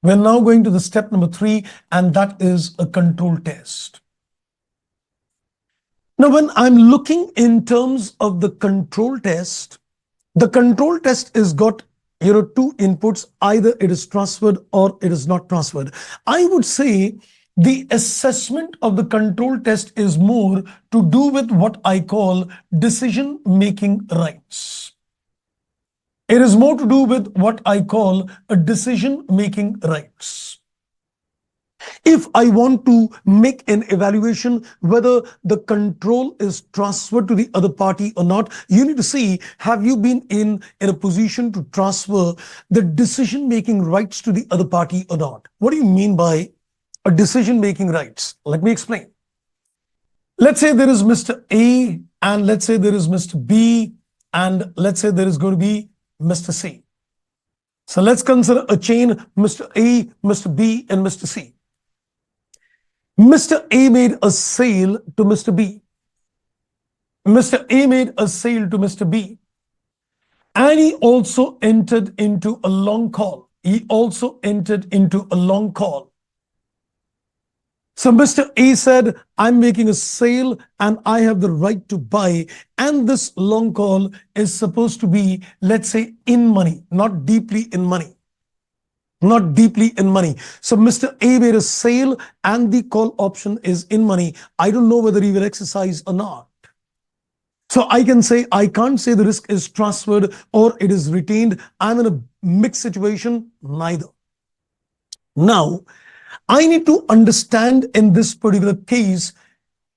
We're now going to the step number 3, and that is a control test. Now, when I'm looking in terms of the control test is got two inputs, either it is transferred or it is not transferred. I would say the assessment of the control test is more to do with what I call decision-making rights. It is more to do with what I call a decision-making rights. If I want to make an evaluation whether the control is transferred to the other party or not, you need to see, have you been in a position to transfer the decision-making rights to the other party or not? What do you mean by a decision-making rights? Let me explain. Let's say there is Mr. A, and let's say there is Mr. B, and let's say there is going to be Mr. C. So let's consider a chain, Mr. A, Mr. B, and Mr. C. Mr. A made a sale to Mr. B. Mr. A made a sale to Mr. B. And he also entered into a long call. So Mr. A said, I'm making a sale and I have the right to buy. And this long call is supposed to be, let's say, in money, not deeply in money. Not deeply in money. So Mr. A made a sale and the call option is in money. I don't know whether he will exercise or not. So I can say, I can't say the risk is transferred or it is retained. I'm in a mixed situation, neither. Now, I need to understand in this particular case,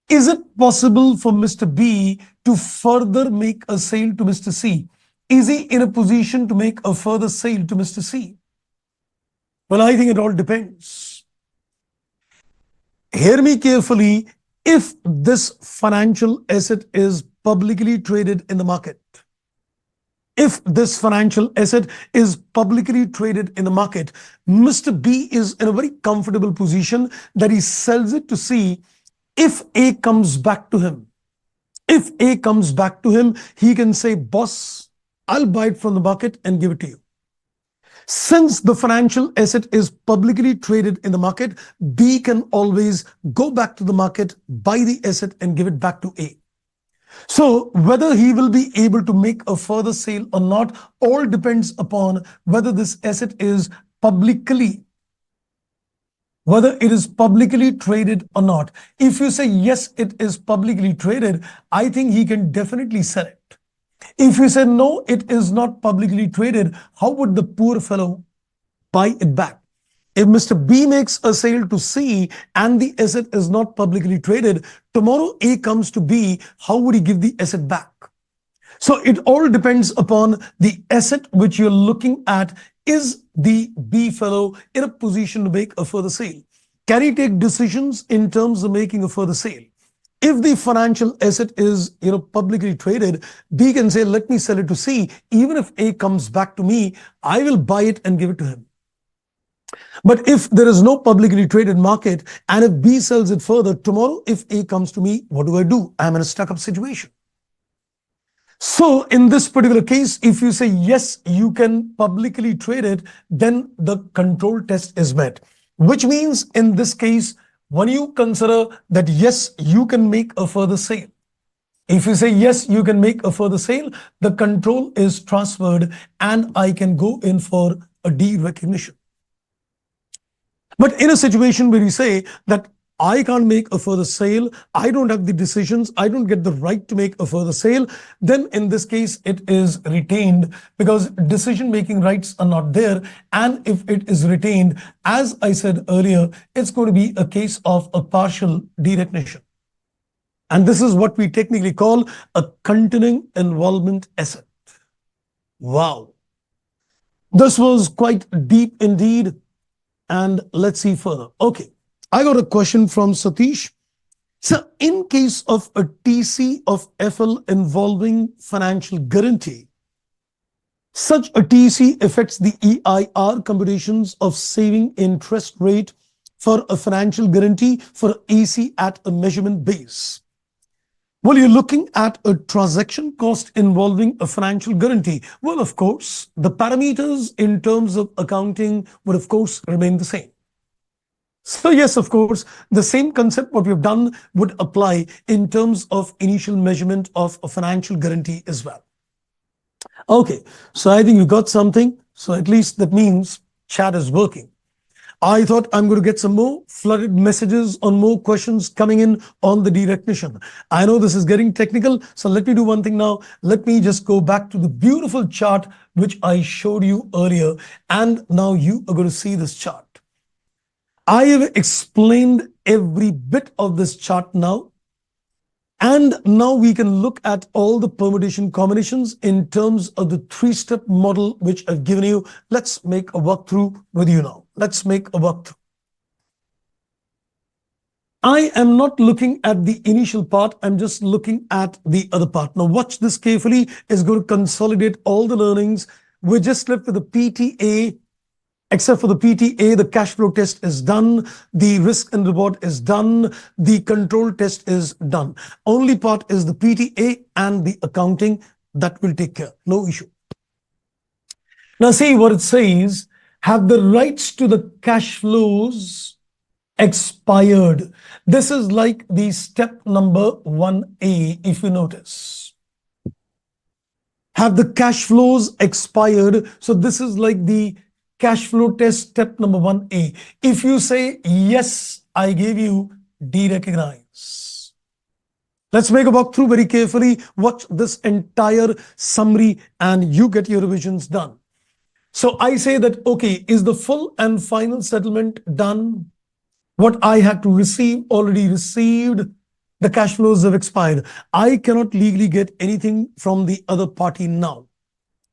is it possible for Mr. B to further make a sale to Mr. C? Is he in a position to make a further sale to Mr. C? Well, I think it all depends. Hear me carefully. If this financial asset is publicly traded in the market, Mr. B is in a very comfortable position that he sells it to see if A comes back to him. If A comes back to him, he can say, boss, I'll buy it from the market and give it to you. Since the financial asset is publicly traded in the market, B can always go back to the market, buy the asset and give it back to A. So whether he will be able to make a further sale or not, all depends upon whether this asset is publicly traded or not. If you say, yes, it is publicly traded, I think he can definitely sell it. If you say, no, it is not publicly traded, how would the poor fellow buy it back? If Mr. B makes a sale to C and the asset is not publicly traded, tomorrow A comes to B, how would he give the asset back? So it all depends upon the asset which you're looking at. Is the B fellow in a position to make a further sale? Can he take decisions in terms of making a further sale? If the financial asset is publicly traded, B can say, let me sell it to C. Even if A comes back to me, I will buy it and give it to him. But if there is no publicly traded market, and if B sells it further, tomorrow if A comes to me, what do? I'm in a stuck-up situation. So in this particular case, if you say, yes, you can publicly trade it, then the control test is met. Which means in this case, when you consider that, yes, you can make a further sale. If you say, yes, you can make a further sale, the control is transferred and I can go in for a derecognition. But in a situation where you say that I can't make a further sale, I don't have the decisions, I don't get the right to make a further sale, then in this case, it is retained because decision-making rights are not there. And if it is retained, as I said earlier, it's going to be a case of a partial derecognition. And this is what we technically call a continuing involvement asset. Wow. This was quite deep indeed. And let's see further. Okay. I got a question from Satish. So in case of a TC of FL involving financial guarantee, such a TC affects the EIR computations of saving interest rate for a financial guarantee for AC at a measurement base. Well, you're looking at a transaction cost involving a financial guarantee. Well, of course, the parameters in terms of accounting would, of course, remain the same. So yes, of course, the same concept what we've done would apply in terms of initial measurement of a financial guarantee as well. Okay, so I think you got something. So at least that means chat is working. I thought I'm going to get some more flooded messages on more questions coming in on the derecognition. I know this is getting technical, so let me do one thing now. Let me just go back to the beautiful chart which I showed you earlier, and now you are going to see this chart. I have explained every bit of this chart now. And now we can look at all the permutation combinations in terms of the three-step model which I've given you. Let's make a walkthrough with you now. Let's make a walkthrough. I am not looking at the initial part. I'm just looking at the other part. Now watch this carefully. It's going to consolidate all the learnings. We're just left with the PTA. Except for the PTA, the cash flow test is done. The risk and reward is done. The control test is done. Only part is the PTA and the accounting. That will take care. No issue. Now see what it says. Have the rights to the cash flows expired? This is like the step number 1A, if you notice. Have the cash flows expired? So this is like the cash flow test step number 1A. If you say, yes, I gave you derecognize. Let's make a walkthrough very carefully. Watch this entire summary and you get your revisions done. So I say that, okay, is the full and final settlement done? What I had to receive, already received. The cash flows have expired. I cannot legally get anything from the other party now.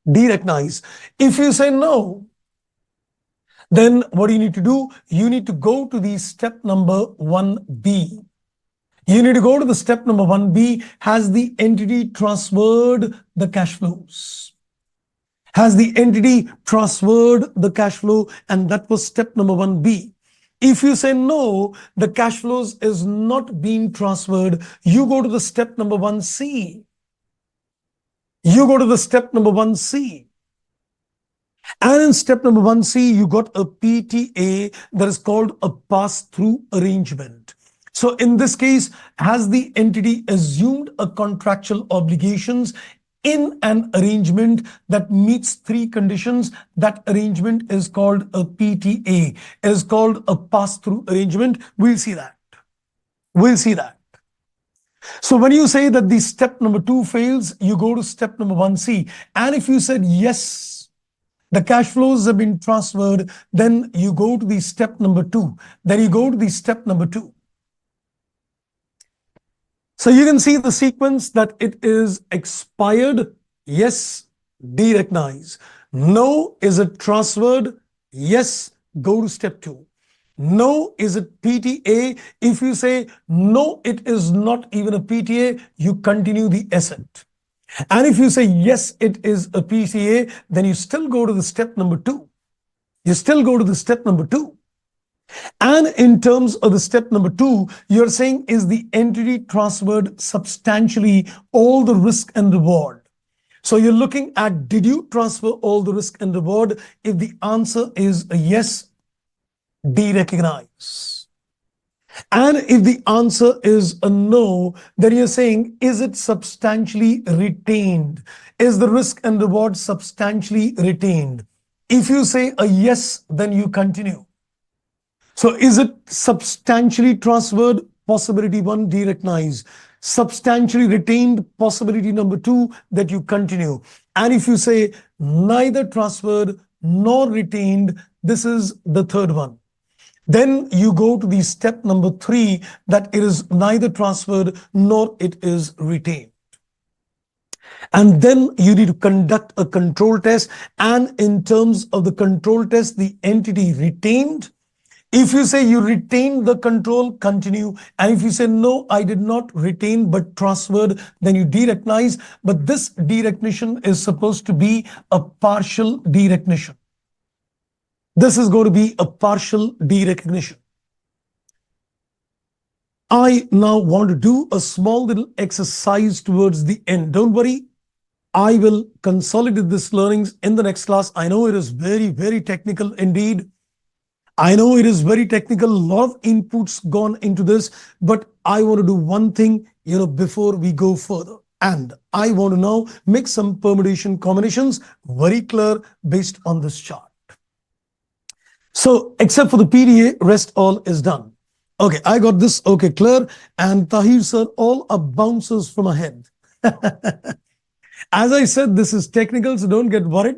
Derecognize. If you say no, then what do you need to do? You need to go to the step number 1B. You need to go to the step number 1B. Has the entity transferred the cash flows? Has the entity transferred the cash flow? And that was step number 1B. If you say no, the cash flows is not being transferred, you go to the step number 1C. You go to the step number 1C. And in step number 1C, you got a PTA that is called a pass-through arrangement. So in this case, has the entity assumed a contractual obligations in an arrangement that meets three conditions? That arrangement is called a PTA. It is called a pass-through arrangement. We'll see that. We'll see that. So when you say that the step number 2 fails, you go to step number 1C. And if you said yes, The cash flows have been transferred. Then you go to the step number 2. Then you go to the step number 2. So you can see the sequence that it is expired. Yes, derecognize. No, is it transferred? Yes, go to step 2. No, is it PTA? If you say no, it is not even a PTA, you continue the asset. And if you say yes, it is a PTA, then you still go to the step number 2. You still go to the step number 2. And in terms of the step number 2, you're saying, is the entity transferred substantially all the risk and reward? So you're looking at, did you transfer all the risk and reward? If the answer is a yes, derecognize. And if the answer is a no, then you're saying, is it substantially retained? Is the risk and reward substantially retained? If you say a yes, then you continue. So is it substantially transferred? Possibility 1, derecognize. Substantially retained, possibility number 2, that you continue. And if you say neither transferred nor retained, this is the third one. Then you go to the step number 3, that it is neither transferred nor it is retained. And then you need to conduct a control test. And in terms of the control test, the entity retained. If you say you retain the control, continue. And if you say, no, I did not retain but transferred, then you derecognize. But this derecognition is supposed to be a partial derecognition. This is going to be a partial derecognition. I now want to do a small little exercise towards the end. Don't worry. I will consolidate this learnings in the next class. I know it is very, very technical indeed. I know it is very technical, a lot of inputs gone into this, but I want to do one thing, before we go further. And I want to now make some permutation combinations very clear based on this chart. So except for the PDA, rest all is done. Okay, I got this. Okay, clear. And Tahir sir, all are bouncers from ahead. As I said, this is technical, so don't get worried.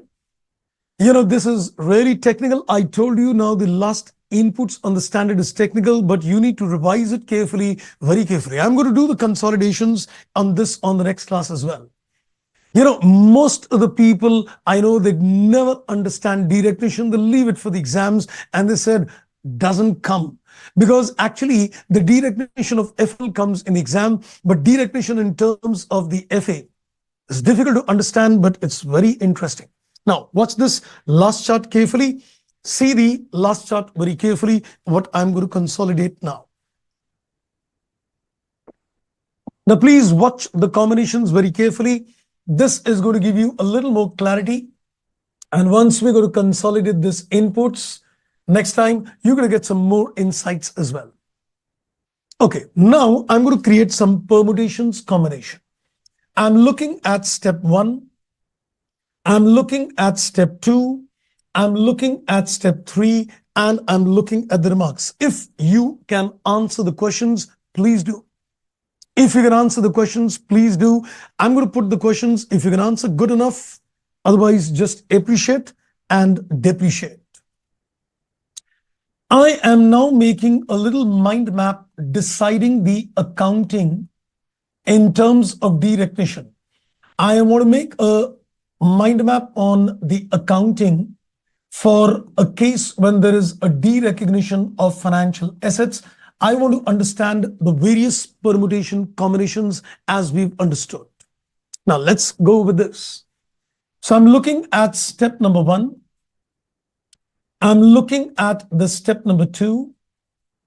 This is really technical. I told you now the last inputs on the standard is technical, but you need to revise it carefully, very carefully. I'm going to do the consolidations on this on the next class as well. Most of the people I know, they never understand derecognition. They leave it for the exams and they said, doesn't come. Because actually the derecognition of FL comes in the exam, but derecognition in terms of the FA is difficult to understand, but it's very interesting. Now, watch this last chart carefully. See the last chart very carefully, what I'm going to consolidate now. Now, please watch the combinations very carefully. This is going to give you a little more clarity. And once we're going to consolidate this inputs, next time, you're going to get some more insights as well. Okay, now I'm going to create some permutations combination. I'm looking at step 1. I'm looking at step 2, I'm looking at step 3, and I'm looking at the remarks. If you can answer the questions, please do. If you can answer the questions, please do. I'm going to put the questions. If you can answer, good enough. Otherwise, just appreciate and depreciate. I am now making a little mind map deciding the accounting in terms of derecognition. I want to make a mind map on the accounting for a case when there is a derecognition of financial assets. I want to understand the various permutation combinations as we've understood. Now let's go with this. So I'm looking at step number 1. I'm looking at the step number 2.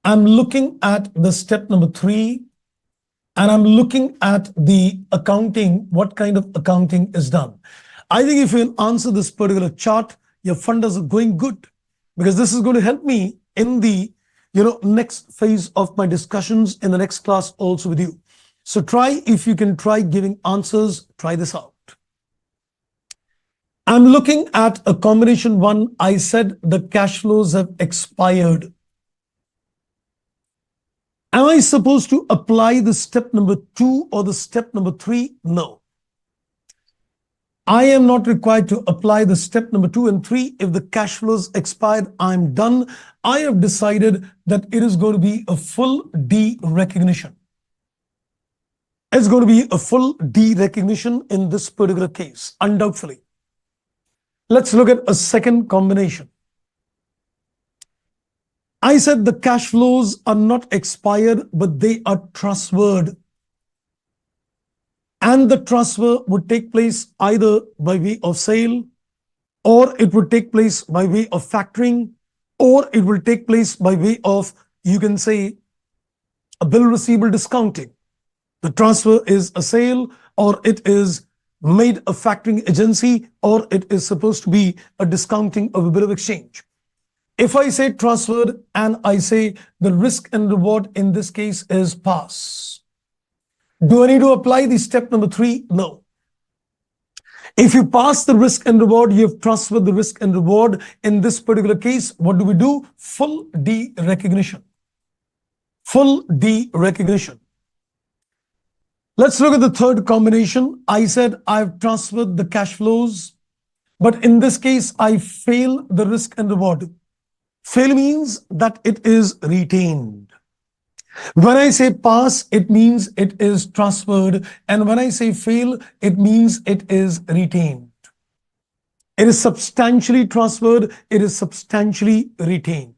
I'm looking at the step number 3. And I'm looking at the accounting, what kind of accounting is done. I think if you answer this particular chart, your funders are going good, because this is going to help me in the next phase of my discussions in the next class also with you. So try, if you can try giving answers, try this out. I'm looking at a combination 1. I said the cash flows have expired. Am I supposed to apply the step number 2 or the step number 3? No. I am not required to apply the step number 2 and 3. If the cash flows expired, I'm done. I have decided that it is going to be a full derecognition. It's going to be a full derecognition in this particular case, undoubtedly. Let's look at a second combination. I said the cash flows are not expired, but they are transferred. And the transfer would take place either by way of sale, or it would take place by way of factoring, or it will take place by way of, you can say, a bill receivable discounting. The transfer is a sale, or it is made a factoring agency, or it is supposed to be a discounting of a bill of exchange. If I say transferred and I say the risk and reward in this case is pass, do I need to apply the step number 3? No. If you pass the risk and reward, you have transferred the risk and reward. In this particular case, what do we do? Full derecognition. Full derecognition. Let's look at the third combination. I said I've transferred the cash flows, but in this case, I fail the risk and reward. Fail means that it is retained. When I say pass, it means it is transferred. And when I say fail, it means it is retained. It is substantially transferred. It is substantially retained.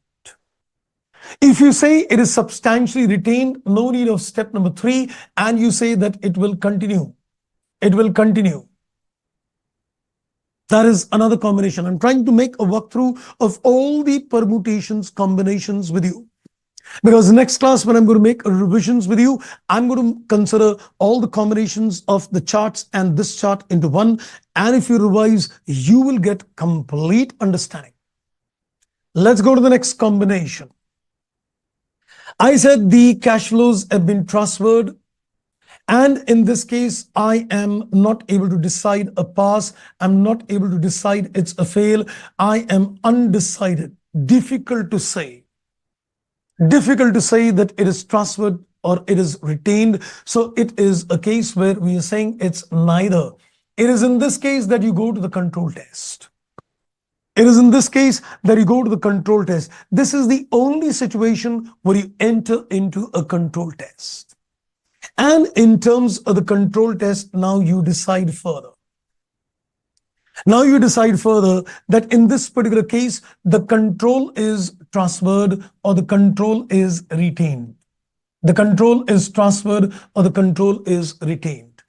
If you say it is substantially retained, no need of step number 3, and you say that it will continue. It will continue. That is another combination. I'm trying to make a walkthrough of all the permutations, combinations with you. Because next class, when I'm going to make revisions with you, I'm going to consider all the combinations of the charts and this chart into one. And if you revise, you will get complete understanding. Let's go to the next combination. I said the cash flows have been transferred. And in this case, I am not able to decide a pass. I'm not able to decide it's a fail. I am undecided. Difficult to say. Difficult to say that it is transferred or it is retained. So it is a case where we are saying it's neither. It is in this case that you go to the control test. It is in this case that you go to the control test. This is the only situation where you enter into a control test. And in terms of the control test, now you decide further. Now you decide further that in this particular case, the control is transferred or the control is retained. The control is transferred or the control is retained.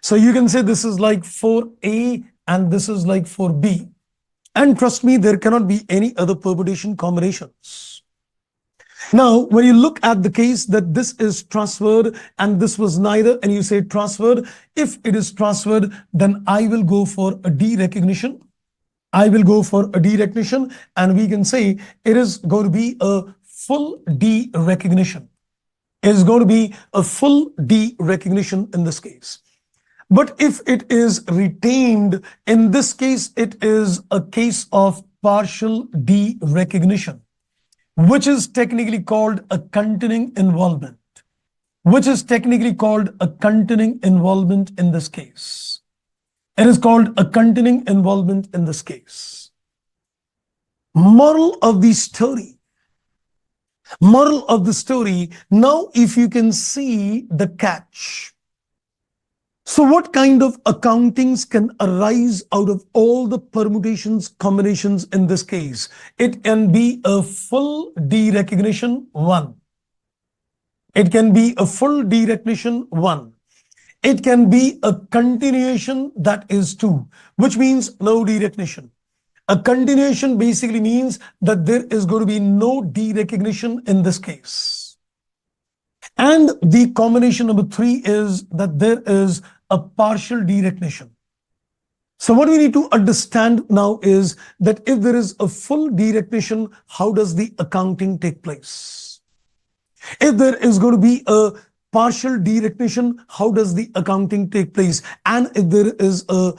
So you can say this is like for A and this is like for B. And trust me, there cannot be any other permutation combinations. Now, when you look at the case that this is transferred and this was neither, and you say transferred, if it is transferred, then I will go for a derecognition. I will go for a derecognition, and we can say it is going to be a full derecognition. It is going to be a full derecognition in this case. But if it is retained, in this case, it is a case of partial derecognition, which is technically called a continuing involvement, which is technically called a continuing involvement in this case. It is called a continuing involvement in this case. Moral of the story. Moral of the story. Now, if you can see the catch. So what kind of accountings can arise out of all the permutations, combinations in this case? It can be a full derecognition, 1. It can be a full derecognition, 1. It can be a continuation, that is 2, which means no derecognition. A continuation basically means that there is going to be no derecognition in this case. And the combination number 3 is that there is a partial derecognition. So what we need to understand now is that if there is a full derecognition, how does the accounting take place? If there is going to be a partial derecognition, how does the accounting take place? And if there is a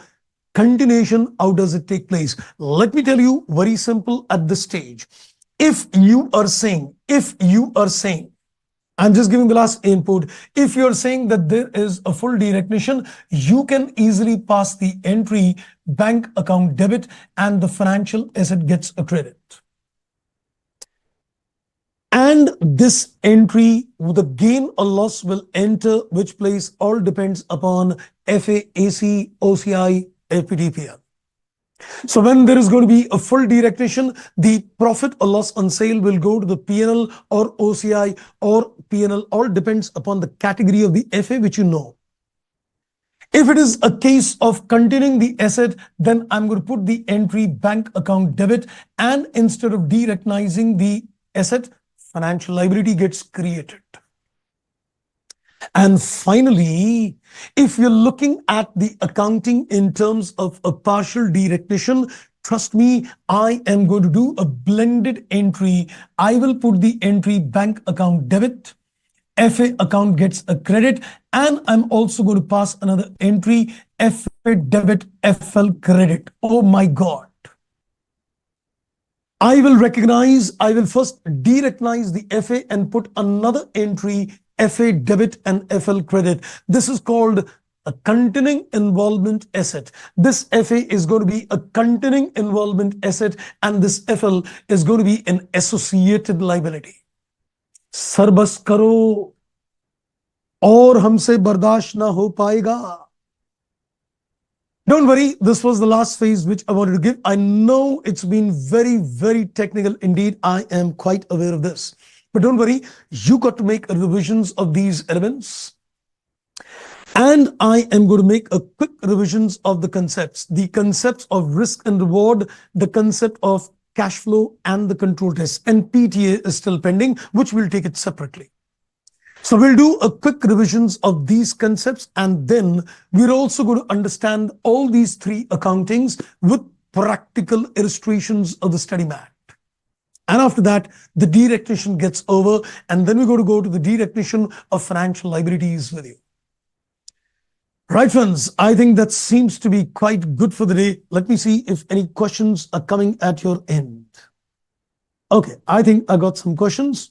continuation, how does it take place? Let me tell you very simple at this stage. If you are saying, I'm just giving the last input. If you're saying that there is a full derecognition, you can easily pass the entry bank account debit and the financial asset gets a credit. And this entry, the gain or loss will enter which place all depends upon FA, AC, OCI, FPTPL. So when there is going to be a full derecognition, the profit or loss on sale will go to the PNL or OCI or PNL. All depends upon the category of the FA which you know. If it is a case of continuing the asset, then I'm going to put the entry bank account debit, and instead of derecognizing the asset, financial liability gets created. And finally, if you're looking at the accounting in terms of a partial derecognition, trust me, I am going to do a blended entry. I will put the entry bank account debit, FA account gets a credit, and I'm also going to pass another entry, FA debit, FL credit. Oh my God. I will first derecognize the FA and put another entry, FA debit and FL credit. This is called a continuing involvement asset. This FA is going to be a continuing involvement asset, and this FL is going to be an associated liability. Sir बस करो और हमसे बर्दाश्त ना हो पाएगा. Don't worry, this was the last phase which I wanted to give. I know it's been very, very technical indeed. I am quite aware of this. But don't worry, you got to make revisions of these elements. And I am going to make a quick revisions of the concepts of risk and reward, the concept of cash flow, and the control test. And PTA is still pending, which we'll take it separately. So we'll do a quick revisions of these concepts, and then we're also going to understand all these three accountings with practical illustrations of the study mat. And after that, the derecognition gets over, and then we're going to go to the derecognition of financial liabilities with you. Right, friends, I think that seems to be quite good for the day. Let me see if any questions are coming at your end. Okay, I think I got some questions.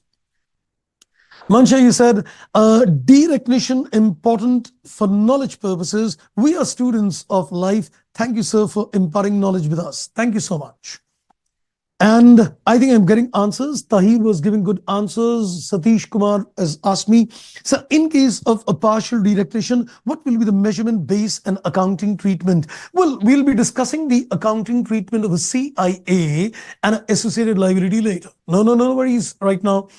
Mansha, you said, derecognition important for knowledge purposes. We are students of life. Thank you, sir, for imparting knowledge with us. Thank you so much. And I think I'm getting answers. Tahir was giving good answers. Satish Kumar has asked me, so in case of a partial derecognition, what will be the measurement base and accounting treatment? Well, we'll be discussing the accounting treatment of a CIA and associated liability later. No worries right now.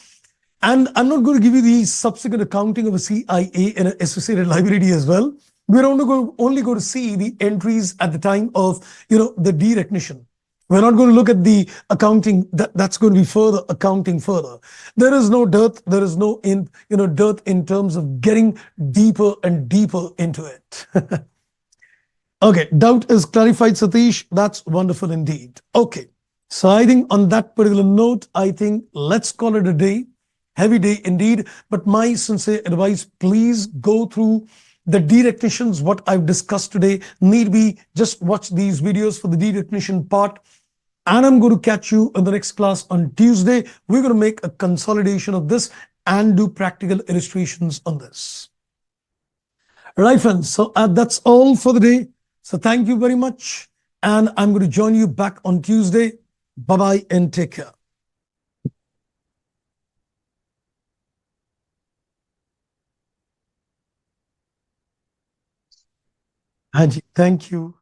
And I'm not going to give you the subsequent accounting of a CIA and an associated liability as well. We're only going to see the entries at the time of, the derecognition. We're not going to look at the accounting. That's going to be further accounting further. There is no dearth. There is no dearth in terms of getting deeper and deeper into it. Okay, doubt is clarified, Satish. That's wonderful indeed. Okay, so I think on that particular note, I think let's call it a day. Heavy day indeed, but my sincere advice, please go through the derecognitions, what I've discussed today. Need be, just watch these videos for the derecognition part. And I'm going to catch you in the next class on Tuesday. We're going to make a consolidation of this and do practical illustrations on this. Right, friends. So that's all for the day. So thank you very much. And I'm going to join you back on Tuesday. Bye-bye and take care. Haji, thank you.